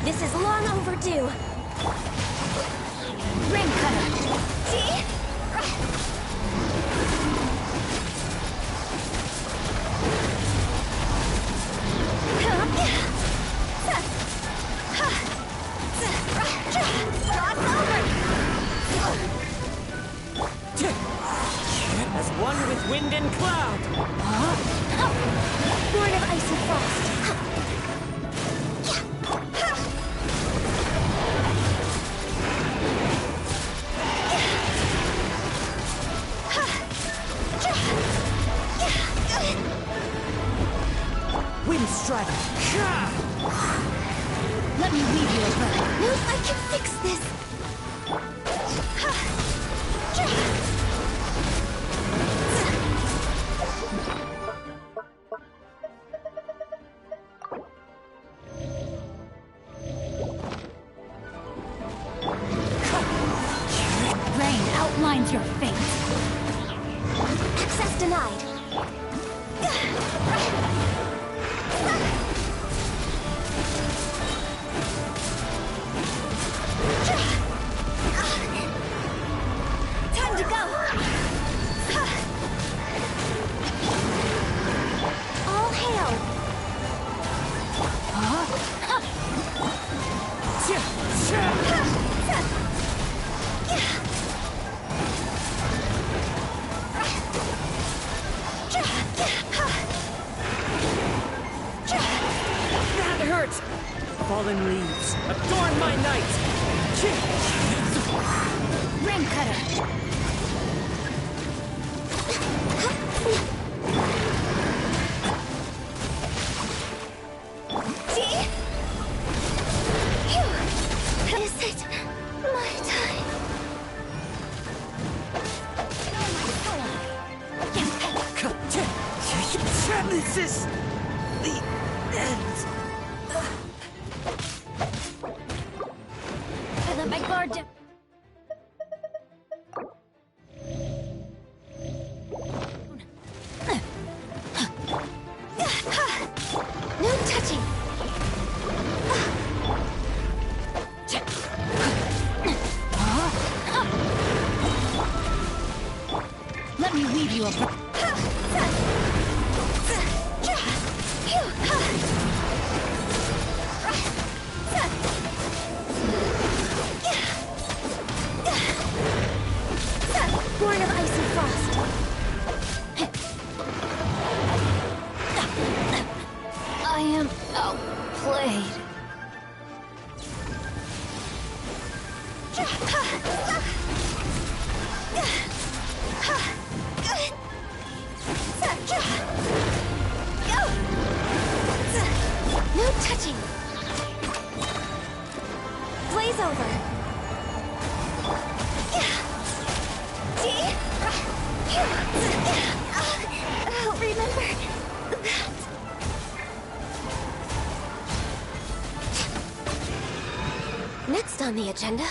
This is long overdue. Ring cutter. See? As one with wind and cloud. Born of ice and frost. Wind strike. Let me weave you a web. No, I can fix this. Rain outlines your fate. Access denied. Time to go. All hail. That hurts. Fallen leaves, adorn my night. Ring cutter. See? Phew. Is it my time? This is the end. I let my guard down. No touching. Let me weave you a Born of ice and frost. I am outplayed. No touching. Blaze over. See? I'll remember that. Next on the agenda.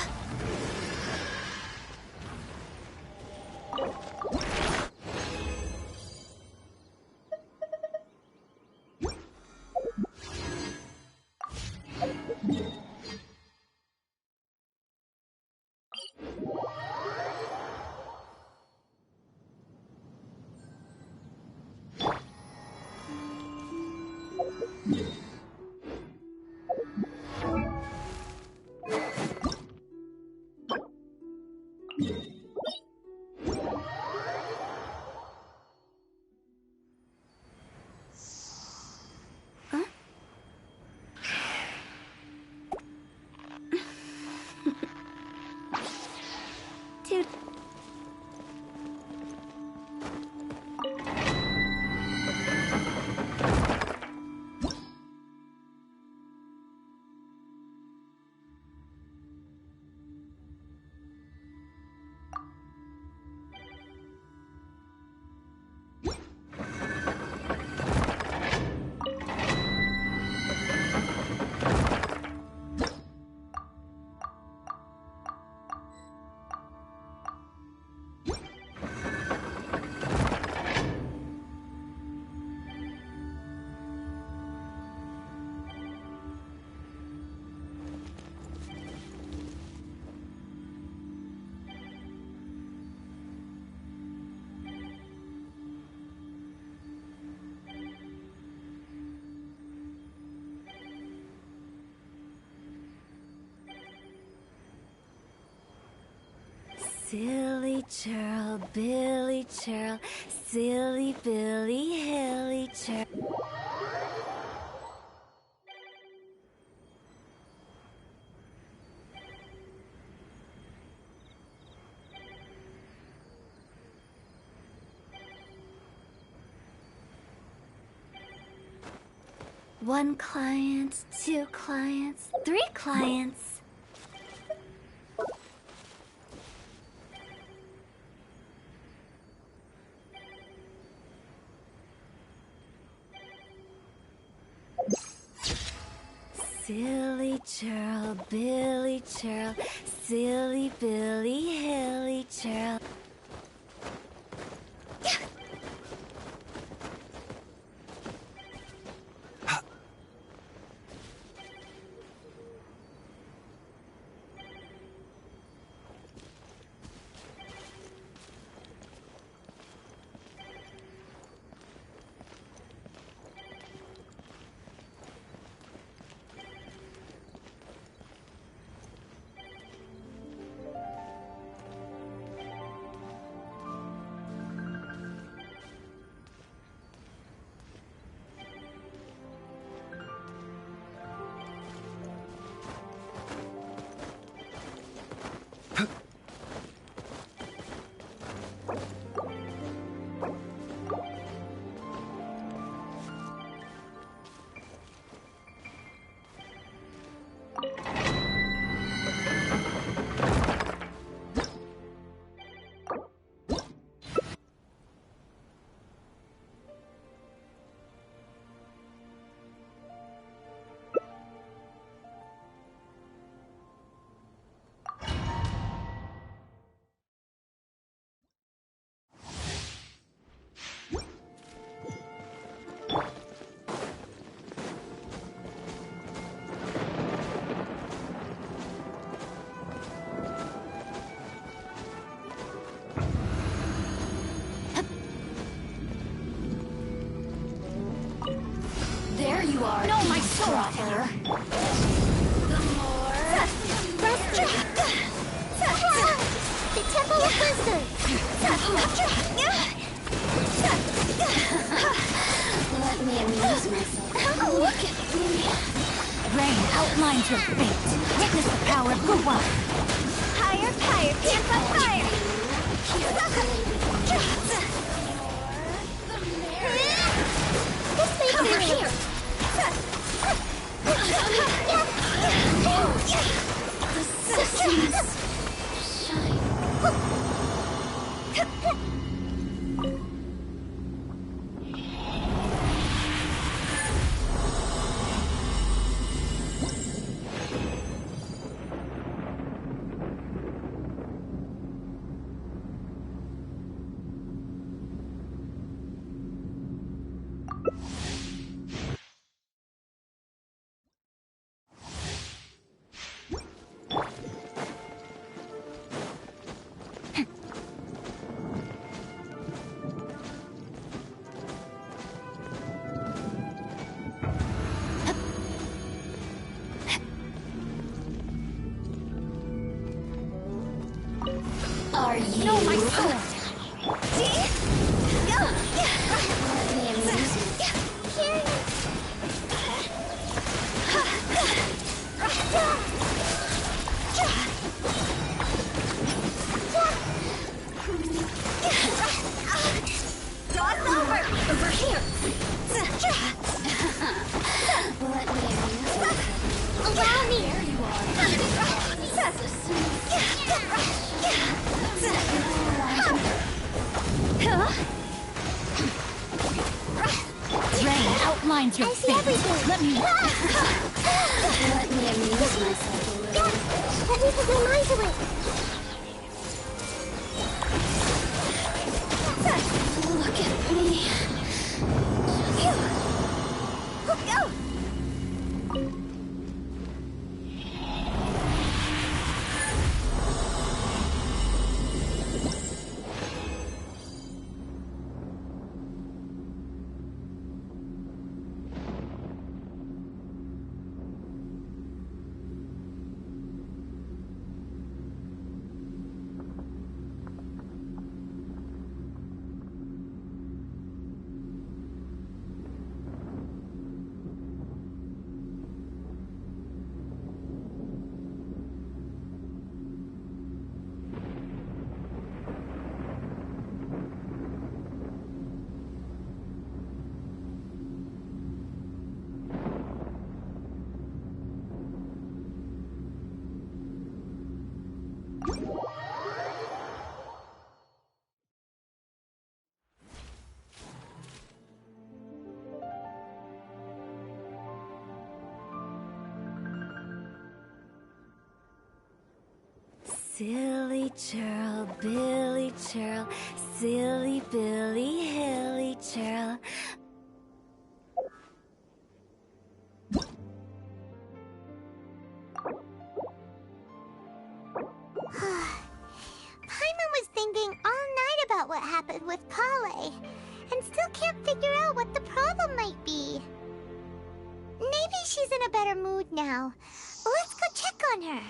Silly churl, Billy churl, silly Billy, hilly churl. One client, two clients, three clients. Silly churl, Billy churl, silly Billy, hilly churl. There you are. No, my soul. The Temple of Wisdom. Let me amuse myself. Oh, look at me. Rain outlines your fate. Witness the power of the one. Higher, higher, camp up higher. This makes Over me here. The systems shine. Are you? No, my soul. Let me amuse myself. Cross over. Over here. Let me amuse myself. Allow me. There you are. Rain outlines your I see fate. everything. Let me amuse myself a little. Let me put my mind to it. Look at me. Go. Silly churl, Billy churl, silly Billy, hilly churl. Paimon was thinking all night about what happened with Kale, and still can't figure out what the problem might be. Maybe she's in a better mood now. Let's go check on her.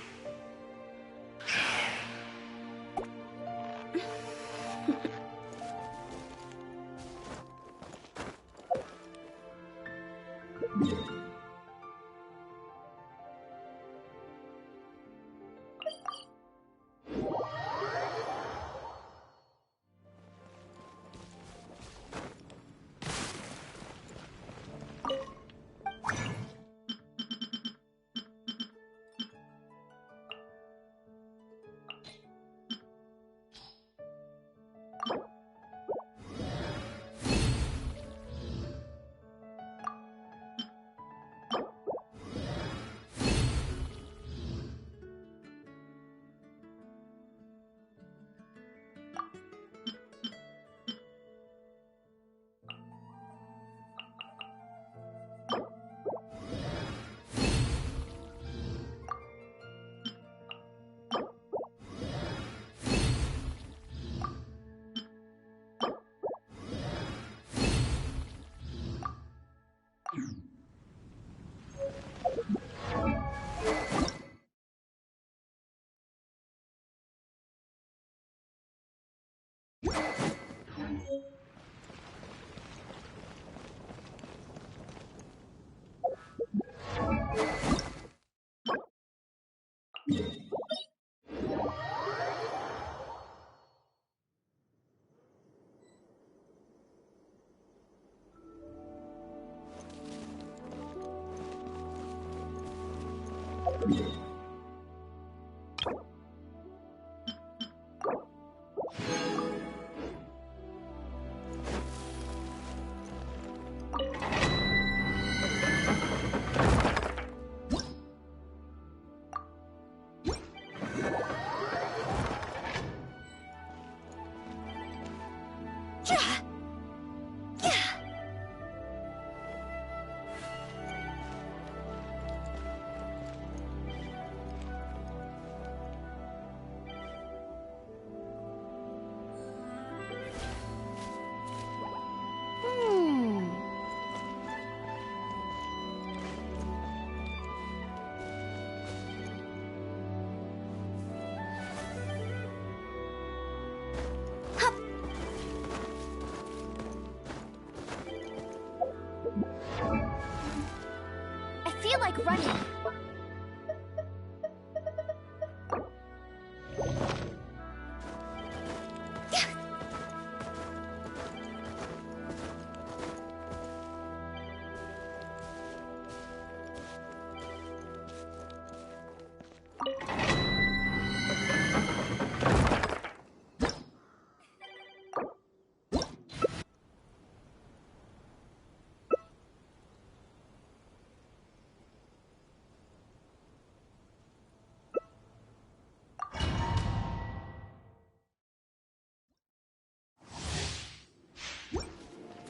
I feel like running.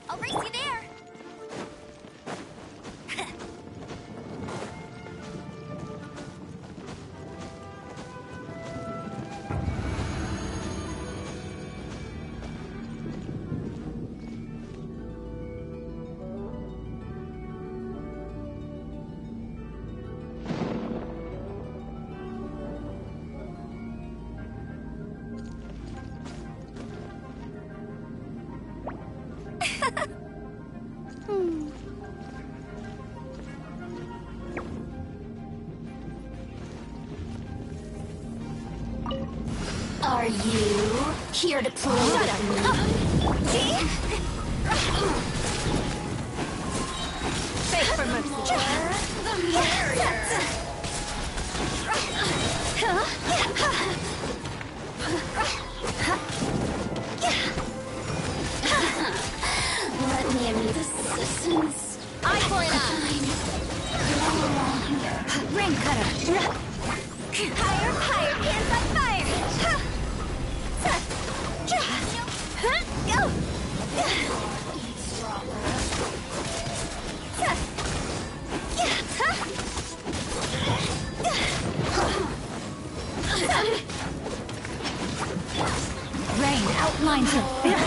I'll race you there! Are you here to play with me? Beg for mercy. The merrier. Rain cutter. Higher, higher, hands on fire! Go! Rain outlines your fate.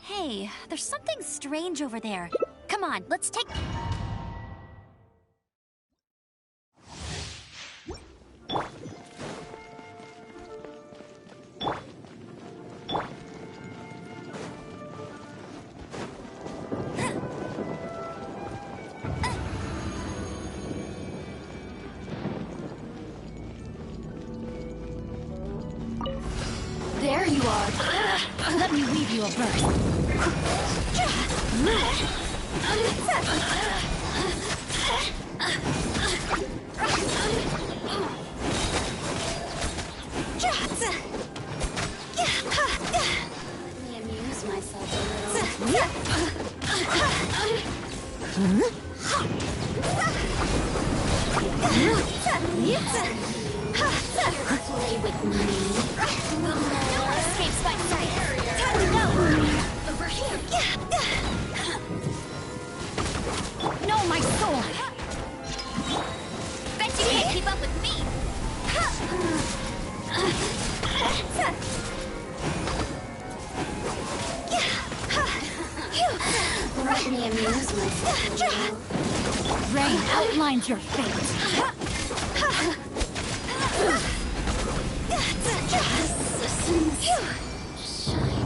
Hey, there's something strange over there. Come on, let's take... There you are. Let me weave you a verse. Let me amuse myself a little. Play with me. No one escapes my sight. Time to go. Over here. No, my sword! Bet you can't keep up with me. Let me amuse myself a little. Rain outlines your fate. Assassins. Shine.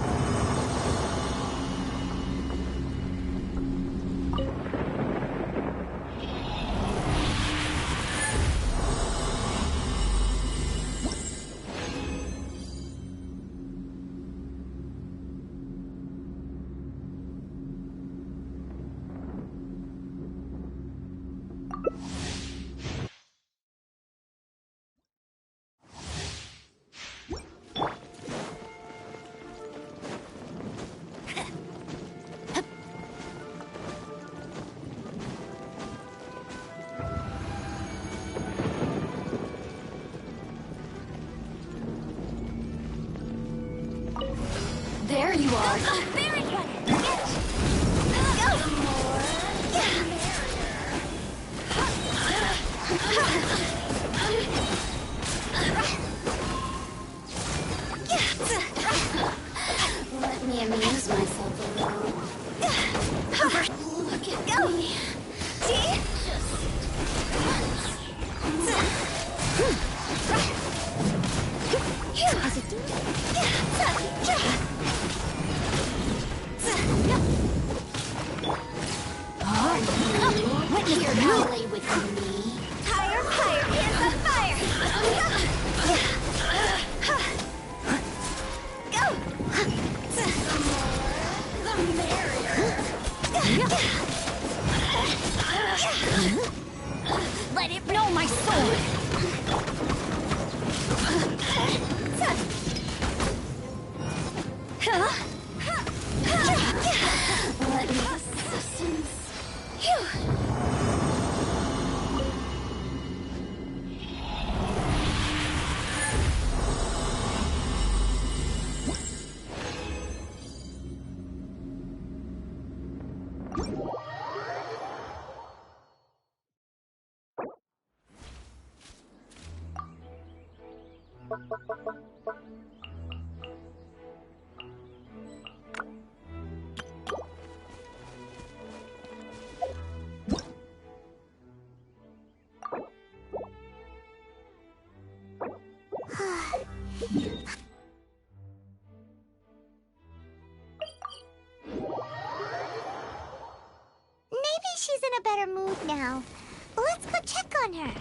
There you are. Very good. Go. Let me amuse myself a little. Look at me. See? How's it doing? Witness your play with me. Higher, higher, hands on fire. Go. The merrier. Let it No, my sword! Let me assassins. Maybe she's in a better mood now. Let's go check on her.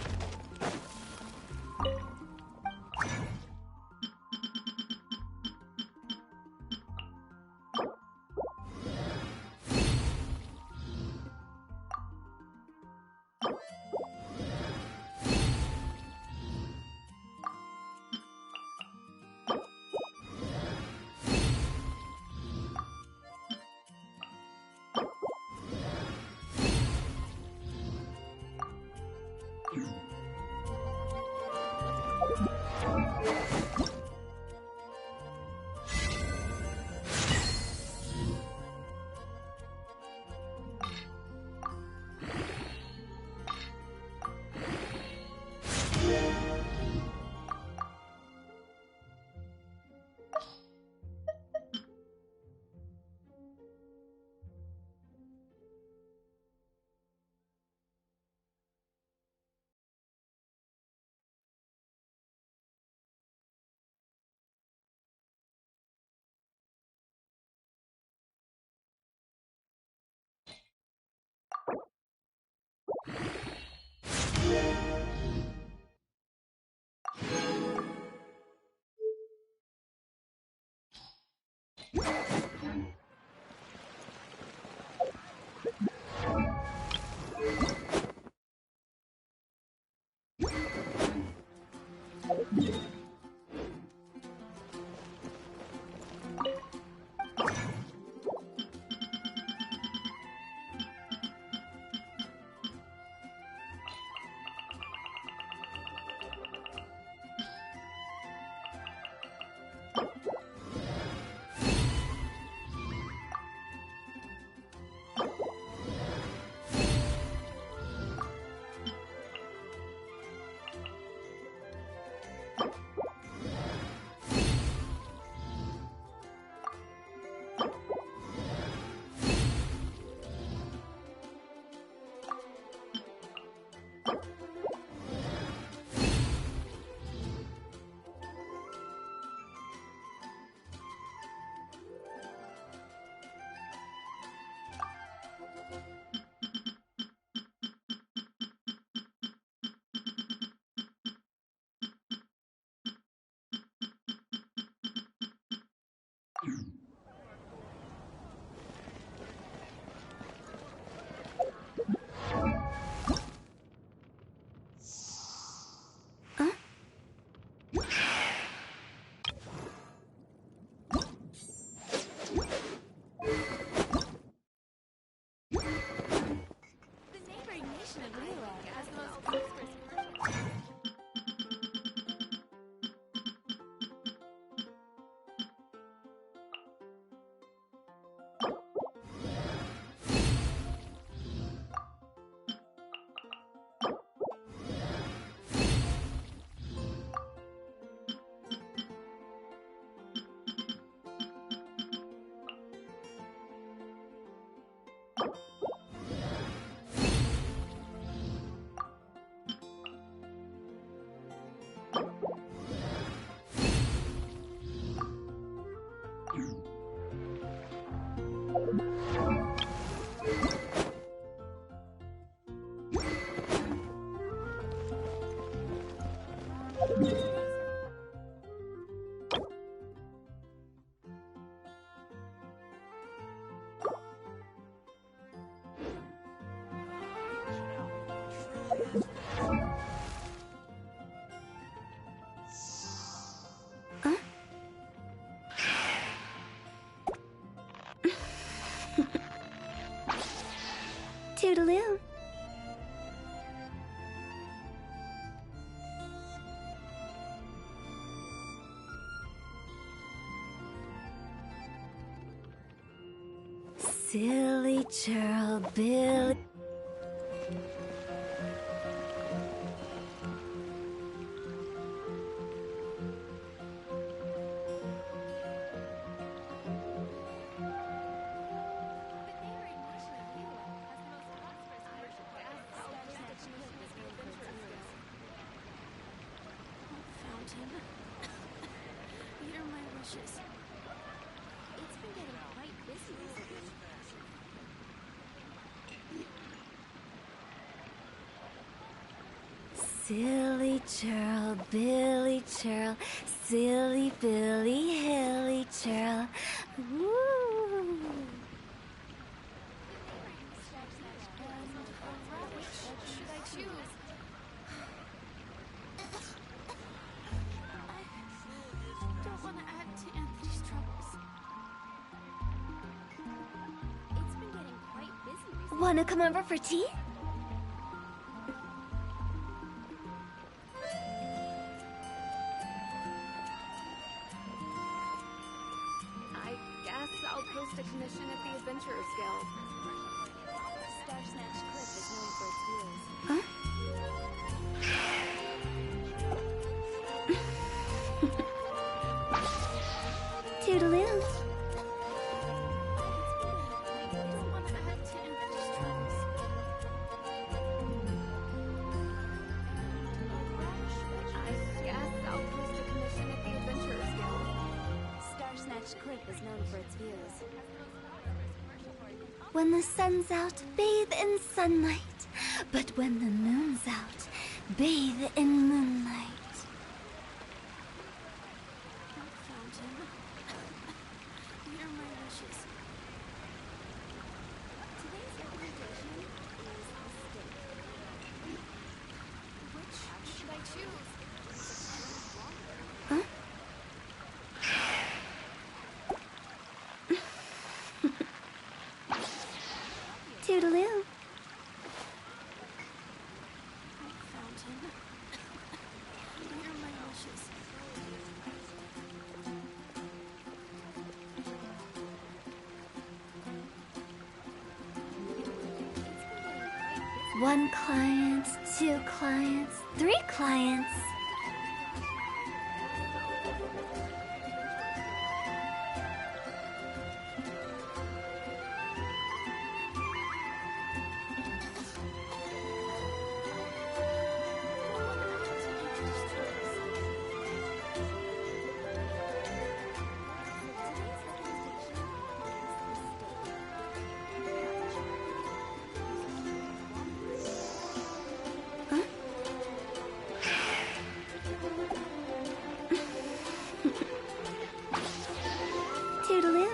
Toodaloo. Silly Silly churl, Billy. Silly churl, Billy churl, silly Billy, hilly churl. Woo! Should I choose? I don't want to add to Anthony's troubles. It's been getting quite busy recently. Wanna come over for tea? I'll post a commission at the Adventurers Guild. Star Snatch Cliff is known for its views. Huh? Toodaloo. Cliff is known for its views. When the sun's out, bathe in sunlight. But when the moon's out, bathe in moonlight. Fountain. Here are my wishes. Today's recommendation is a steak. Which should I choose? Huh? Toodaloo. Fountain. Here are my wishes. One client, two clients, three clients. Toodaloo.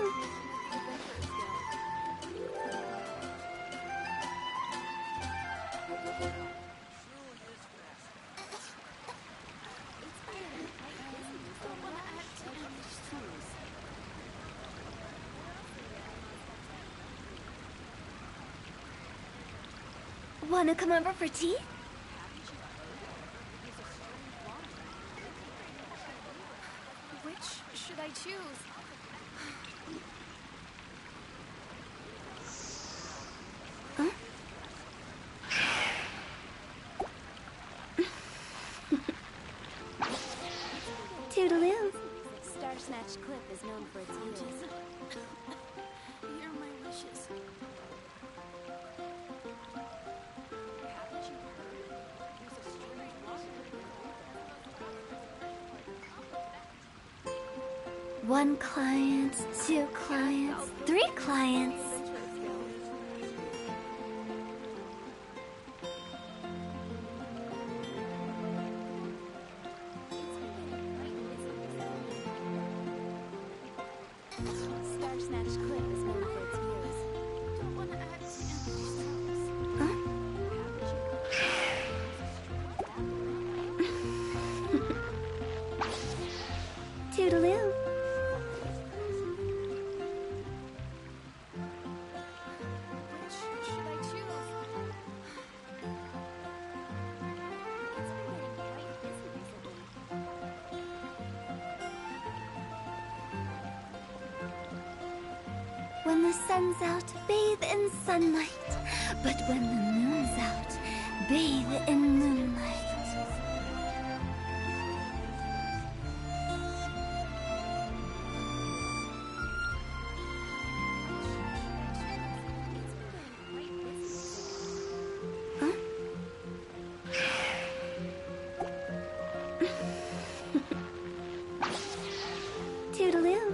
Wanna come over for tea? Which should I choose? Huh? Toodaloo. Star Snatch Cliff is known for its views. Here are my wishes. One client, two clients, three clients. Star Snatch Cliff is known for its views. Don't want to add to Anthony's troubles. Huh? Toodaloo. Which should I choose? It's been getting quite busy recently. When the sun's out, bathe in sunlight. But when the moon's out, bathe in moonlight. Toodaloo.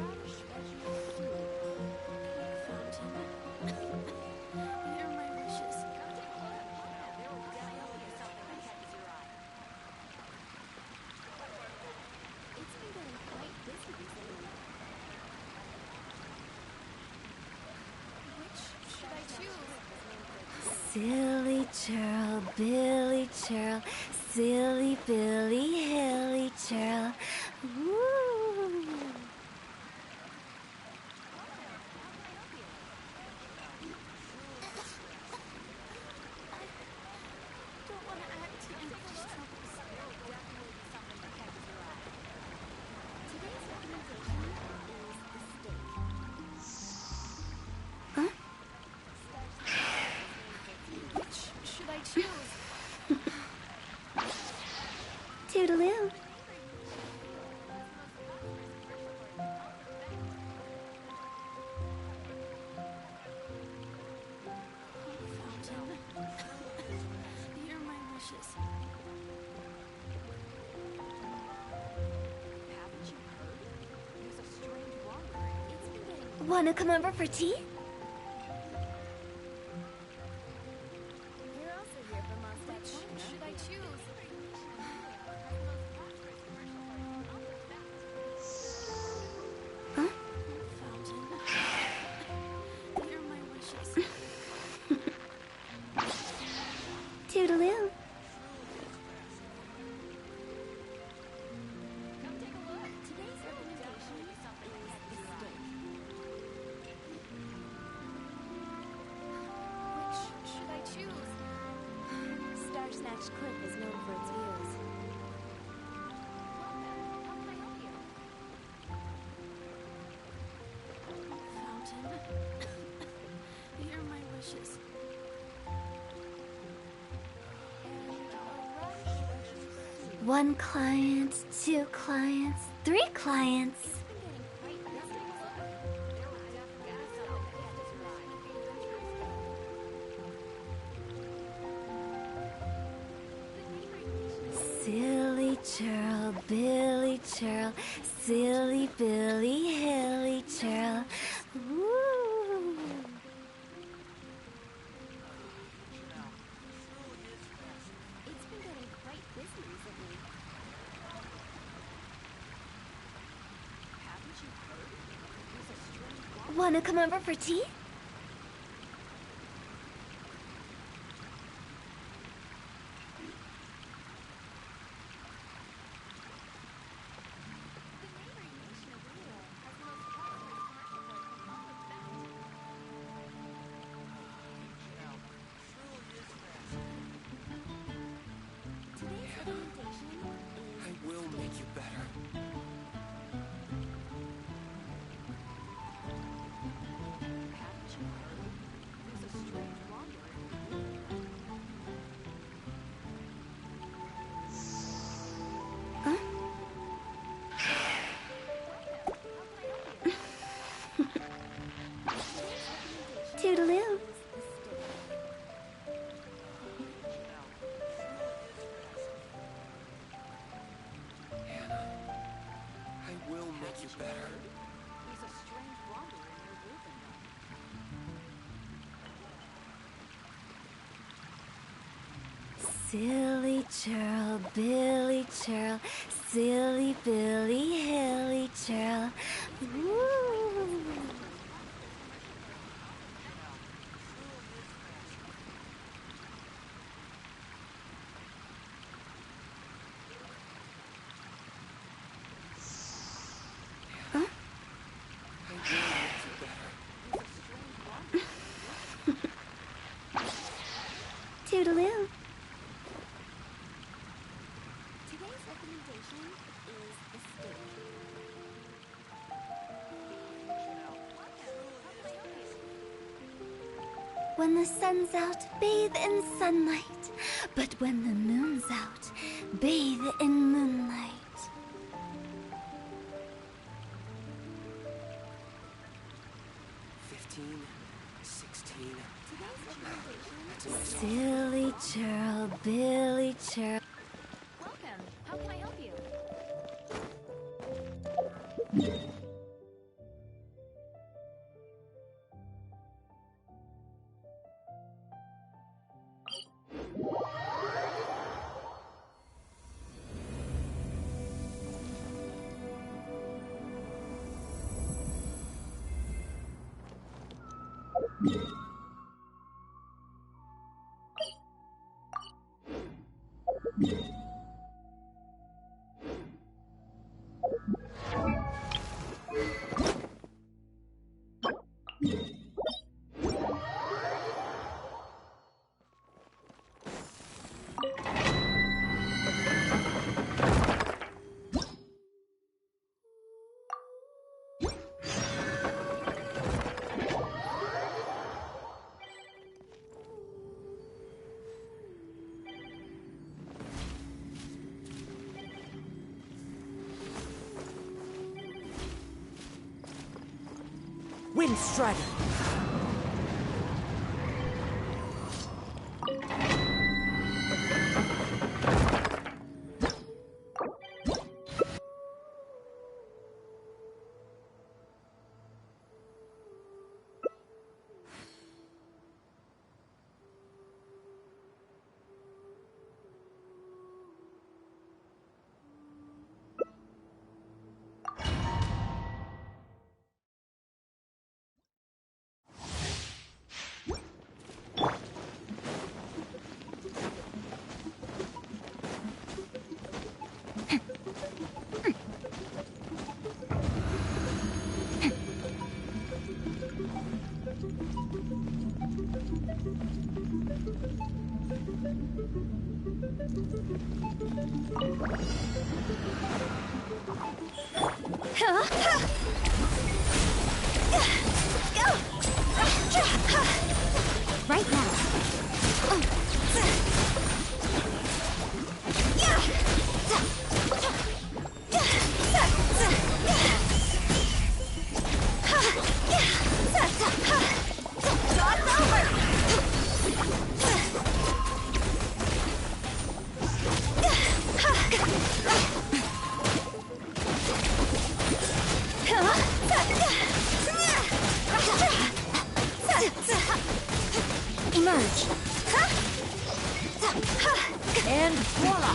Silly churl, Billy churl, silly Billy, hilly churl. Woo! Toodaloo. Hear my wishes. Haven't you heard? There's a strange wanderer. It's been getting... Wanna come over for tea? You're also here for mustache. Which should I choose? Huh? Fountain. Hear my wishes. Toodaloo. Come take a look. Today's recommendation is the steak. Which should I choose? Star Snatch Cliff is known for its views. How can I help you? Fountain. Hear my wishes. One client, two clients, three clients. Silly churl, Billy churl, silly Billy, hilly churl. Woo! It's been getting quite busy recently. Haven't you heard? There's a strange wanderer. Wanna come over for tea? Today's recommendation is I will make you better. haven't you heard? There's a strange wanderer. Huh? Toodaloo. I will make you better. There's a strange wanderer in your wilderness. Silly churl, Billy churl, silly Billy, hilly churl. Woo! Huh? I will make you better. Toodaloo. Today's recommendation is the steak. When the sun's out, bathe in sunlight. But when the moon's out, bathe in moonlight. Silly churl, Billy churl. Welcome. How can I help you? Windstrider! Right now. Emerge! And voila!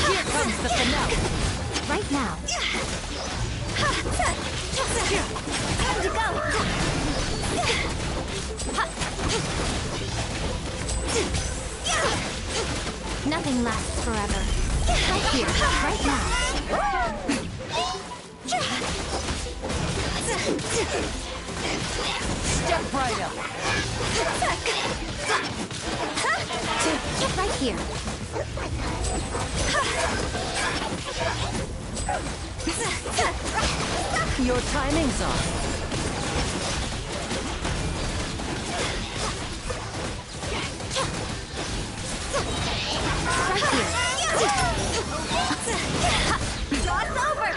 Here comes the finale! Right now. Time to go! Nothing lasts forever. Right here, right now. Step right up! Right here. Your timing's off. Right here. Draw's over!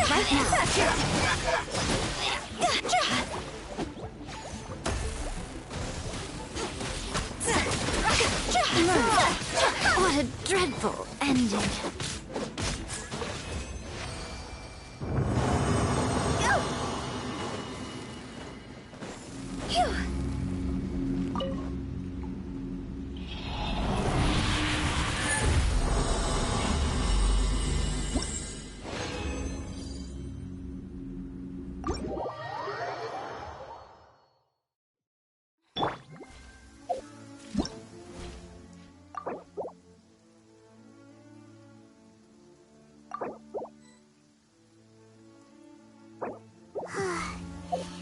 Right now. What a dreadful ending.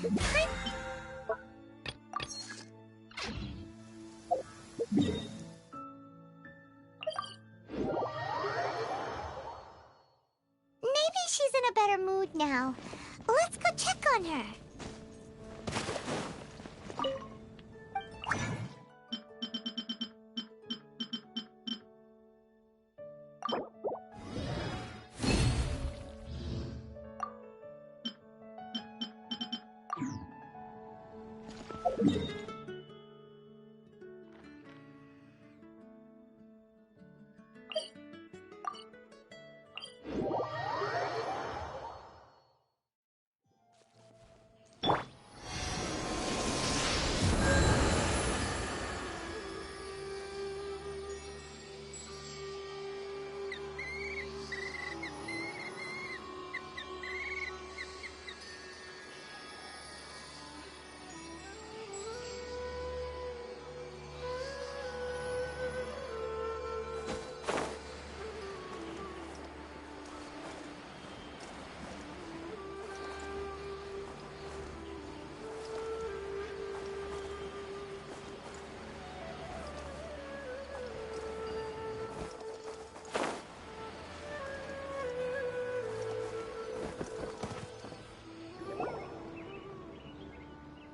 Maybe she's in a better mood now. Let's go check on her.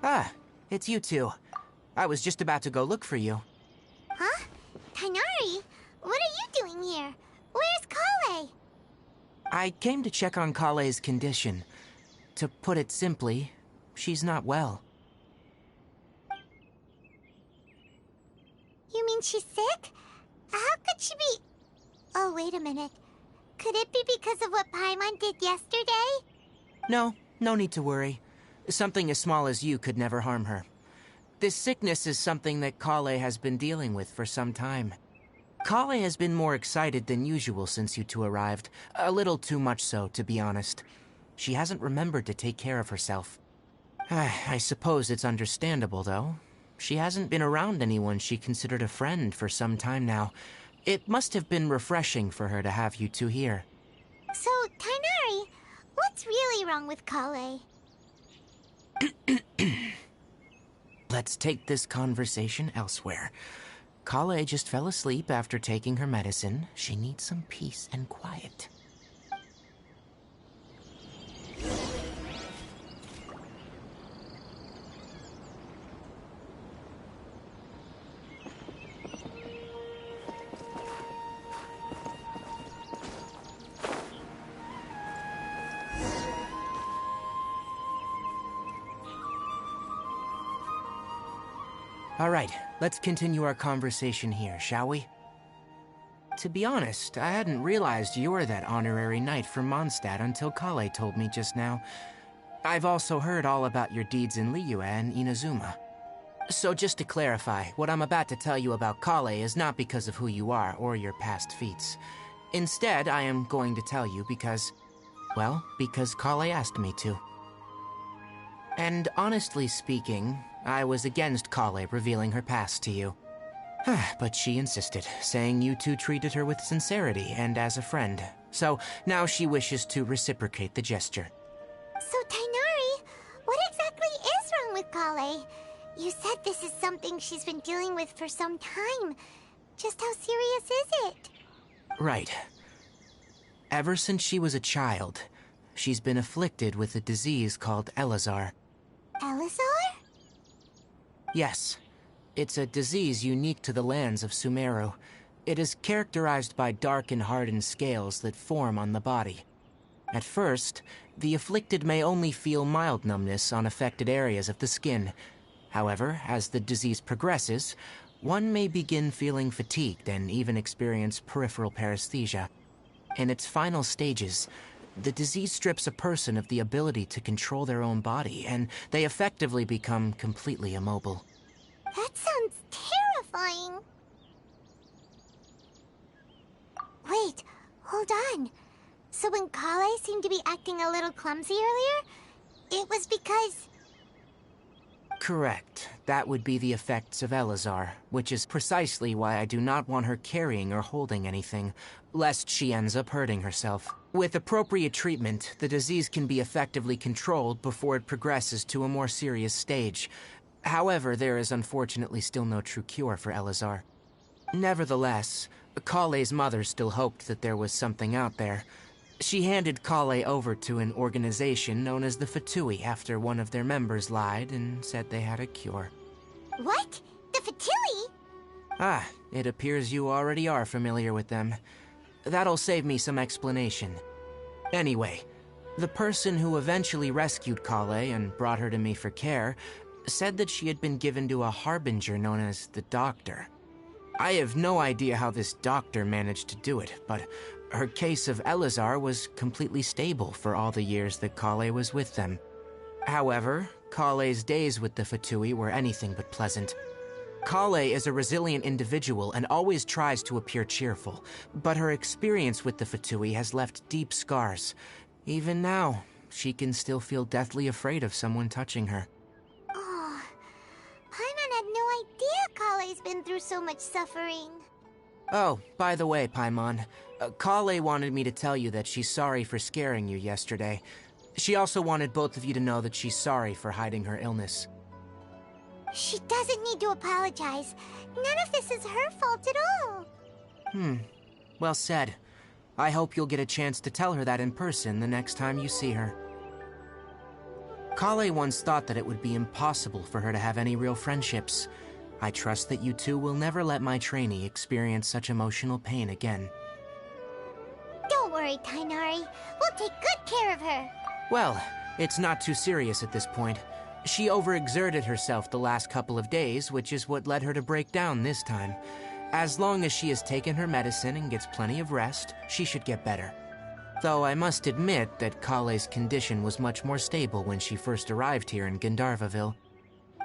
Ah, it's you two. I was just about to go look for you. Huh? Tainari? What are you doing here? Where's Kale? I came to check on Kale's condition. To put it simply, she's not well. You mean she's sick? How could she be... Oh, wait a minute. Could it be because of what Paimon did yesterday? No, no need to worry. Something as small as you could never harm her. This sickness is something that Kale has been dealing with for some time. Kale has been more excited than usual since you two arrived. A little too much so, to be honest. She hasn't remembered to take care of herself. I suppose it's understandable, though. She hasn't been around anyone she considered a friend for some time now. It must have been refreshing for her to have you two here. So, Tainari, what's really wrong with Kale? Let's take this conversation elsewhere. Kale just fell asleep after taking her medicine. She needs some peace and quiet. All right, let's continue our conversation here, shall we? To be honest, I hadn't realized you were that honorary knight from Mondstadt until Kale told me just now. I've also heard all about your deeds in Liyue and Inazuma. So just to clarify, what I'm about to tell you about Kale is not because of who you are or your past feats. Instead, I am going to tell you because Kale asked me to. And honestly speaking, I was against Kale revealing her past to you. But she insisted, saying you two treated her with sincerity and as a friend. So now she wishes to reciprocate the gesture. So, Tainari, what exactly is wrong with Kale? You said this is something she's been dealing with for some time. Just how serious is it? Right. Ever since she was a child, she's been afflicted with a disease called Elazar. Elazar? Yes. It's a disease unique to the lands of Sumero. It is characterized by dark and hardened scales that form on the body. At first, the afflicted may only feel mild numbness on affected areas of the skin. However, as the disease progresses, one may begin feeling fatigued and even experience peripheral paresthesia. In its final stages, the disease strips a person of the ability to control their own body, and they effectively become completely immobile. That sounds terrifying. Wait, hold on. So when Kale seemed to be acting a little clumsy earlier, it was because... Correct. That would be the effects of Elazar, which is precisely why I do not want her carrying or holding anything, lest she ends up hurting herself. With appropriate treatment, the disease can be effectively controlled before it progresses to a more serious stage. However, there is unfortunately still no true cure for Elazar. Nevertheless, Kale's mother still hoped that there was something out there. She handed Kale over to an organization known as the Fatui after one of their members lied and said they had a cure. What? The Fatui? Ah, it appears you already are familiar with them. That'll save me some explanation. Anyway, the person who eventually rescued Kale and brought her to me for care said that she had been given to a harbinger known as the Doctor. I have no idea how this doctor managed to do it, but her case of Elazar was completely stable for all the years that Kale was with them. However, Kale's days with the Fatui were anything but pleasant. Kale is a resilient individual and always tries to appear cheerful, but her experience with the Fatui has left deep scars. Even now, she can still feel deathly afraid of someone touching her. Oh, Paimon had no idea Kale's been through so much suffering. Oh, by the way, Paimon, Kale wanted me to tell you that she's sorry for scaring you yesterday. She also wanted both of you to know that she's sorry for hiding her illness. She doesn't need to apologize. None of this is her fault at all. Well said. I hope you'll get a chance to tell her that in person the next time you see her. Kale once thought that it would be impossible for her to have any real friendships. I trust that you two will never let my trainee experience such emotional pain again. Don't worry, Tainari. We'll take good care of her. Well, it's not too serious at this point. She overexerted herself the last couple of days, which is what led her to break down this time. As long as she has taken her medicine and gets plenty of rest, she should get better. Though I must admit that Kale's condition was much more stable when she first arrived here in Gandharvaville.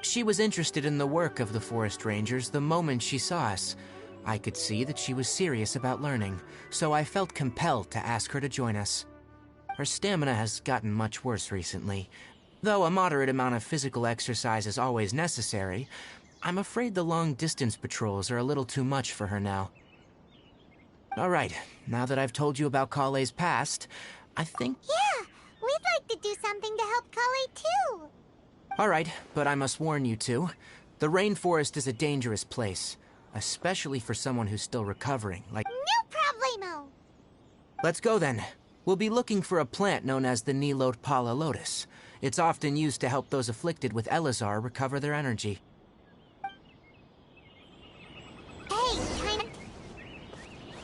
She was interested in the work of the forest rangers the moment she saw us. I could see that she was serious about learning, so I felt compelled to ask her to join us. Her stamina has gotten much worse recently. Though a moderate amount of physical exercise is always necessary, I'm afraid the long-distance patrols are a little too much for her now. Alright, now that I've told you about Kale's past, I think... Yeah, we'd like to do something to help Kale too. Alright, but I must warn you two. The rainforest is a dangerous place, especially for someone who's still recovering, like... No problemo! Let's go then. We'll be looking for a plant known as the Nilotpala lotus. It's often used to help those afflicted with Elazar recover their energy. Hey, Tain...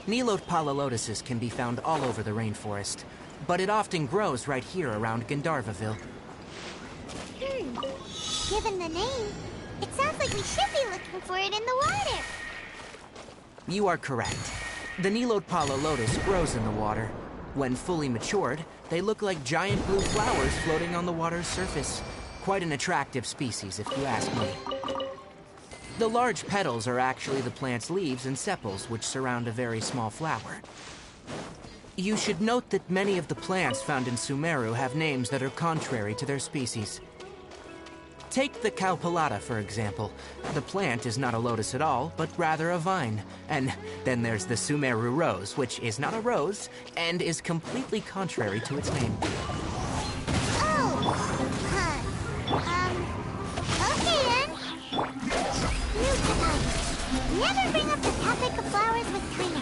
Nilotpala lotuses can be found all over the rainforest, but it often grows right here around Gandharvaville. Given the name, it sounds like we should be looking for it in the water. You are correct. The Nilotpala lotus grows in the water. When fully matured, they look like giant blue flowers floating on the water's surface. Quite an attractive species, if you ask me. The large petals are actually the plant's leaves and sepals, which surround a very small flower. You should note that many of the plants found in Sumero have names that are contrary to their species. Take the Cowpelata, for example. The plant is not a lotus at all, but rather a vine. And then there's the Sumeru rose, which is not a rose, and is completely contrary to its name. Oh, okay then. New topic. Never bring up the topic of flowers with Tainari.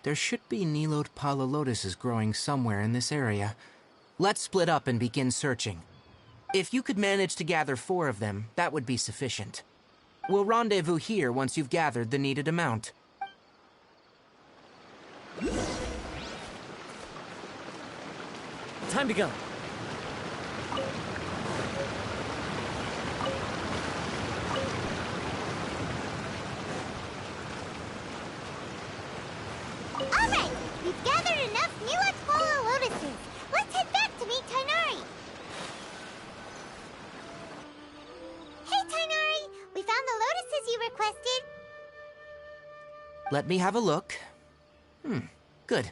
There should be Nilode Pala lotuses growing somewhere in this area. Let's split up and begin searching. If you could manage to gather 4 of them, that would be sufficient. We'll rendezvous here once you've gathered the needed amount. Time to go. Alright, we've gathered enough Nilode Pala lotuses. Let's head back to meet Tighnari. Hey, Tighnari! We found the lotuses you requested. Let me have a look. Good.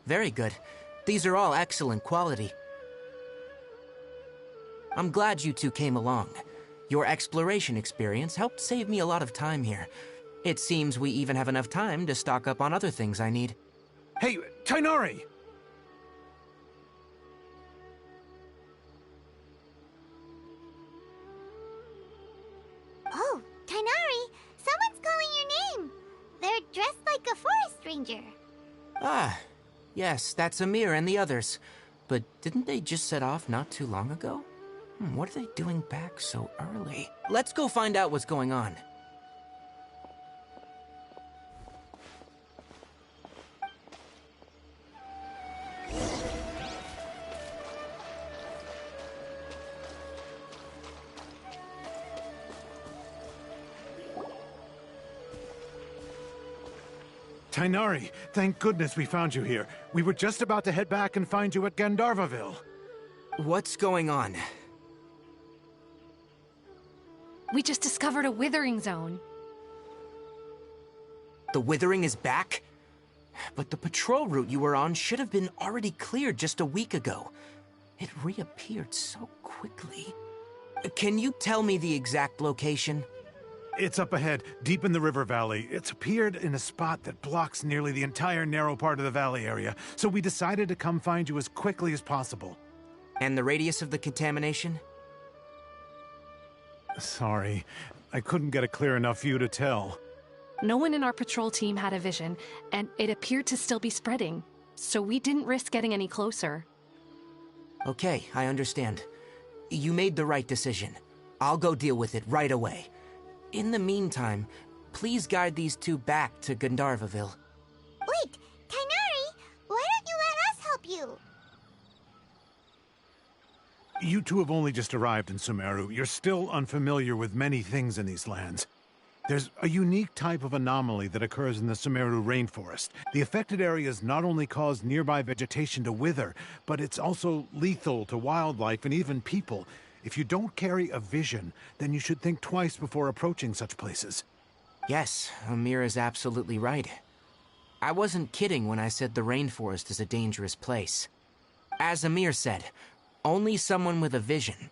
Very good. These are all excellent quality. I'm glad you two came along. Your exploration experience helped save me a lot of time here. It seems we even have enough time to stock up on other things I need. Hey, Tighnari! Oh, Tighnari! Someone's calling your name! They're dressed like a forest ranger. Ah, yes, that's Amir and the others. But didn't they just set off not too long ago? What are they doing back so early? Let's go find out what's going on. Tighnari, thank goodness we found you here. We were just about to head back and find you at Gandharvaville. What's going on? We just discovered a withering zone. The Withering is back? But the patrol route you were on should have been already cleared just a week ago. It reappeared so quickly. Can you tell me the exact location? It's up ahead, deep in the river valley. It's appeared in a spot that blocks nearly the entire narrow part of the valley area, so we decided to come find you as quickly as possible. And the radius of the contamination? Sorry, I couldn't get a clear enough view to tell. No one in our patrol team had a vision, and it appeared to still be spreading. So we didn't risk getting any closer. Okay, I understand. You made the right decision. I'll go deal with it right away. In the meantime, please guide these two back to Gandharvaville. Wait, Tighnari! Why don't you let us help you? You two have only just arrived in Summeru. You're still unfamiliar with many things in these lands. There's a unique type of anomaly that occurs in the Sumeru rainforest. The affected areas not only cause nearby vegetation to wither, but it's also lethal to wildlife and even people. If you don't carry a vision, then you should think twice before approaching such places. Yes, Amir is absolutely right. I wasn't kidding when I said the rainforest is a dangerous place. As Amir said, only someone with a vision,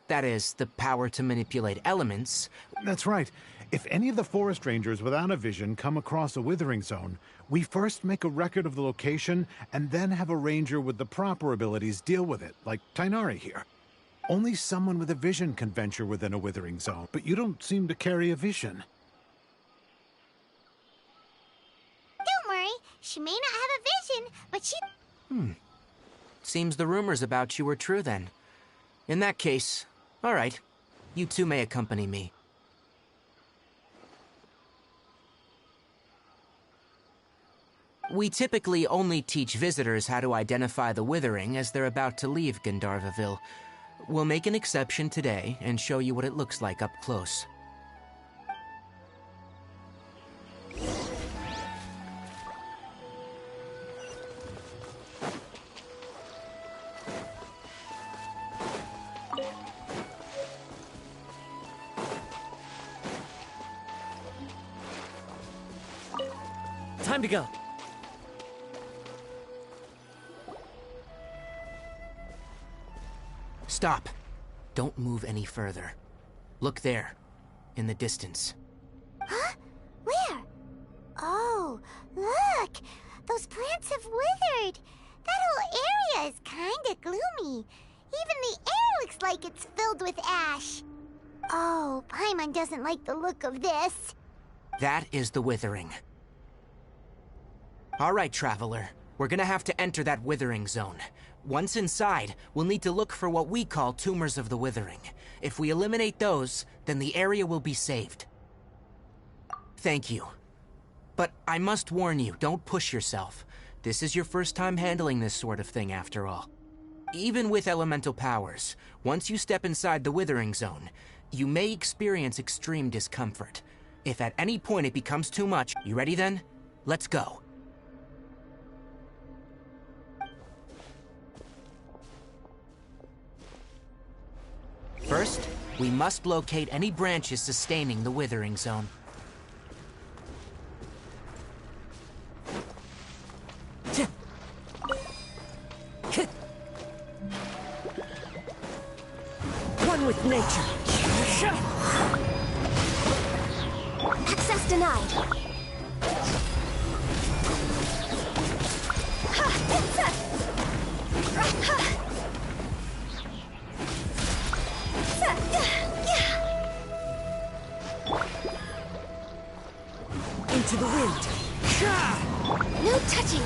that is, the power to manipulate elements... That's right. If any of the forest rangers without a vision come across a withering zone, we first make a record of the location and then have a ranger with the proper abilities deal with it, like Tighnari here. Only someone with a vision can venture within a withering zone, but you don't seem to carry a vision. Don't worry, she may not have a vision, but she... Seems the rumors about you were true then. In that case, all right. You two may accompany me. We typically only teach visitors how to identify the Withering as they're about to leave Gandharvaville. We'll make an exception today and show you what it looks like up close. Time to go. Stop. Don't move any further. Look there, in the distance. Huh? Where? Oh, look! Those plants have withered! That whole area is kinda gloomy. Even the air looks like it's filled with ash. Oh, Paimon doesn't like the look of this. That is the Withering. All right, Traveler. We're gonna have to enter that withering zone. Once inside, we'll need to look for what we call tumors of the withering. If we eliminate those, then the area will be saved. Thank you. But I must warn you, don't push yourself. This is your first time handling this sort of thing, after all. Even with elemental powers, once you step inside the withering zone, you may experience extreme discomfort. If at any point it becomes too much, you ready then? Let's go. First, we must locate any branches sustaining the withering zone. One with nature. Access denied. Into the wind. No touching.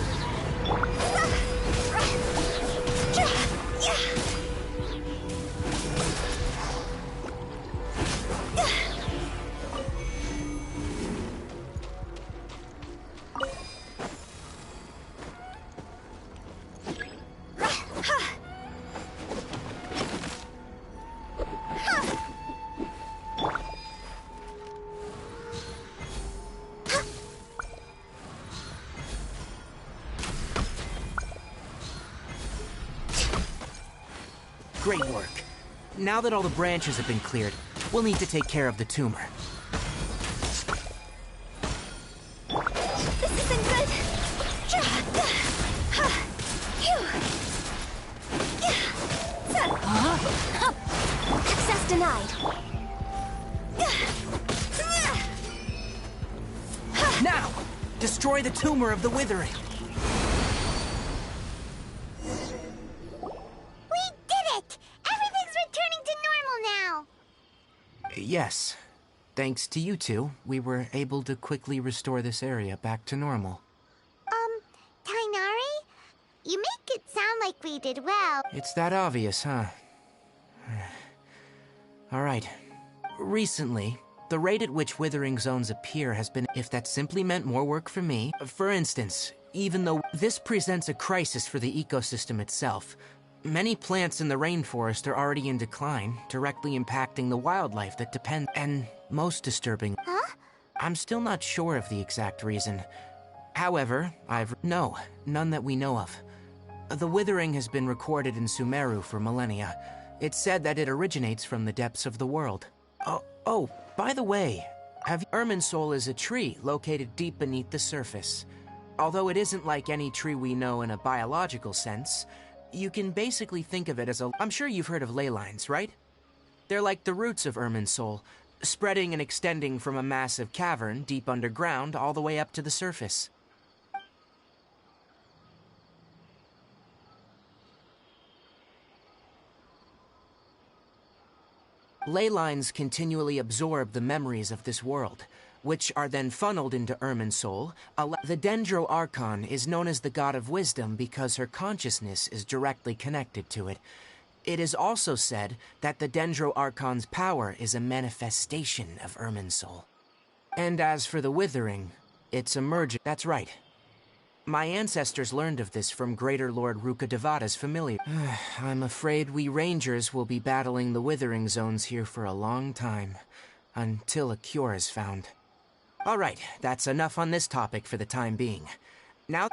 Great work. Now that all the branches have been cleared, we'll need to take care of the tumor. This isn't good. Access denied. Now, destroy the tumor of the withering. Yes. Thanks to you two, we were able to quickly restore this area back to normal. Tainari? You make it sound like we did well. It's that obvious, huh? Alright. Recently, the rate at which withering zones appear has been, if that simply meant more work for me. For instance, even though this presents a crisis for the ecosystem itself, many plants in the rainforest are already in decline, directly impacting the wildlife that depends. And most disturbing, I'm still not sure of the exact reason. However, no, none that we know of. The withering has been recorded in Sumero for millennia. It's said that it originates from the depths of the world. Oh, by the way, Irminsul is a tree located deep beneath the surface. Although it isn't like any tree we know in a biological sense, you can basically think of it as I'm sure you've heard of ley lines, right? They're like the roots of Irminsul, spreading and extending from a massive cavern deep underground all the way up to the surface. Ley lines continually absorb the memories of this world, which are then funneled into Irminsul. The Dendro Archon is known as the God of Wisdom because her consciousness is directly connected to it. It is also said that the Dendro Archon's power is a manifestation of Irminsul. And as for the Withering, it's emerging. That's right. My ancestors learned of this from Greater Lord Rukkhadevata's familiar. I'm afraid we Rangers will be battling the Withering zones here for a long time, until a cure is found. All right, that's enough on this topic for the time being. Now...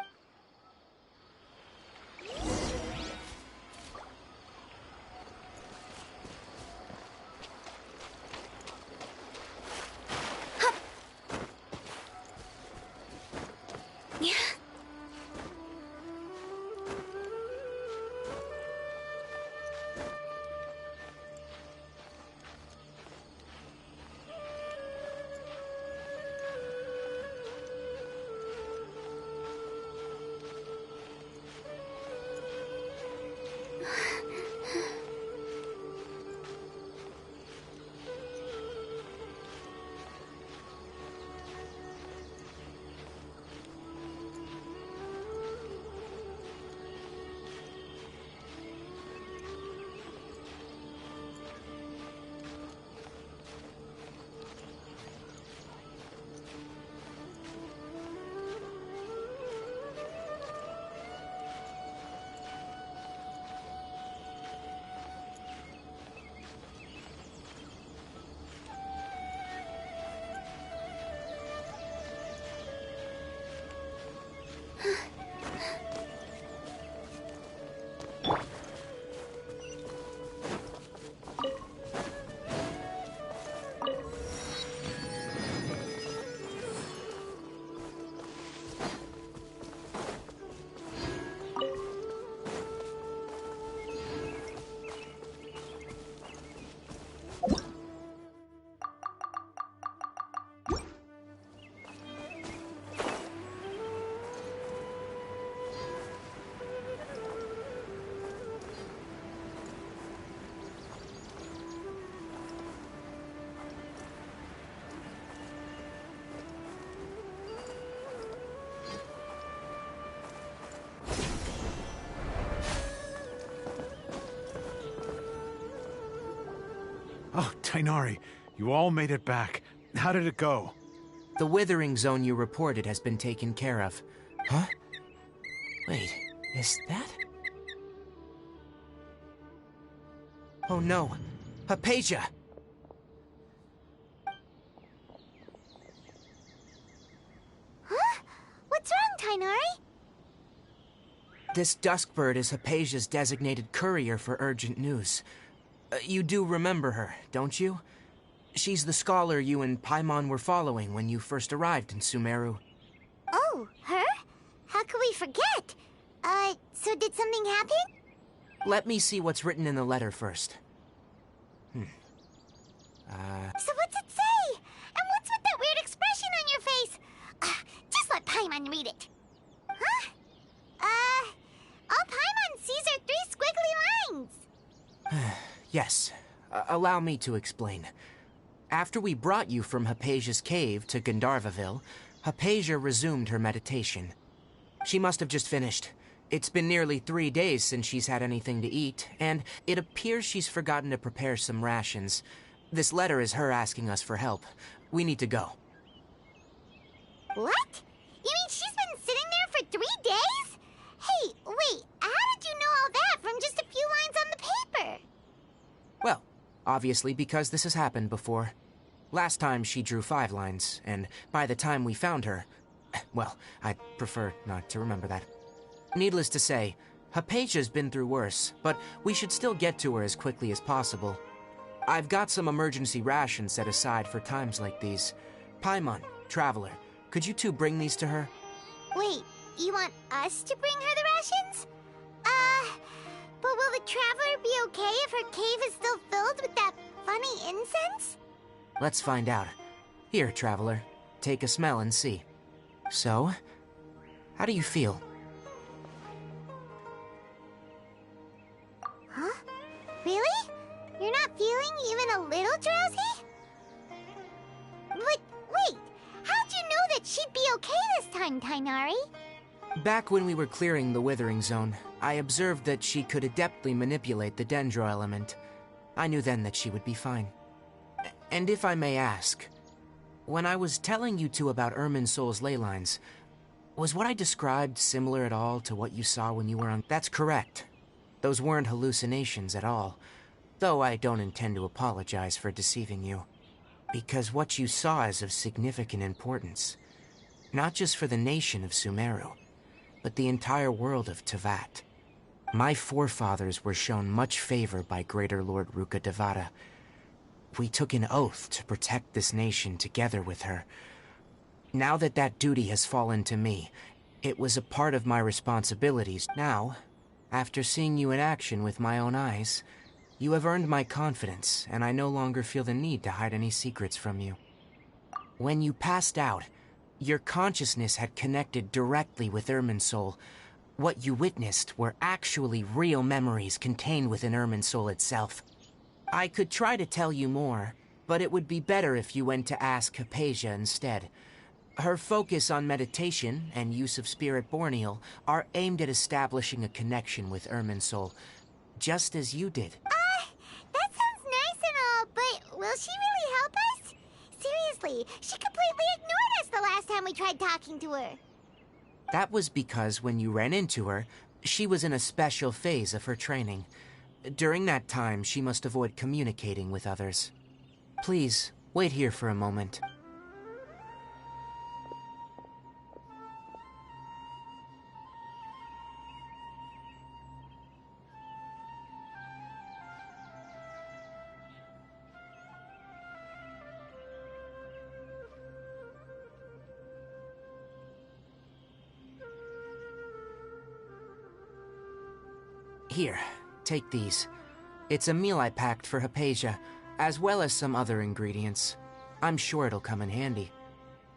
Oh, Tainari, you all made it back. How did it go? The withering zone you reported has been taken care of. Huh? Wait, is that? Oh no, Hypatia! Huh? What's wrong, Tainari? This Duskbird is Hypatia's designated courier for urgent news. You do remember her, don't you? She's the scholar you and Paimon were following when you first arrived in Sumeru. Oh, her? How could we forget? So did something happen? Let me see what's written in the letter first. So what's it say? And what's with that weird expression on your face? Just let Paimon read it. Huh? All Paimon sees are 3 squiggly lines. Yes, allow me to explain. After we brought you from Hypatia's cave to Gandharvaville, Hypatia resumed her meditation. She must have just finished. It's been nearly 3 days since she's had anything to eat, and it appears she's forgotten to prepare some rations. This letter is her asking us for help. We need to go. What? You mean she's been sitting there for 3 days? Hey, wait, how did you know all that from just a few lines on the paper? Well, obviously because this has happened before. Last time she drew 5 lines, and by the time we found her... Well, I'd prefer not to remember that. Needless to say, Hypatia's been through worse, but we should still get to her as quickly as possible. I've got some emergency rations set aside for times like these. Paimon, Traveler, could you two bring these to her? Wait, you want us to bring her the rations? But will the Traveler be okay if her cave is still filled with that funny incense? Let's find out. Here, Traveler, take a smell and see. So, how do you feel? Huh? Really? You're not feeling even a little drowsy? But wait, how'd you know that she'd be okay this time, Tainari? Back when we were clearing the Withering Zone, I observed that she could adeptly manipulate the Dendro element. I knew then that she would be fine. And if I may ask, when I was telling you two about Irminsul's ley lines, was what I described similar at all to what you saw when you were on... That's correct. Those weren't hallucinations at all, though I don't intend to apologize for deceiving you. Because what you saw is of significant importance. Not just for the nation of Sumeru, but the entire world of Teyvat. My forefathers were shown much favor by Greater Lord Rukkhadevata. We took an oath to protect this nation together with her. Now that that duty has fallen to me, it was a part of my responsibilities. Now, after seeing you in action with my own eyes, you have earned my confidence, and I no longer feel the need to hide any secrets from you. When you passed out, your consciousness had connected directly with Irminsul. What you witnessed were actually real memories contained within Irminsul itself. I could try to tell you more, but it would be better if you went to ask Hypatia instead. Her focus on meditation and use of Spirit Borneal are aimed at establishing a connection with Irminsul, just as you did. That sounds nice and all, but will she really help us? Seriously, she completely ignored us the last time we tried talking to her. That was because when you ran into her, she was in a special phase of her training. During that time, she must avoid communicating with others. Please, wait here for a moment. Here, take these. It's a meal I packed for Hypatia, as well as some other ingredients. I'm sure it'll come in handy.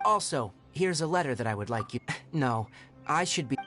Also, here's a letter that I would like you... No, I should be...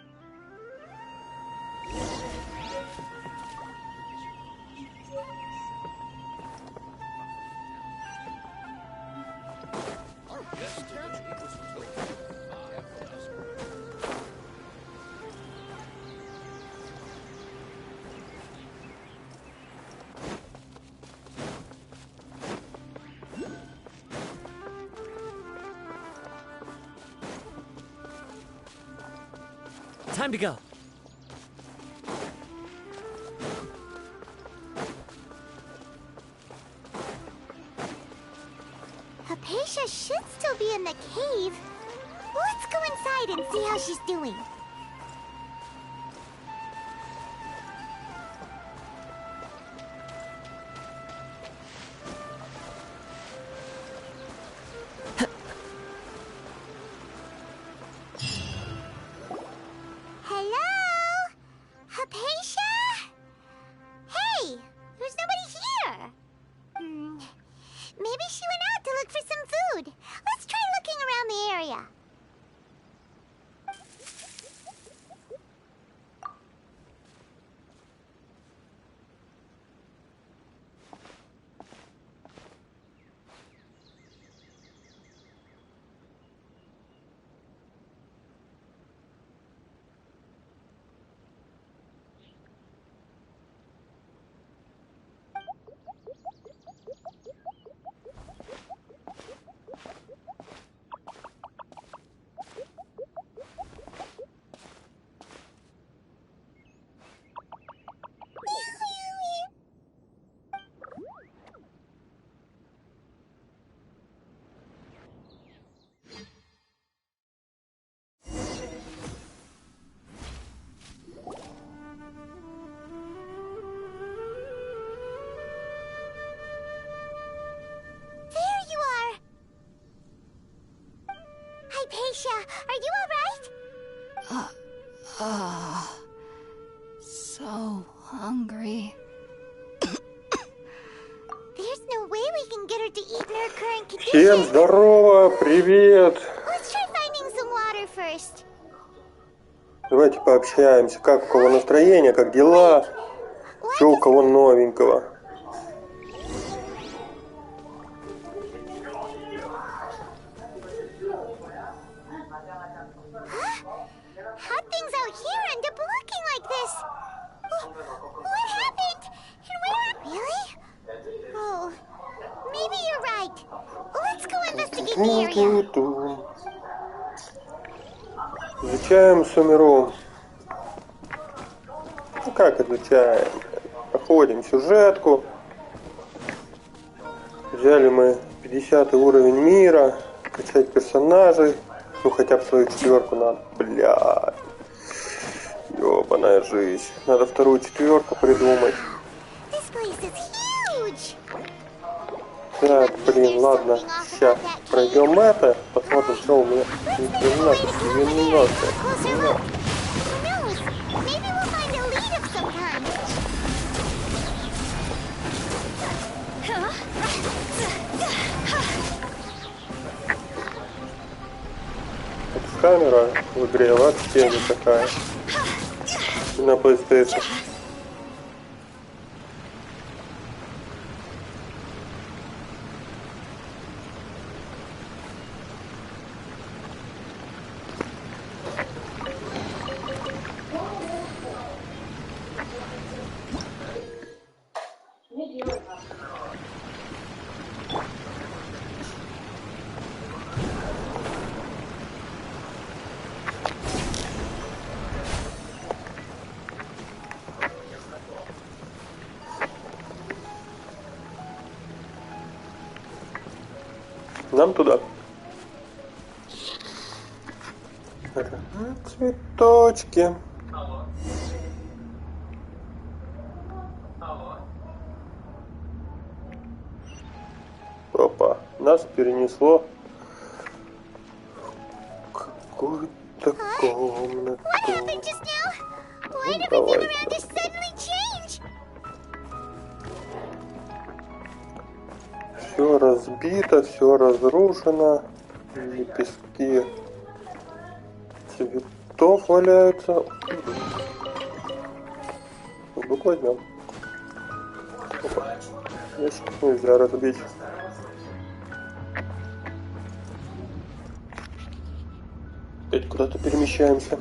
Time to go. Hypatia should still be in the cave. Let's go inside and see how she's doing. Hypatia, are you alright? So hungry. There's no way we can get her to eat in her current condition. Всем здорово, привет. Let's try finding some water first. Давайте пообщаемся. Как у кого настроение, как дела? Что у кого новенького? How'd things out here end up looking like this? What happened? And where? Really? Oh, maybe you're right. Let's go investigate the area. Изучаем Сумеру. Ну как изучаем? Проходим сюжетку. Взяли мы 50 уровень мира. Качать персонажей. Ну хотя бы свою 4 надо. Блядь. Ёбаная жизнь. Надо вторую 4 придумать. Так, блин, ладно. Сейчас пройдем это. Посмотрим, что у меня. Ни хрена, тут 90. Камера в игре вообще не такая. На PlayStation. Нам туда. Цветочки. Опа, нас перенесло в какую-то комнату. Ну, давай. Все разбито, все разрушено. Лепестки цветов валяются. Сундук возьмем. Опа. Ящик нельзя разбить. Опять куда-то перемещаемся.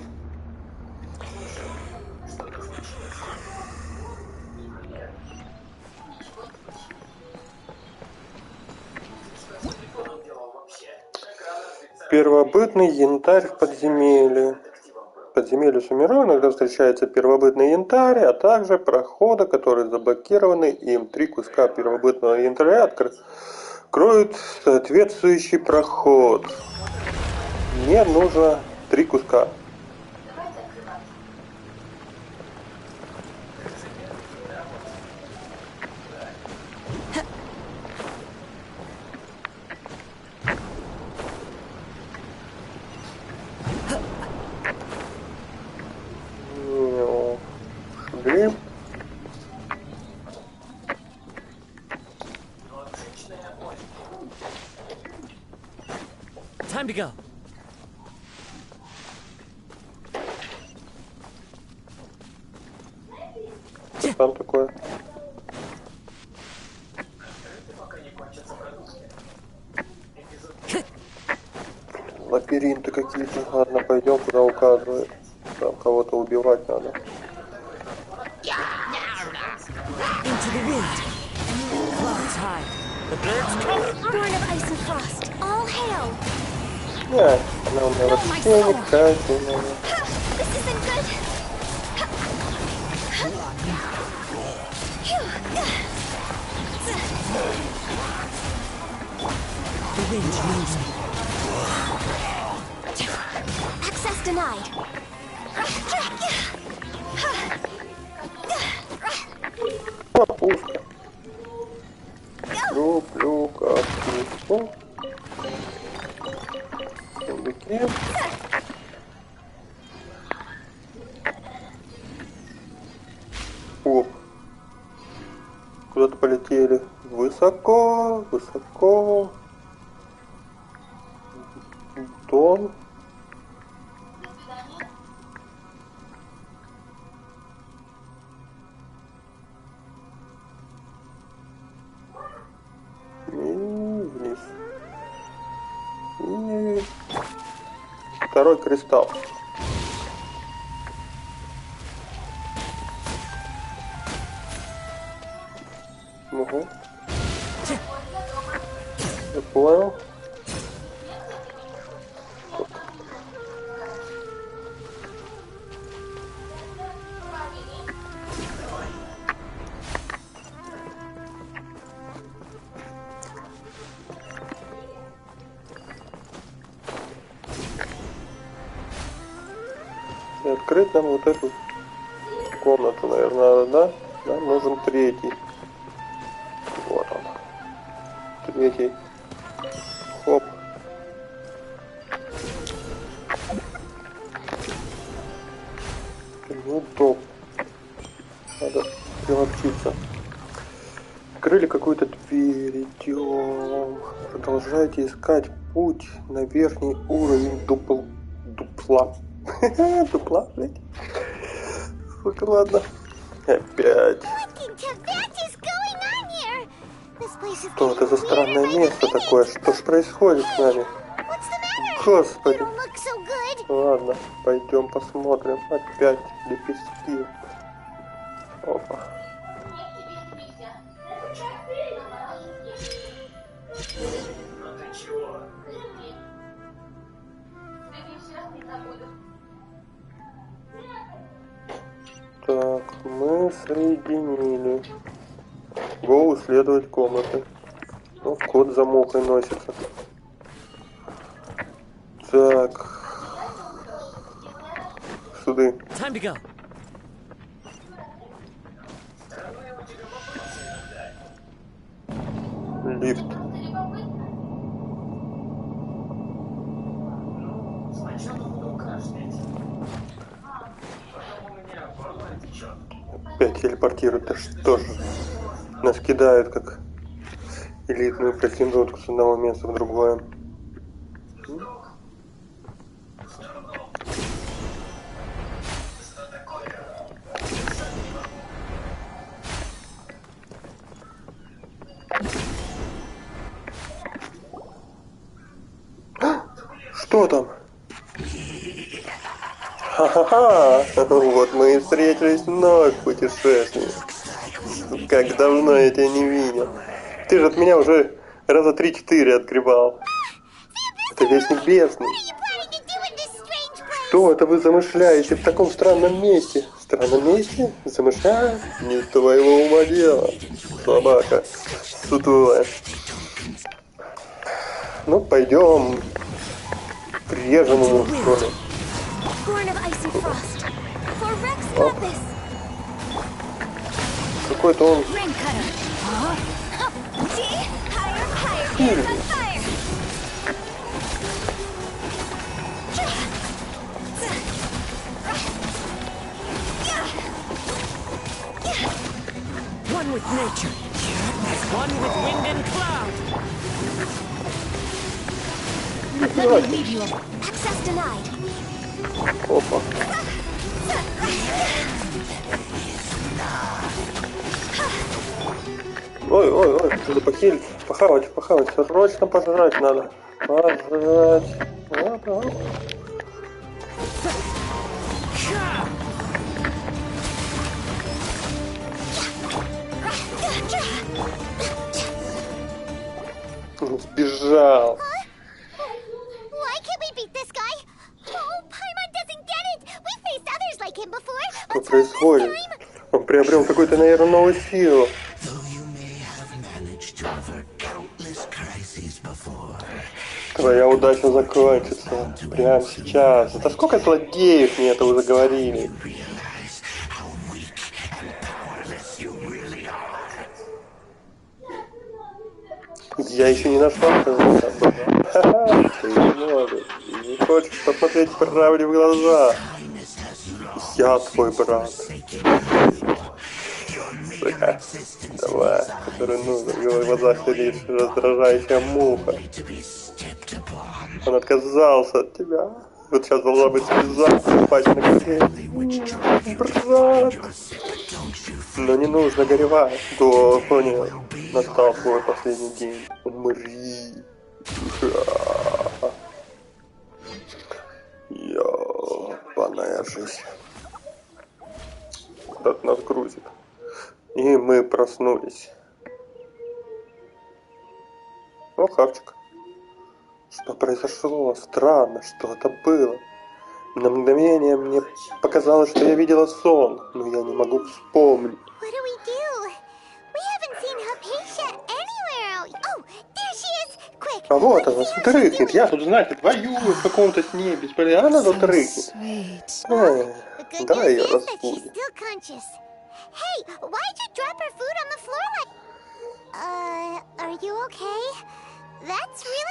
Первобытный янтарь в подземелье. подземелью Сумеру иногда встречается первобытный янтарь, а также проходы, которые заблокированы им. 3 куска первобытного янтаря откроют соответствующий проход. Мне нужно 3 куска. Time to go. Что там такое? Лабиринты какие-то. Ладно, пойдем, куда указывает. Там кого-то убивать надо. Into the wind. Clouds high. The birds come. Born of ice and frost, all hail. Нет, она у меня вообще не качественная. This isn't good. The wind moves me. Access denied. Пушка. Люблю капусту. Сундуки. Оп. Куда-то полетели. Высоко, высоко. Тон. И вниз. И второй кристалл. Угу. Я понял. И открыть нам вот эту комнату, наверное, надо, да? Нам нужен 3-й. Вот он. 3-й. Хоп. Ну, топ. Надо приловчиться. Открыли какую-то дверь. Идем. Продолжайте искать путь на верхний уровень дупла. Дупла, блядь. Сука, ладно. Опять. Что это за странное место такое? Что ж происходит с нами? Господи. Ладно, пойдем посмотрим. Опять лепестки. Опа. Так, мы соединили. Go исследовать комнаты. Ну, кот за мухой носится. Так. Сюда. Time to go. Лифт. Опять телепортируют, да что ж. Нас кидают как элитную проститутку с одного места в другое. Что там? Ха-ха-ха! Вот мы и встретились вновь, путешественник. Как давно я тебя не видел. Ты же от меня уже раза 3-4 отгребал. Это весь небесный. Что это вы замышляете в таком странном месте? В странном месте? Замышляю? Не твоего ума дело. Собака сутулая. Ну, пойдем. Прежем ему в школе. Какой-то он... One with nature, one with wind and cloud. Давай. Access denied. Опа. Ой, ой, ой, надо похилить, похавать, срочно пожрать надо. Пожрать. Ага. Сбежал. Что происходит? Он приобрел какую-то, наверное, новую силу. Твоя удача закончится прямо сейчас. Это сколько злодеев мне это уже говорили? Я еще не нашла, ты не можешь. Не хочешь посмотреть правде в глаза. Я твой брат. Давай, который нужен. В его глазах лишь раздражающая муха. Он отказался от тебя. Вот сейчас должна быть слеза, упасть на колени. Брат! Но не нужно горевать. Да, понял. Настал твой последний день. Умри. Ёбаная жизнь. Так нас грузит. И мы проснулись. О, хавчик. Что произошло? Странно, что это было. На мгновение мне показалось, что я видела сон, но я не могу вспомнить. А вот она, дрыхнет. Я тут, знаете, воюю в каком-то с ней бесполезно. Она тут дрыхнет. Давай ее разбудим.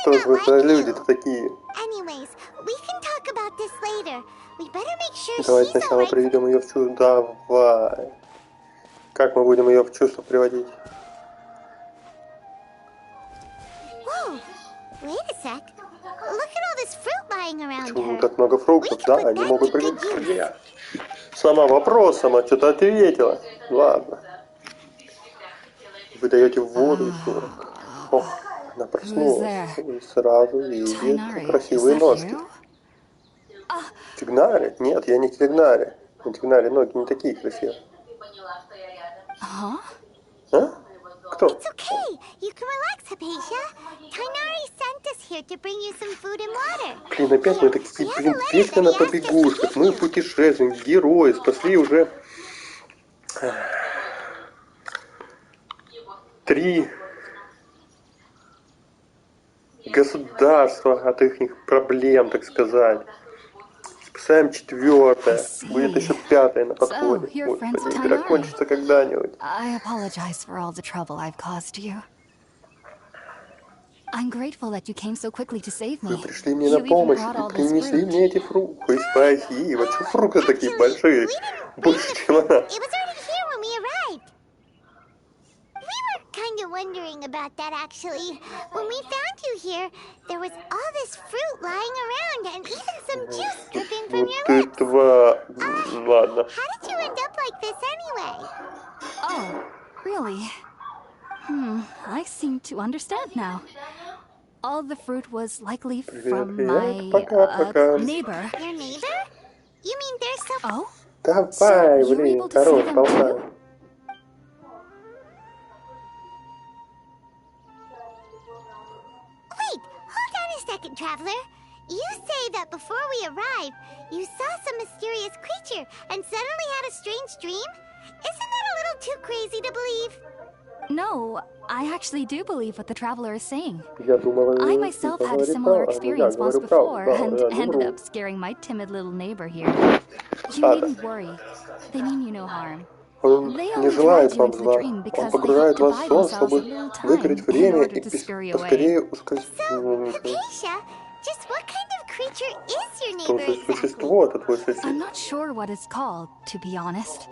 Что же вы за люди-то такие? Давай сначала приведем ее в чувство. Давай. Как мы будем ее в чувство приводить? Почему так много фруктов? Да, они могут прийти. Сама вопросом, а что-то ответила. Ладно. Вы даете воду и сорок. Ох, она проснулась и сразу видит красивые ножки. Тигнари? Нет, я не тигнари. У тигнари ноги не такие красивые. А? Кто? Блин, опять мы такие, блин, песня на побегушках. Мы путешествуем, герои, спасли уже 3 государства от их проблем, так сказать. Спасаем 4-е. Будет еще 5-е на подходе. Господи, игра кончится когда-нибудь. Вы пришли мне на помощь и принесли мне эти фрукты. Спасибо. Чего фрукты такие большие? Больше, чем она. Wondering about that actually. When we found you here, there was all this fruit lying around and even some juice dripping from your lips. Ладно. How did you end up like this anyway? Oh, really? I seem to understand now. All the fruit was likely from my neighbor. Your neighbor? You mean there's some... Oh? Давай, блин, хорош, болтай. Wait, hold on a second, traveler. You say that before we arrived, you saw some mysterious creature and suddenly had a strange dream? Isn't that a little too crazy to believe? No, I actually do believe what the traveler is saying. Я думала, I ты myself had a говоришь similar правду. experience Я once говорю правду, before да, and я не ended вру. up scaring my timid little neighbor here. You Так, needn't worry. They mean you no harm. он They не only желает dragged you вам into the зла. dream Он because they погружает hoped to вас в buy сон, themselves a чтобы little выиграть time in время order и to scurry away. поскорее ускользнуть. So, Hypatia, just what kind of creature is your Что neighbor за exactly? существо это твой I'm сосед? not sure what it's called, to be honest.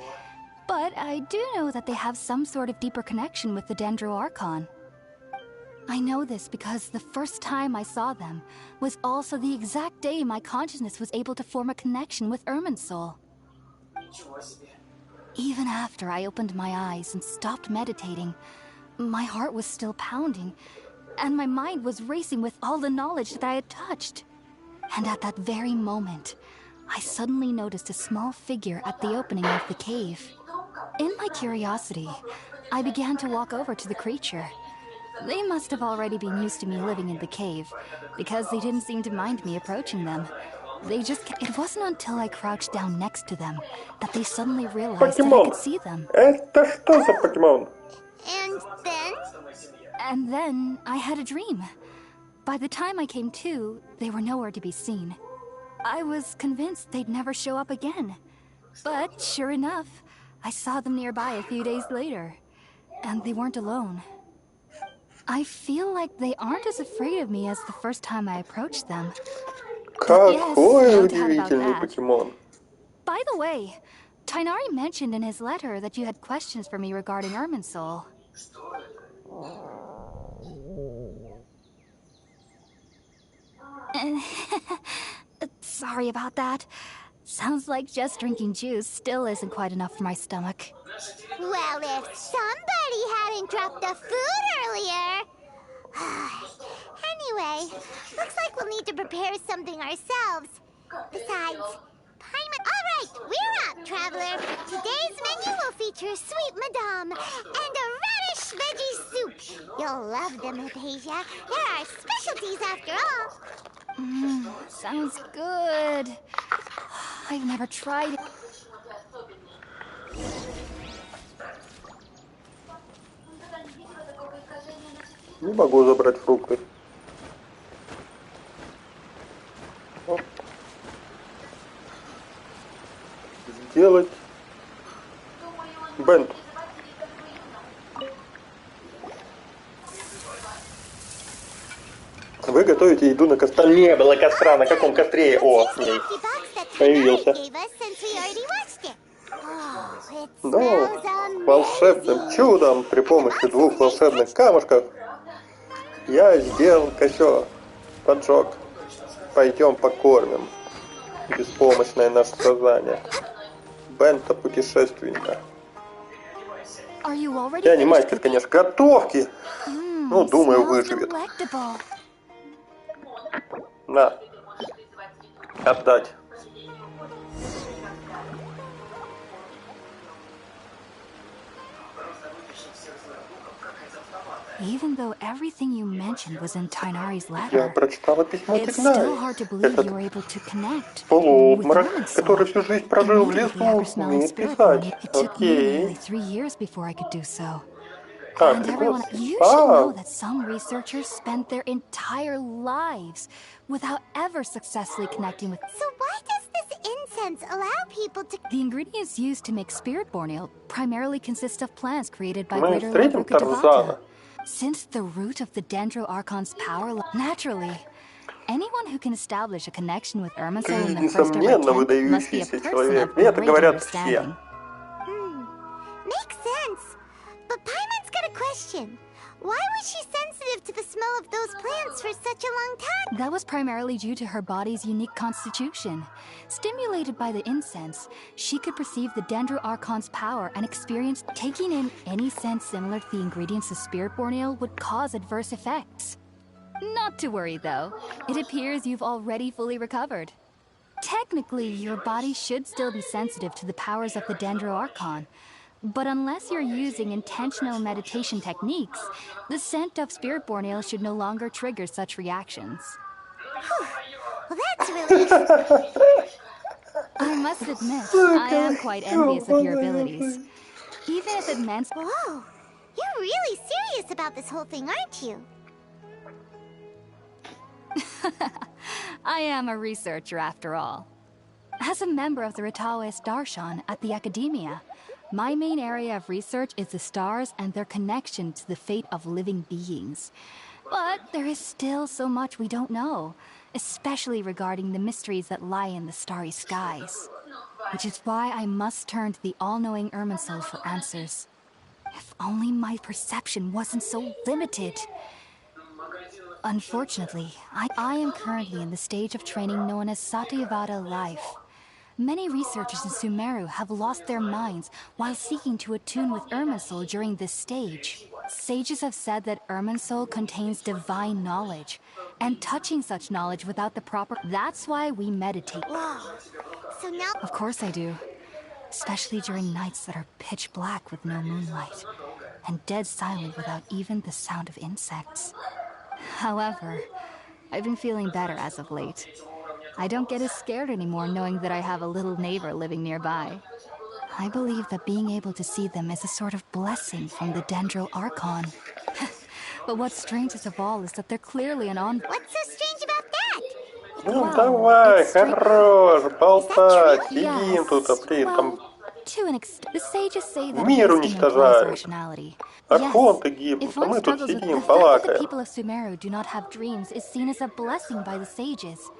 But I do know that they have some sort of deeper connection with the Dendro Archon. I know this because the first time I saw them was also the exact day my consciousness was able to form a connection with Irminsul. Even after I opened my eyes and stopped meditating, my heart was still pounding, and my mind was racing with all the knowledge that I had touched. And at that very moment, I suddenly noticed a small figure at the opening of the cave. In my curiosity, I began to walk over to the creature. They must have already been used to me living in the cave, because they didn't seem to mind me approaching them. It wasn't until I crouched down next to them that they suddenly realized that I could see them. Это что за покемон? And then I had a dream. By the time I came to, they were nowhere to be seen. I was convinced they'd never show up again. But sure enough, I saw them nearby a few days later. And they weren't alone. I feel like they aren't as afraid of me as the first time I approached them. Какой удивительный покемон. By the way, Tainari mentioned in his letter that you had questions for me regarding Irminsul. Sorry about that. Sounds like just drinking juice still isn't quite enough for my stomach. well, if somebody hadn't dropped the food earlier. Anyway, looks like we'll need to prepare something ourselves. Besides, Paimon. All right, we're up, traveler. Today's menu will feature sweet madame and a radish veggie soup. You'll love them, Hypatia. They're our specialties after all. Sounds good. I've never tried it. Не могу забрать фрукты. Оп. Сделать бенд. Вы готовите еду на костре. Не было костра, на каком костре? О, ей. Появился. Но волшебным чудом при помощи 2 волшебных камушков я сделал костер, поджег. Пойдем покормим беспомощное наше создание. Бента путешественника. Я не мастер, конечно, готовки. Ну, думаю, выживет. На. Отдать. Even though everything you mentioned was in Tainari's Я letter, прочитала письмо it's still hard to believe Этот you were able to connect with полуобморок, Irminsul. который всю жизнь прожил в лесу, умеет писать. It took me nearly Окей. 3 years before I could do so. Так, And ты everyone, год. you should know that some researchers spent their entire lives without ever successfully connecting with. So why does this incense allow people to... The ingredients used to make spirit-born ale primarily consist of plants created by Мы Greater встретим Lord Rukadevata. Тарзана. Since the root of the Dendro Archon's power, naturally, anyone who can establish a connection with Irminsul Ты, in the first ever несомненно, attempt must be a выдающийся person человек. of Мне это great говорят understanding. все. Makes sense. But Paimon's got a question. Why was she sensitive to the smell of those plants for such a long time? That was primarily due to her body's unique constitution. Stimulated by the incense, she could perceive the Dendro Archon's power and experience taking in any scent similar to the ingredients of Spirit-born Ale would cause adverse effects. Not to worry, though. It appears you've already fully recovered. Technically, your body should still be sensitive to the powers of the Dendro Archon. But unless you're using intentional meditation techniques, the scent of Spirit-born Ale should no longer trigger such reactions. That's relief. I must admit, I am quite envious of your abilities. Even if it meant... Whoa, you're really serious about this whole thing, aren't you? I am a researcher after all. As a member of the Ritaoist Darshan at the Academia, my main area of research is the stars and their connection to the fate of living beings. But there is still so much we don't know, especially regarding the mysteries that lie in the starry skies. Which is why I must turn to the all-knowing Irminsul for answers. If only my perception wasn't so limited. Unfortunately, I am currently in the stage of training known as Satyavada life. Many researchers in Sumero have lost their minds while seeking to attune with Irminsul during this stage. Sages have said that Irminsul contains divine knowledge, and touching such knowledge without the proper... That's why we meditate. Whoa. So now... Of course I do. Especially during nights that are pitch black with no moonlight, and dead silent without even the sound of insects. However, I've been feeling better as of late. I don't get as scared anymore knowing that I have a little neighbor living nearby. I believe that being able to see them is a sort of blessing from the Dendro Archon. But what's strangest of all is that they're clearly an on... What's so strange about that? Ну давай, хорош, болтать, сидим Yes. тут, блин, там To an extent, the sages say that мир wisdom implies уничтожают. rationality. Архонты Yes, гибнут, if а one мы тут struggles with сидим, the fact that the балакаем. people of Sumeru do not have dreams is seen as a blessing by the sages.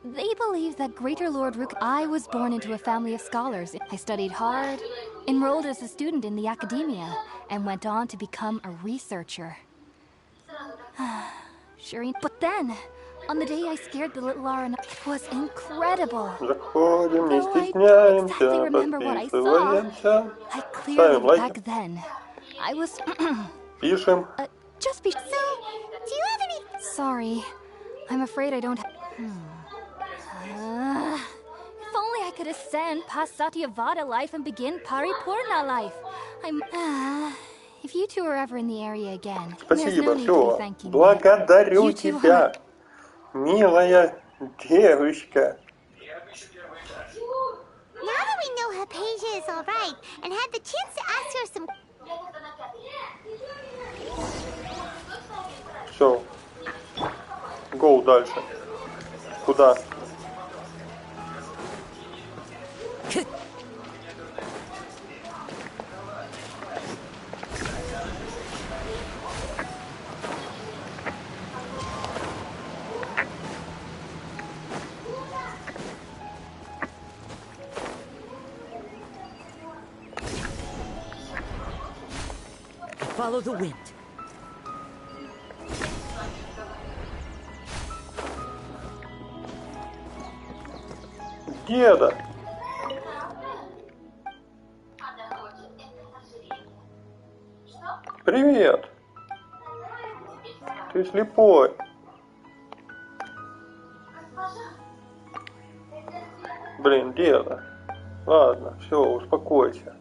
They believe that Greater Lord Rook... I was born into a family of scholars. I studied hard, enrolled as a student in the Academia, and went on to become a researcher. But then, on the day I scared the little Aran, it was incredible. Заходим, не Though I don't стесняемся, exactly remember what I saw, подписываемся, I ставим clearly лайки, back then, I was... пишем. just be... So, do you have any... Sorry. I'm afraid I don't have... if only I could ascend past Satyavada life and begin Paripurna life. I'm... if you two are ever in the area again, there's Спасибо, no need to все. be thanking me. Благодарю You two тебя, милая девочка. Now that we know Hypatia is alright, and had the chance to ask her some... Все. Гоу дальше. Куда? Follow the wind. Деда. Привет. Ты слепой. Блин, деда. Ладно, все, успокойся.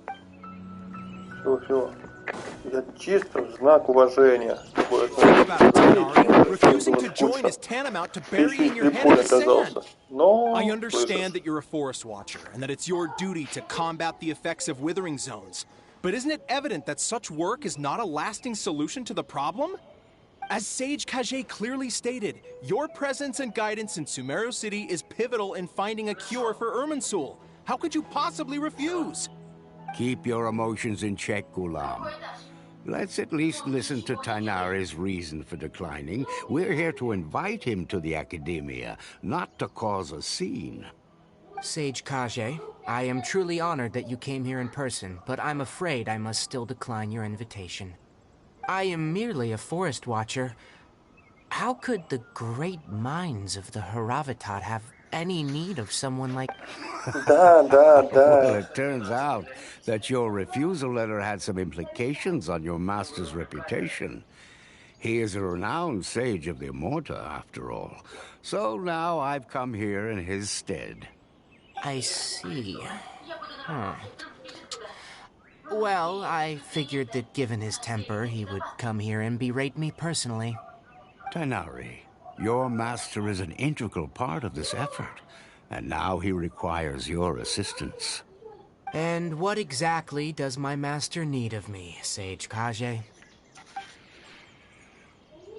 Все. Я чисто в знак уважения. Refusing to join is tantamount to burying your head in the sand. I understand that you're a forest watcher and that it's your duty to combat the effects of withering zones. But isn't it evident that such work is not a lasting solution to the problem? As Sage Kage clearly stated, your presence and guidance in Sumero City is pivotal in finding a cure for Irminsul. How could you possibly refuse? Keep your emotions in check, Gulam. Let's at least listen to Tainari's reason for declining. We're here to invite him to the Academia, not to cause a scene. Sage Kage, I am truly honored that you came here in person, but I'm afraid I must still decline your invitation. I am merely a forest watcher. How could the great minds of the Haravatat have any need of someone like... Well, it turns out that your refusal letter had some implications on your master's reputation. He is a renowned sage of the Immorta, after all. So now I've come here in his stead. I see. Well, I figured that given his temper, he would come here and berate me personally. Tainari, Your master is an integral part of this effort, and now he requires your assistance. And what exactly does my master need of me, Sage Kage?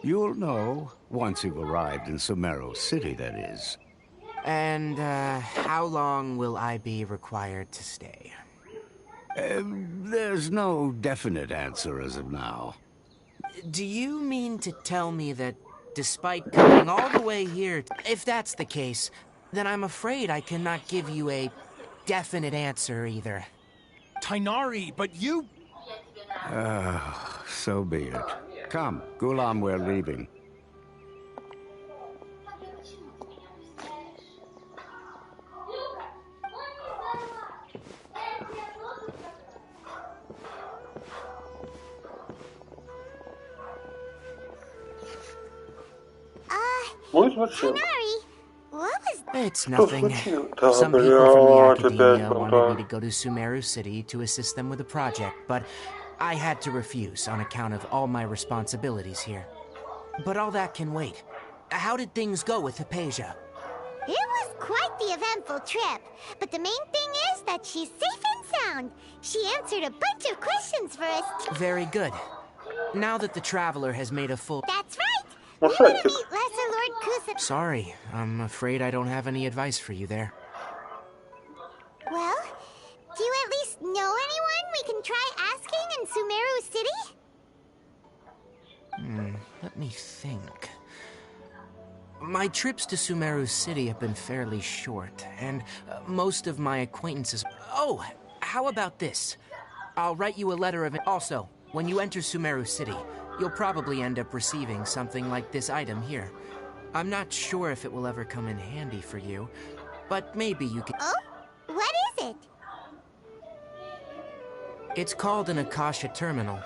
You'll know once you've arrived in Sumero City, that is. And, how long will I be required to stay? There's no definite answer as of now. Do you mean to tell me that despite coming all the way here, if that's the case, then I'm afraid I cannot give you a definite answer either. Tainari, but you... So be it. Come, Gulam, we're leaving. Tainari, what was... It's nothing. Some people from the academia wanted me to go to Sumeru City to assist them with a project, but I had to refuse on account of all my responsibilities here. But all that can wait. How did things go with Hypatia? It was quite the eventful trip, but the main thing is that she's safe and sound. She answered a bunch of questions for us. Very good. Now that the Traveler has made a full... That's right! We want to meet Lesser Lord Kusa... Sorry, I'm afraid I don't have any advice for you there. Well, do you at least know anyone we can try asking in Sumeru City? Let me think. My trips to Sumeru City have been fairly short, and most of my acquaintances... Oh, how about this? I'll write you a letter of... Also, when you enter Sumeru City, you'll probably end up receiving something like this item here. I'm not sure if it will ever come in handy for you, but maybe you can... Oh? What is it? It's called an Akasha Terminal.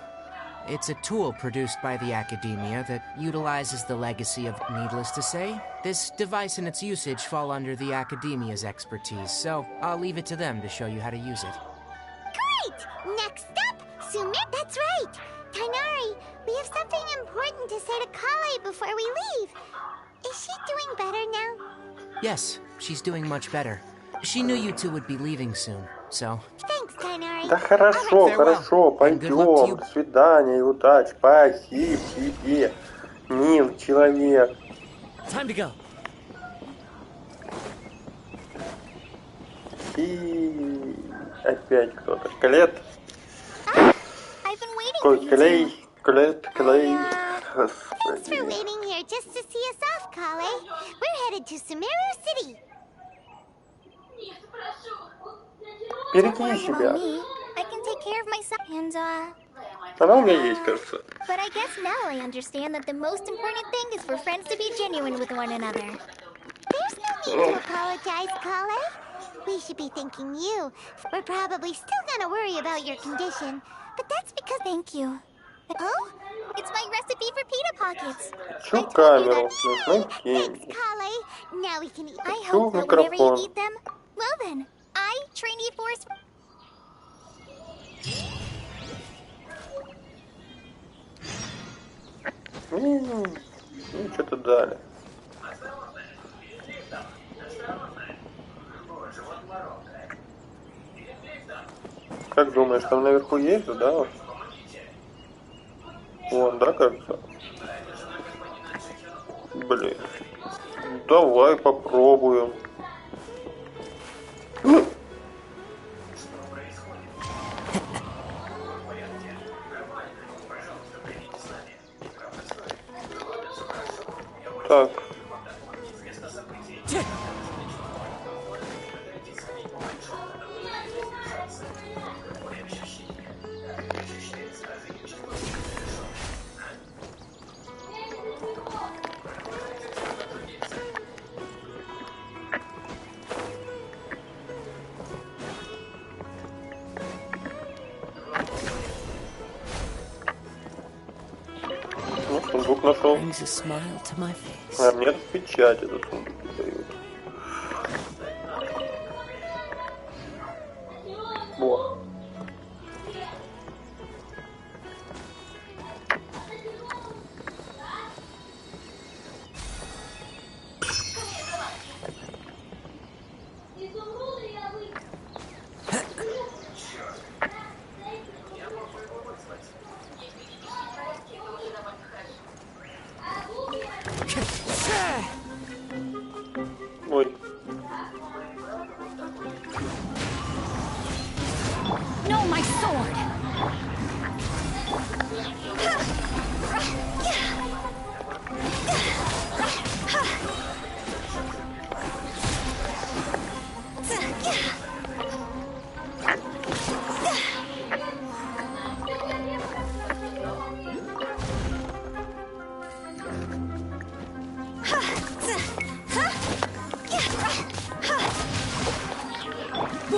It's a tool produced by the Academia that utilizes the legacy of... Needless to say, this device and its usage fall under the Academia's expertise, so I'll leave it to them to show you how to use it. Great! Next up, Sumeru... That's right! Tainari, we have something important to say to Kale before we leave. Is she doing better now? Yes, she's doing much better. She knew you two would be leaving soon, so... Thanks, Tainari. Да хорошо, хорошо, пойдем. До свидания и удачи. Спасибо тебе, мил человек. Time to go. И опять кто-то. Клет. I've been waiting for you. Клет. Thanks for waiting here just to see us off, Kale. We're headed to Sumeru City. Береги себя. I can take care of myself. And, Она у меня есть, кажется. But I guess now I understand that the most important thing is for friends to be genuine with one another. There's no need to apologize, Kale. We should be thanking you. We're probably still gonna worry about your condition, but that's because... Thank you. Oh? It's my recipe for pita pockets. Чё камеру? Нужны Thanks, деньги. Kale. Now we can eat. I Чё hope that whenever you микрофон? eat them... Well then, I train you for... Ну, что-то дали. Как думаешь, там наверху есть, да? Вон, да, кажется? Блин. Давай попробуем. Так. Ну, сундук нашел. А мне печать этот сундук дают. Во.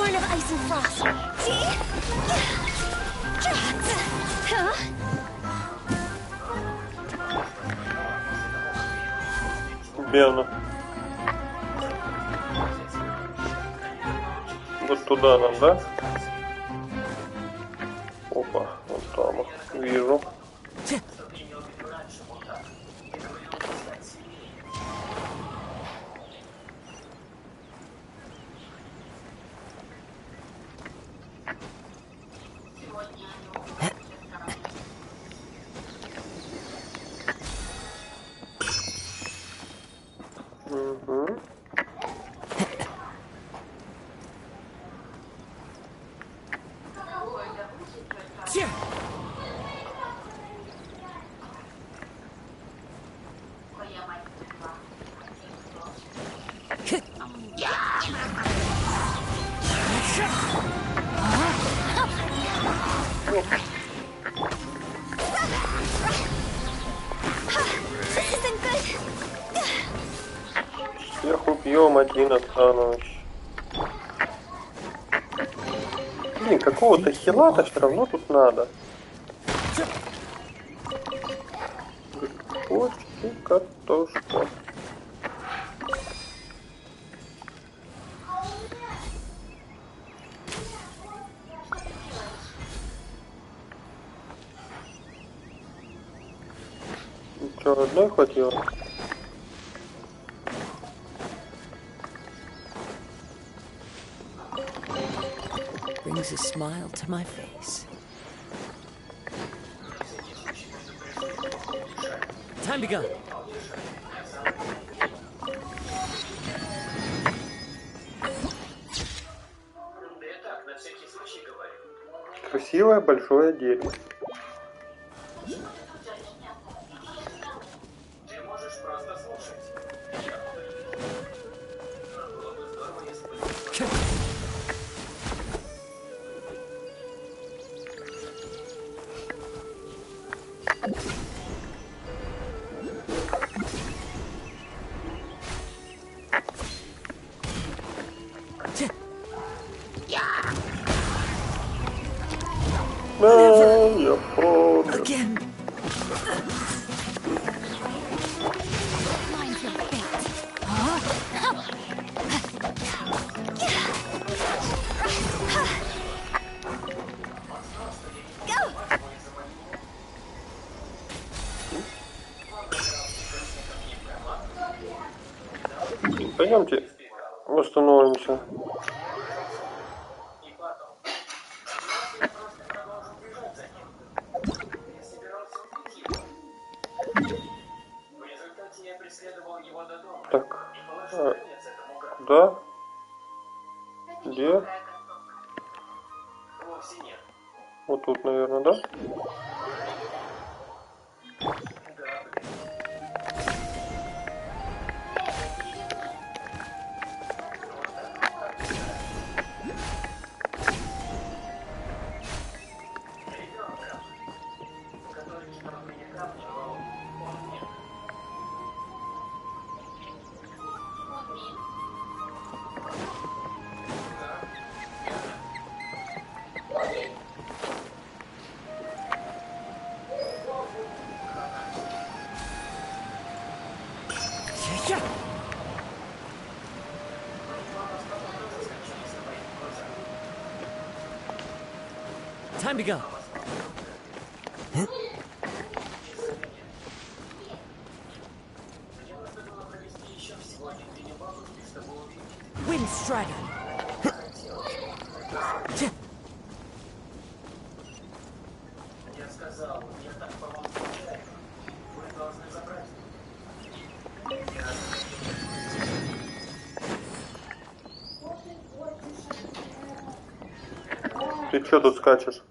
born of ice and frost. Huh? Верно. Вот туда нам, да? Опа, вот там вижу. Всех убьем, один останусь. Блин, какого-то хила-то все равно тут надо. Грибочки, картошка. Что, одной хватило? Brings a smile to my face. Time to go. Красивое большое дерево. Я помню. Пойдемте восстановимся. Так, куда? Где? Вот тут, наверное, да? Time to go. Wind Strider. Ты чё тут скачешь?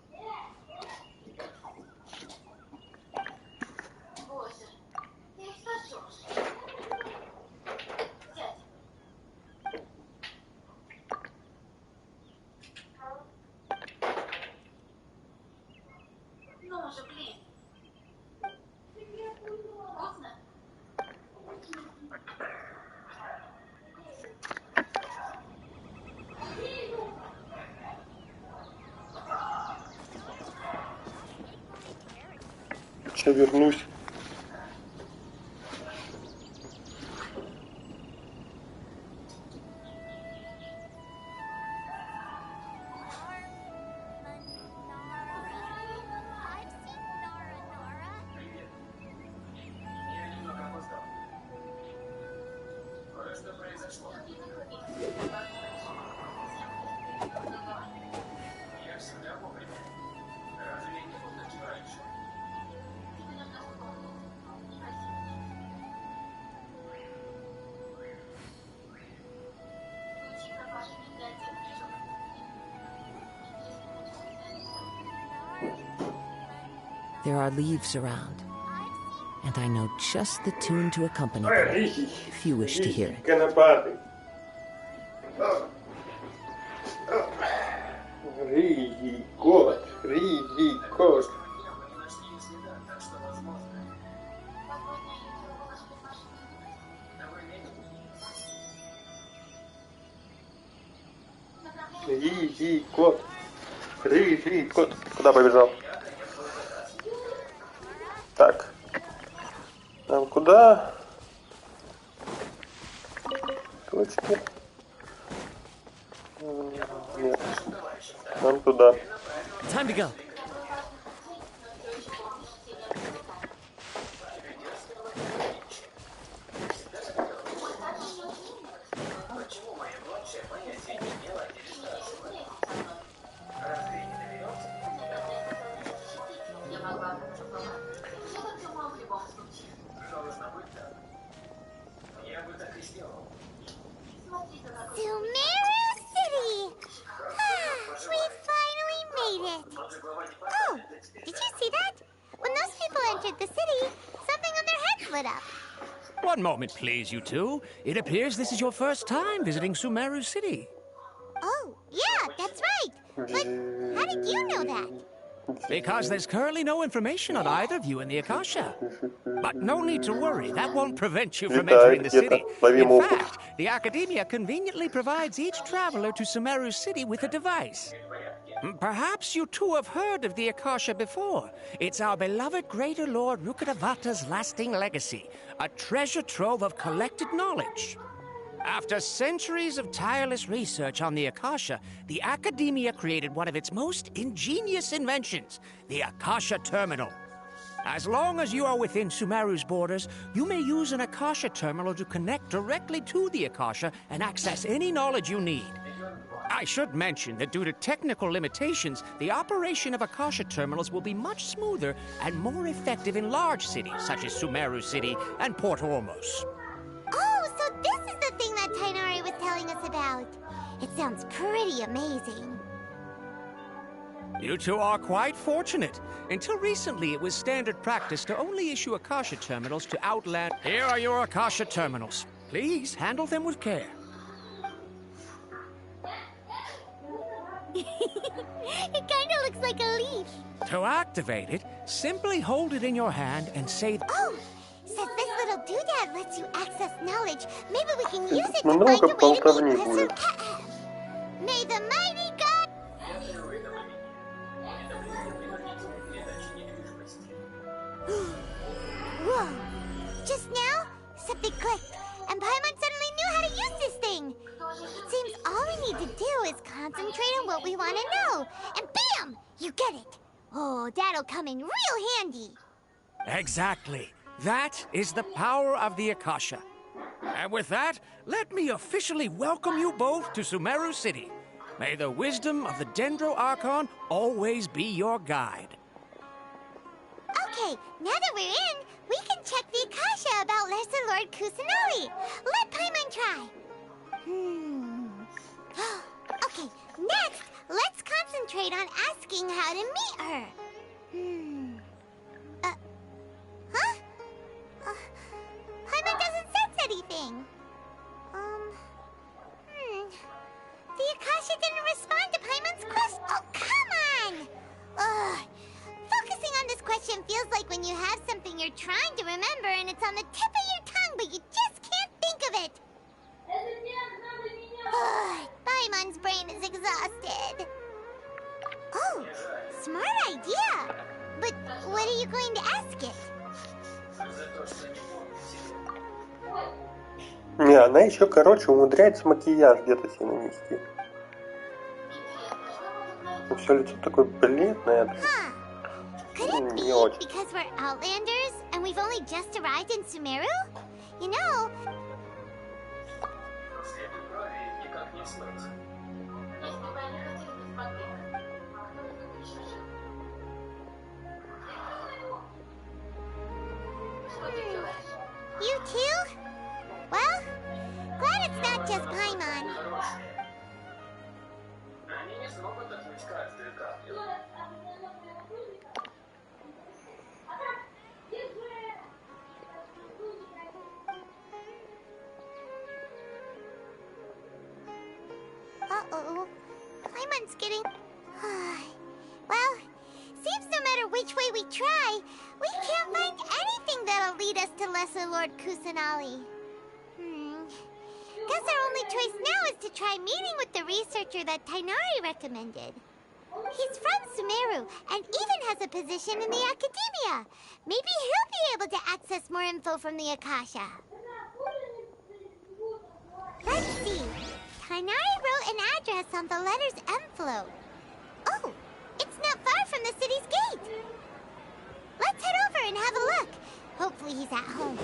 Сейчас вернусь. There are leaves around, and I know just the tune to accompany them, if you wish to hear it. Кот. Куда побежал? Так. Нам куда? Точки. Нет. Нам туда. Time to go. One moment, please, you two. It appears this is your first time visiting Sumeru City. Oh, yeah, that's right. But how did you know that? Because there's currently no information on either of you in the Akasha. But no need to worry, that won't prevent you from entering the city. In fact, the Academia conveniently provides each traveler to Sumeru City with a device. Perhaps you two have heard of the Akasha before. It's our beloved Greater Lord Rukkhadevata's lasting legacy, a treasure trove of collected knowledge. After centuries of tireless research on the Akasha, the Academia created one of its most ingenious inventions, the Akasha Terminal. As long as you are within Sumeru's borders, you may use an Akasha Terminal to connect directly to the Akasha and access any knowledge you need. I should mention that due to technical limitations, the operation of Akasha terminals will be much smoother and more effective in large cities, such as Sumeru City and Port Ormos. Oh, so this is the thing that Tainari was telling us about. It sounds pretty amazing. You two are quite fortunate. Until recently, it was standard practice to only issue Akasha terminals to outland. Here are your Akasha terminals. Please handle them with care. It kind of looks like a leaf. To activate it, simply hold it in your hand and say... Oh, says this little doodad lets you access knowledge. Maybe we can use it to find a way to meet Professor May the mighty God... Whoa. Just now, something clicked, and Paimon suddenly knew how to use this thing. It seems all we need to do is concentrate on what we want to know. And bam! You get it. Oh, that'll come in real handy. Exactly. That is the power of the Akasha. And with that, let me officially welcome you both to Sumeru City. May the wisdom of the Dendro Archon always be your guide. Okay, now that we're in, we can check the Akasha about Lesser Lord Kusanori. Let Paimon try. Okay, next, let's concentrate on asking how to meet her. Paimon doesn't sense anything. The Akasha didn't respond to Paimon's question. Oh, come on! Focusing on this question feels like when you have something you're trying to remember and it's on the tip of your tongue, but you just can't think of it. Paimon's brain is exhausted. Oh, smart idea. But what are you going to ask it? Не, она еще, короче, умудряется макияж где-то себе нанести. Все лицо такое бледное. Не очень. Because we're Outlanders and we've only just arrived in Sumeru? You know... You too? Well, glad it's not just Paimon. Uh-oh. Paimon's getting... Well, seems no matter which way we try, we can't find anything that'll lead us to Lesser Lord Kusanali. Guess our only choice now is to try meeting with the researcher that Tainari recommended. He's from Sumeru and even has a position in the academia. Maybe he'll be able to access more info from the Akasha. Let's see. Tainari wrote an address on the letter's envelope. Oh, it's not far from the city's gate. Let's head over and have a look. Hopefully he's at home.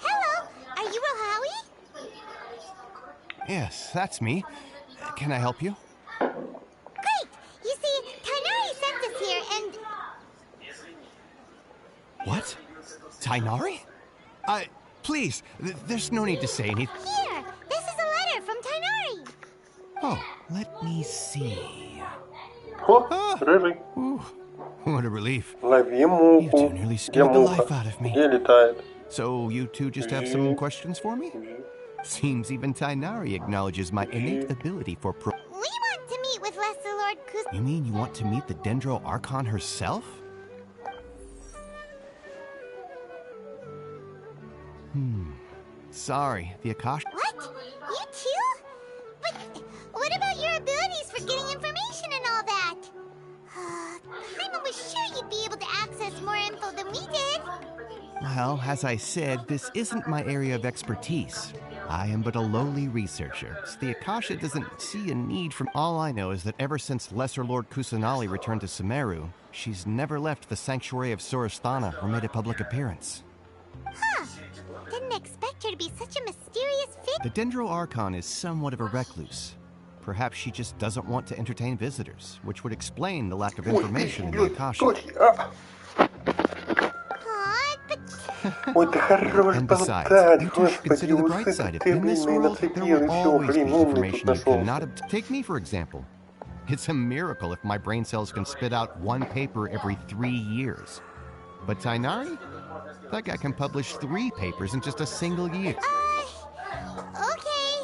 Hello, are you Rohawi? Yes, that's me. Can I help you? Great! You see, Tainari sent us here and... What? Tainari? Please, there's no need to say anything. Here, this is a letter from Tainari. Oh, let me see. Рыжий. What a relief. Лови муху. You two nearly scared the life out of me. Где летает? So you two just have some questions for me? Seems even Tainari acknowledges my innate ability for We want to meet with Lesser Lord Kus... You mean you want to meet the Dendro Archon herself? Sorry, the Akasha... What? You too? But what about your abilities for getting information and all that? Paimon was sure you'd be able to access more info than we did. Well, as I said, this isn't my area of expertise. I am but a lowly researcher, so the Akasha doesn't see a need from... All I know is that ever since Lesser Lord Kusanali returned to Sumeru, she's never left the Sanctuary of Sorasthana or made a public appearance. Huh. Didn't expect her to be such a mysterious figure. The Dendro Archon is somewhat of a recluse. Perhaps she just doesn't want to entertain visitors, which would explain the lack of information in the Akasha. And besides, you two should consider the bright side of it. In this world, there will always be information you cannot... Take me, for example. It's a miracle if my brain cells can spit out one paper every 3 years. But Tainari? That guy can publish 3 papers in just a single year. Okay.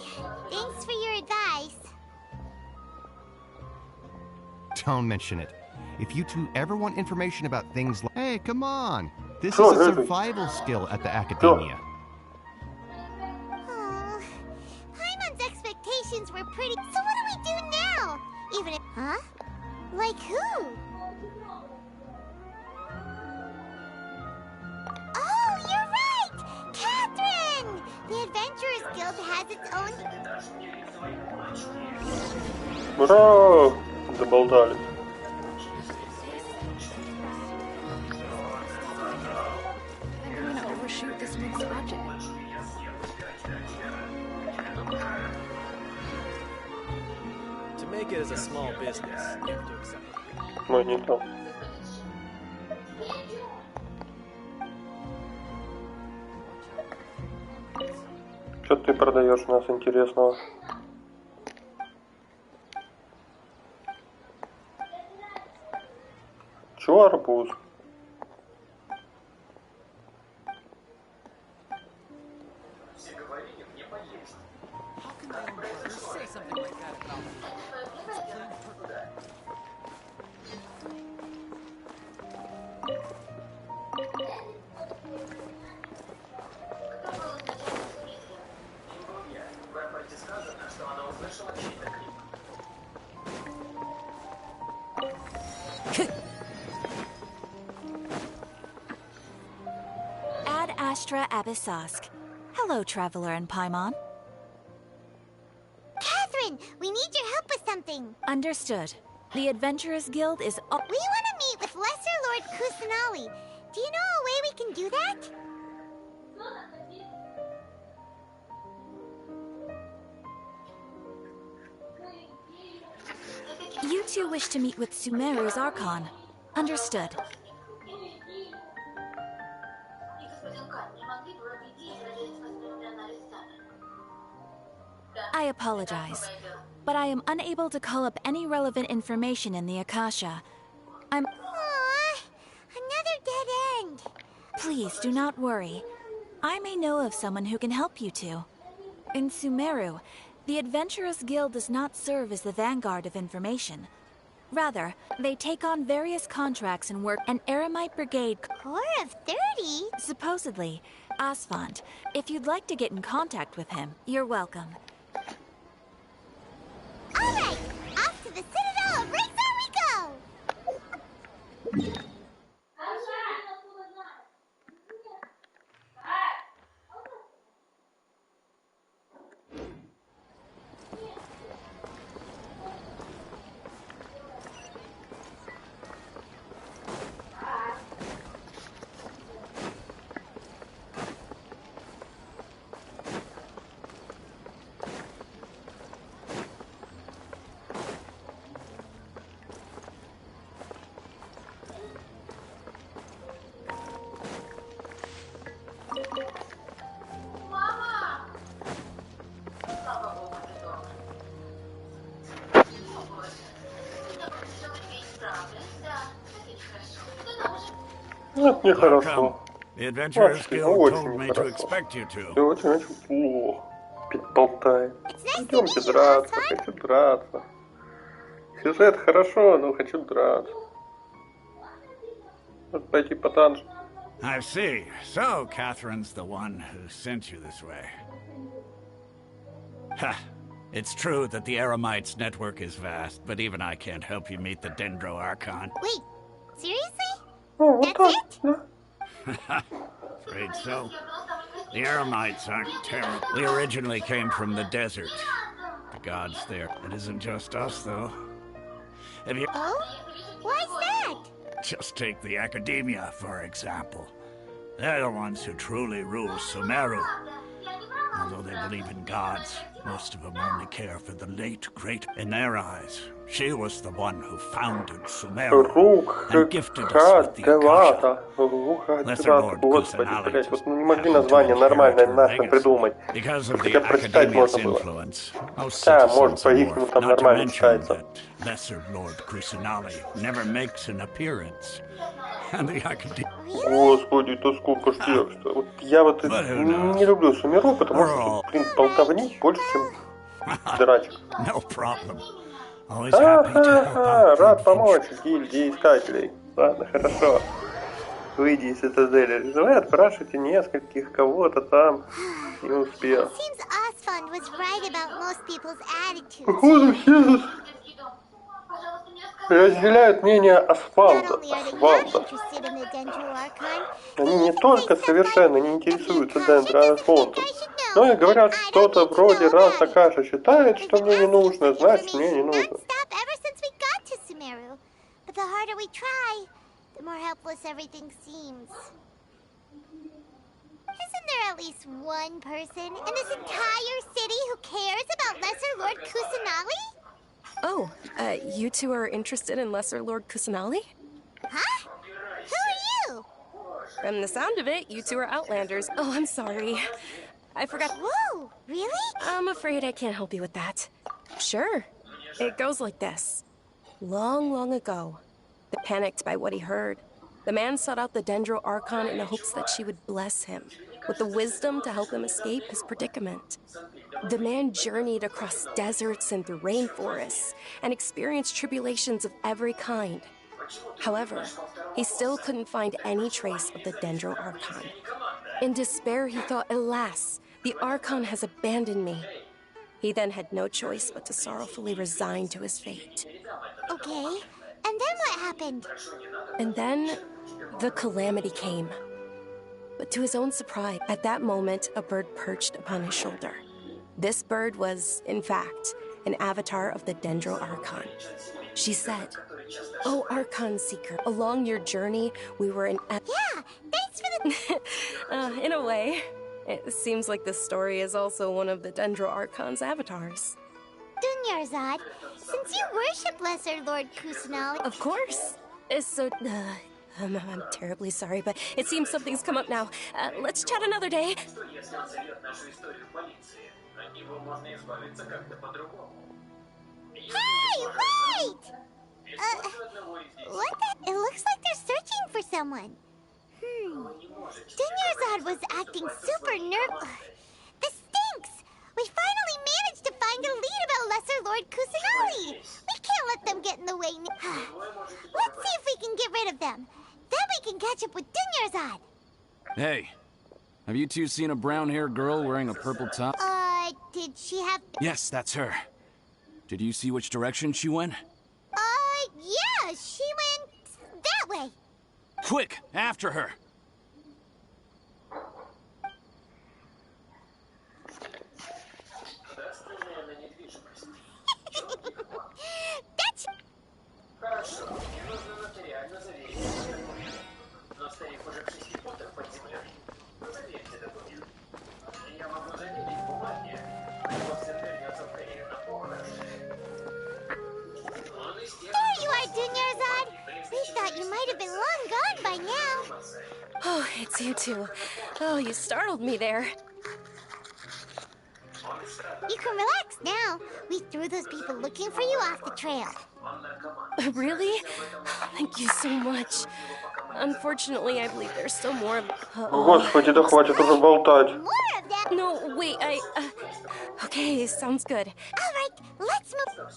Thanks for your advice. Don't mention it. If you two ever want information about things like... Hey, come on! This is a survival skill at the academia. Oh, Paimon's expectations were pretty... So what do we do now? Even if... Huh? Like who? Oh, you're right! Catherine! The Adventurers Guild has its own... Ура! Заболтали. This next project. To make it as a small business, you have to accept. Ой, не то. Что ты продаешь у нас интересного? Чё арбуз? Astra Abyssosque. Hello, Traveler and Paimon. Catherine, we need your help with something. Understood. The Adventurers Guild is... We want to meet with Lesser Lord Kusanali. Do you know a way we can do that? You two wish to meet with Sumeru's Archon. Understood. I apologize, but I am unable to call up any relevant information in the Akasha. I'm... Aww, another dead end. Please do not worry. I may know of someone who can help you two. In Sumeru, the Adventurers Guild does not serve as the vanguard of information. Rather, they take on various contracts and work an Eremite Brigade Corps of 30? Supposedly. Asphalt, if you'd like to get in contact with him, you're welcome. Alright, off to the Citadel of Razor we go! Это нехорошо. Вообще, очень нехорошо. Все очень плохо. Болтает. Идемте драться, хочу драться. Сюжет хорошо, но хочу драться. Надо пойти по танцу. I see. So, Catherine's the one who sent you this way. Ha! It's true that the Eremites' network is vast, but even I can't help you meet the Dendro Archon. Wait, seriously? Oh, That's it? Afraid so. The Eremites aren't terrible. We originally came from the desert. The gods there. It isn't just us, though. Have you... Oh? Why's that? Just take the Academia, for example. They're the ones who truly rule Sumeru. Although they believe in gods, most of them only care for the late great. In their eyes, she was the one who founded Sumeru and gifted us with the Akasha. Lesser Lord Kusanali вот не могли название нормальное наше придумать. Хотя прочитать можно было. Да, может, по-ихнему там нормально читается. Lesser Lord Kusanali never makes an appearance. And the Academia... Господи, это сколько ж текста. Вот я вот не люблю Сумеру, потому что, блин, болтовни больше, чем драчек. No problem. Always happy to help out. Рад помочь гильдии искателей. Ладно, хорошо. Выйди из цитадели. Давай отпрашивайте нескольких кого-то там. Не успел. Походу, все разделяют мнение асфальта. Они не только совершенно не интересуются дендрофондом, но и говорят что-то вроде «раз Акаша считает, что мне не нужно, значит мне не нужно». Isn't there at least one person in this entire city who cares about Lesser Lord Kusanali? Oh, you two are interested in Lesser Lord Kusanali? Huh? Who are you? From the sound of it, you two are Outlanders. Oh, I'm sorry. I forgot. Whoa, really? I'm afraid I can't help you with that. Sure. It goes like this. Long, long ago, panicked by what he heard, the man sought out the Dendro Archon in the hopes that she would bless him with the wisdom to help him escape his predicament. The man journeyed across deserts and through rainforests and experienced tribulations of every kind. However, he still couldn't find any trace of the Dendro Archon. In despair, he thought, alas, the Archon has abandoned me. He then had no choice but to sorrowfully resign to his fate. Okay, and then what happened? And then, the calamity came. But to his own surprise, at that moment, a bird perched upon his shoulder. This bird was, in fact, an avatar of the Dendro Archon. She said, "Oh, Archon Seeker, along your journey, we were in..." Yeah, thanks for the... in a way. It seems like this story is also one of the Dendro Archon's avatars. Dunyarzad, since you worship Lesser Lord Kusanali... Of course. So, I'm terribly sorry, but it seems something's come up now. Let's chat another day. Hey, wait! What the... It looks like they're searching for someone. Dunyarzad was acting super nervous. This stinks! We finally managed to find a lead about Lesser Lord Kusanali. We can't let them get in the way. Let's see if we can get rid of them. Then we can catch up with Dunyarzad. Hey, have you two seen a brown-haired girl wearing a purple top? Did she have... Yes, that's her. Did you see which direction she went? Yeah, she went that way. Quick, after her. That's... There you are, Dunyarzad. We thought you might have been long gone by now. Oh, it's you two. Oh, you startled me there. You can relax now. We threw those people looking for you off the trail. Really? Thank you so much. Unfortunately, I believe there's still more of... Господи, да хватит уже болтать. More of them? No, wait, Okay, sounds good. All right, let's move...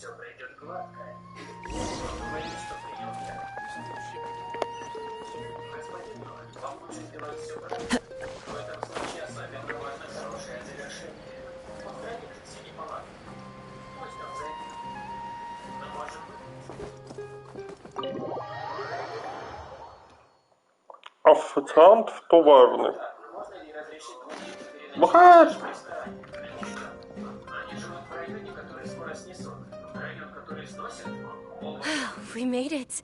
Официант в товарный. What? We made it.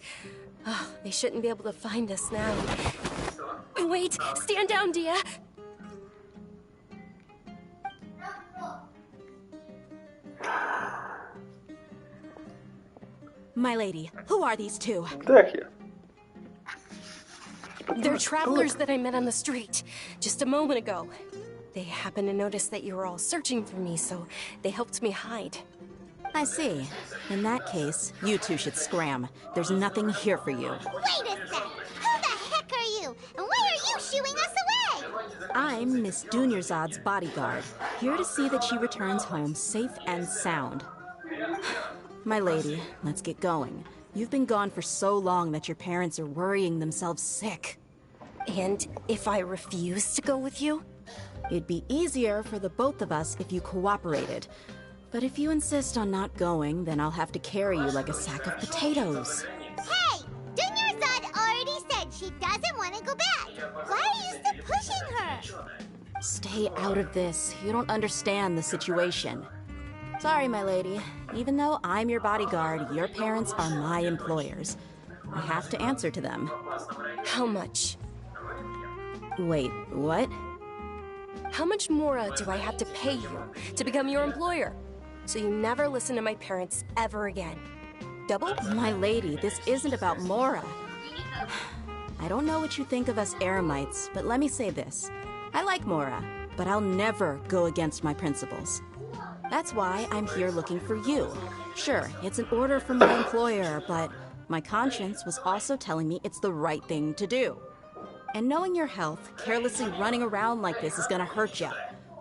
Oh, they shouldn't be able to find us now. Wait, stand down, Dia. My lady, who are these two? They're travelers that I met on the street just a moment ago. They happened to notice that you were all searching for me, so they helped me hide. I see. In that case, you two should scram. There's nothing here for you. Wait a sec! Who the heck are you? And why are you shooing us away? I'm Miss Dunyarzad's bodyguard, here to see that she returns home safe and sound. My lady, let's get going. You've been gone for so long that your parents are worrying themselves sick. And if I refuse to go with you? It'd be easier for the both of us if you cooperated. But if you insist on not going, then I'll have to carry you like a sack of potatoes. Hey! Dunyarzad already said she doesn't want to go back. Why are you still pushing her? Stay out of this. You don't understand the situation. Sorry, my lady. Even though I'm your bodyguard, your parents are my employers. I have to answer to them. How much? Wait, what? How much more do I have to pay you to become your employer? So you never listen to my parents ever again. Double? My lady, this isn't about Mora. I don't know what you think of us Eremites, but let me say this. I like Mora, but I'll never go against my principles. That's why I'm here looking for you. Sure, it's an order from my employer, but my conscience was also telling me it's the right thing to do. And knowing your health, carelessly running around like this is gonna hurt you.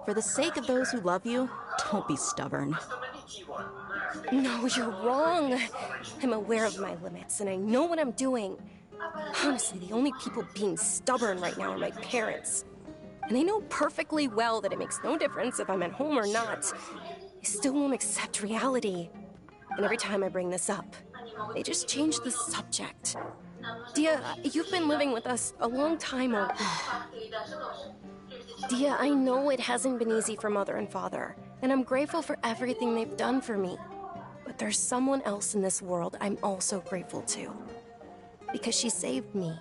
For the sake of those who love you, don't be stubborn. No, you're wrong. I'm aware of my limits, and I know what I'm doing. Honestly, the only people being stubborn right now are my parents. And they know perfectly well that it makes no difference if I'm at home or not. They still won't accept reality. And every time I bring this up, they just change the subject. Dia, you've been living with us a long time already. Dia, I know it hasn't been easy for Mother and Father, and I'm grateful for everything they've done for me. But there's someone else in this world I'm also grateful to. Because she saved me.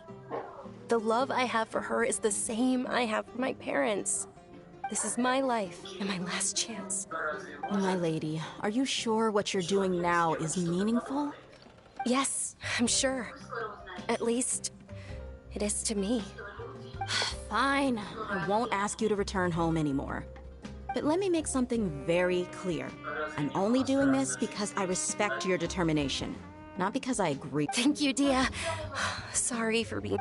The love I have for her is the same I have for my parents. This is my life and my last chance. My lady, are you sure what you're doing now is meaningful? Yes, I'm sure. At least, it is to me. Fine. I won't ask you to return home anymore. But let me make something very clear. I'm only doing this because I respect your determination, not because I agree. Thank you, Dia. Sorry for being...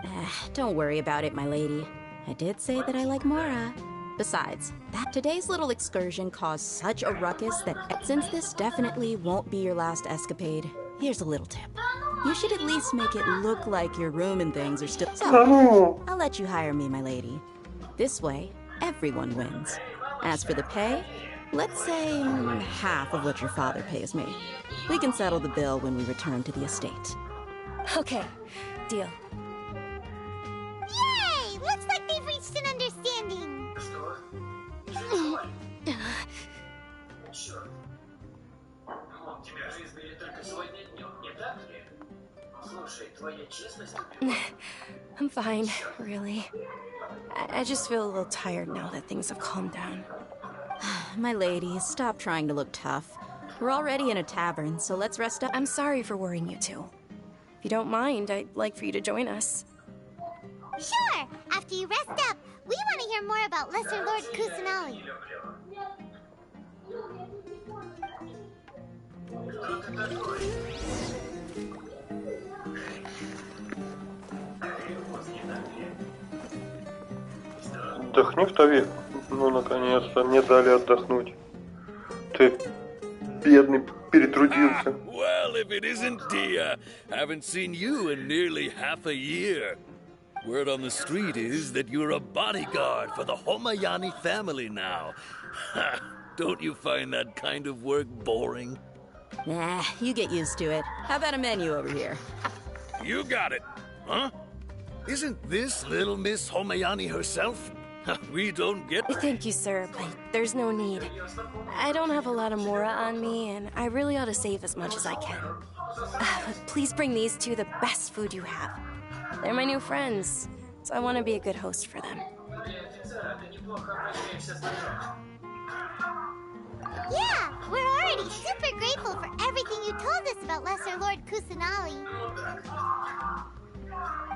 Don't worry about it, my lady. I did say that I like Mora. Besides, today's little excursion caused such a ruckus that since this definitely won't be your last escapade, here's a little tip. You should at least make it look like your room and things are still... So, I'll let you hire me, my lady. This way, everyone wins. As for the pay, let's say half of what your father pays me. We can settle the bill when we return to the estate. Okay, deal. Yay! Looks like they've reached an understanding. I'm fine, really. I just feel a little tired now that things have calmed down. My lady, stop trying to look tough. We're already in a tavern, so let's rest up. I'm sorry for worrying you two. If you don't mind, I'd like for you to join us. Sure! After you rest up, we want to hear more about Lesser Lord Kusanali. Отдохни в Таве. Ну, наконец-то, мне дали отдохнуть. Ты, бедный, перетрудился. Well, if it isn't Dia, haven't seen you in nearly half a year. Word on the street is that you're a bodyguard for the Homayani family now. Don't you find that kind of work boring? Nah, you get used to it. How about a menu over here? You got it. Huh? Isn't this little Miss Homayani herself? We don't get... Thank you, sir, but there's no need. I don't have a lot of Mora on me, and I really ought to save as much as I can. Please bring these two the best food you have. They're my new friends, so I want to be a good host for them. Yeah, we're already super grateful for everything you told us about Lesser Lord Kusanali.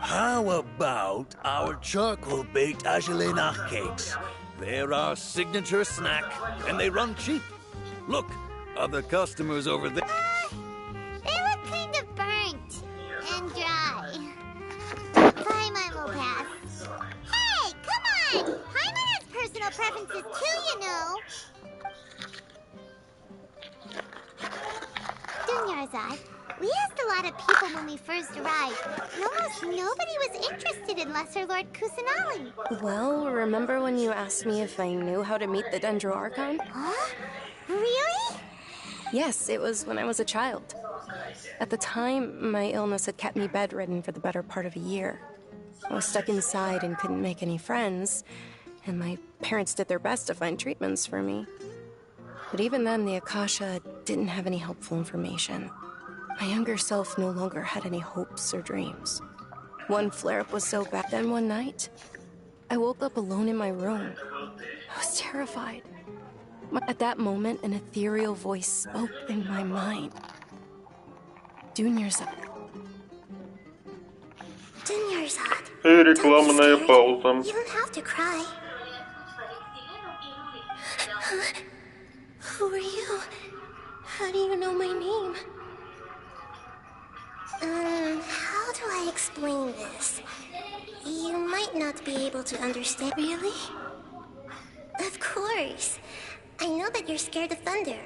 How about our charcoal-baked agelenach cakes? They're our signature snack, and they run cheap. Look, other customers over there... They look kind of burnt and dry. Paimon will pass. Hey, come on! Paimon has personal preferences too, you know. Dunyarzad, we asked a lot of people when we first arrived, and almost nobody was interested in Lesser Lord Kusanali. Well, remember when you asked me if I knew how to meet the Dendro Archon? Huh? Really? Yes, it was when I was a child. At the time, my illness had kept me bedridden for the better part of a year. I was stuck inside and couldn't make any friends, and my parents did their best to find treatments for me. But even then, the Akasha didn't have any helpful information. My younger self no longer had any hopes or dreams. One flare-up was so bad, then one night, I woke up alone in my room. I was terrified. At that moment, an ethereal voice spoke in my mind. Dunyarzad. Dunyarzad. И рекламная пауза. You don't have to cry. Who are you? How do you know my name? How do I explain this? You might not be able to understand. Really? Of course. I know that you're scared of thunder.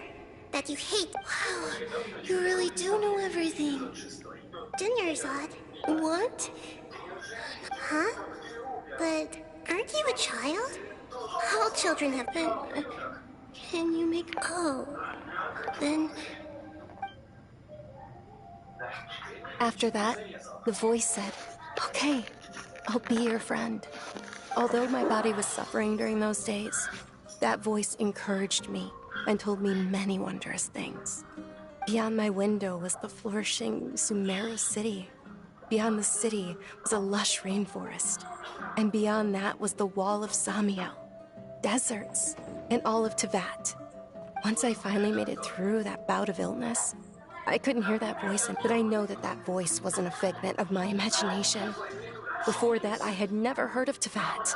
That you hate. Wow, you really do know everything. Dunyarzad. What? Huh? But aren't you a child? All children have been... Can you make... Oh. Then... After that, the voice said, "Okay, I'll be your friend." Although my body was suffering during those days, that voice encouraged me and told me many wondrous things. Beyond my window was the flourishing Sumero city. Beyond the city was a lush rainforest. And beyond that was the wall of Samiel, deserts, and all of Tevat. Once I finally made it through that bout of illness, I couldn't hear that voice, but I know that that voice wasn't a figment of my imagination. Before that, I had never heard of Tevat.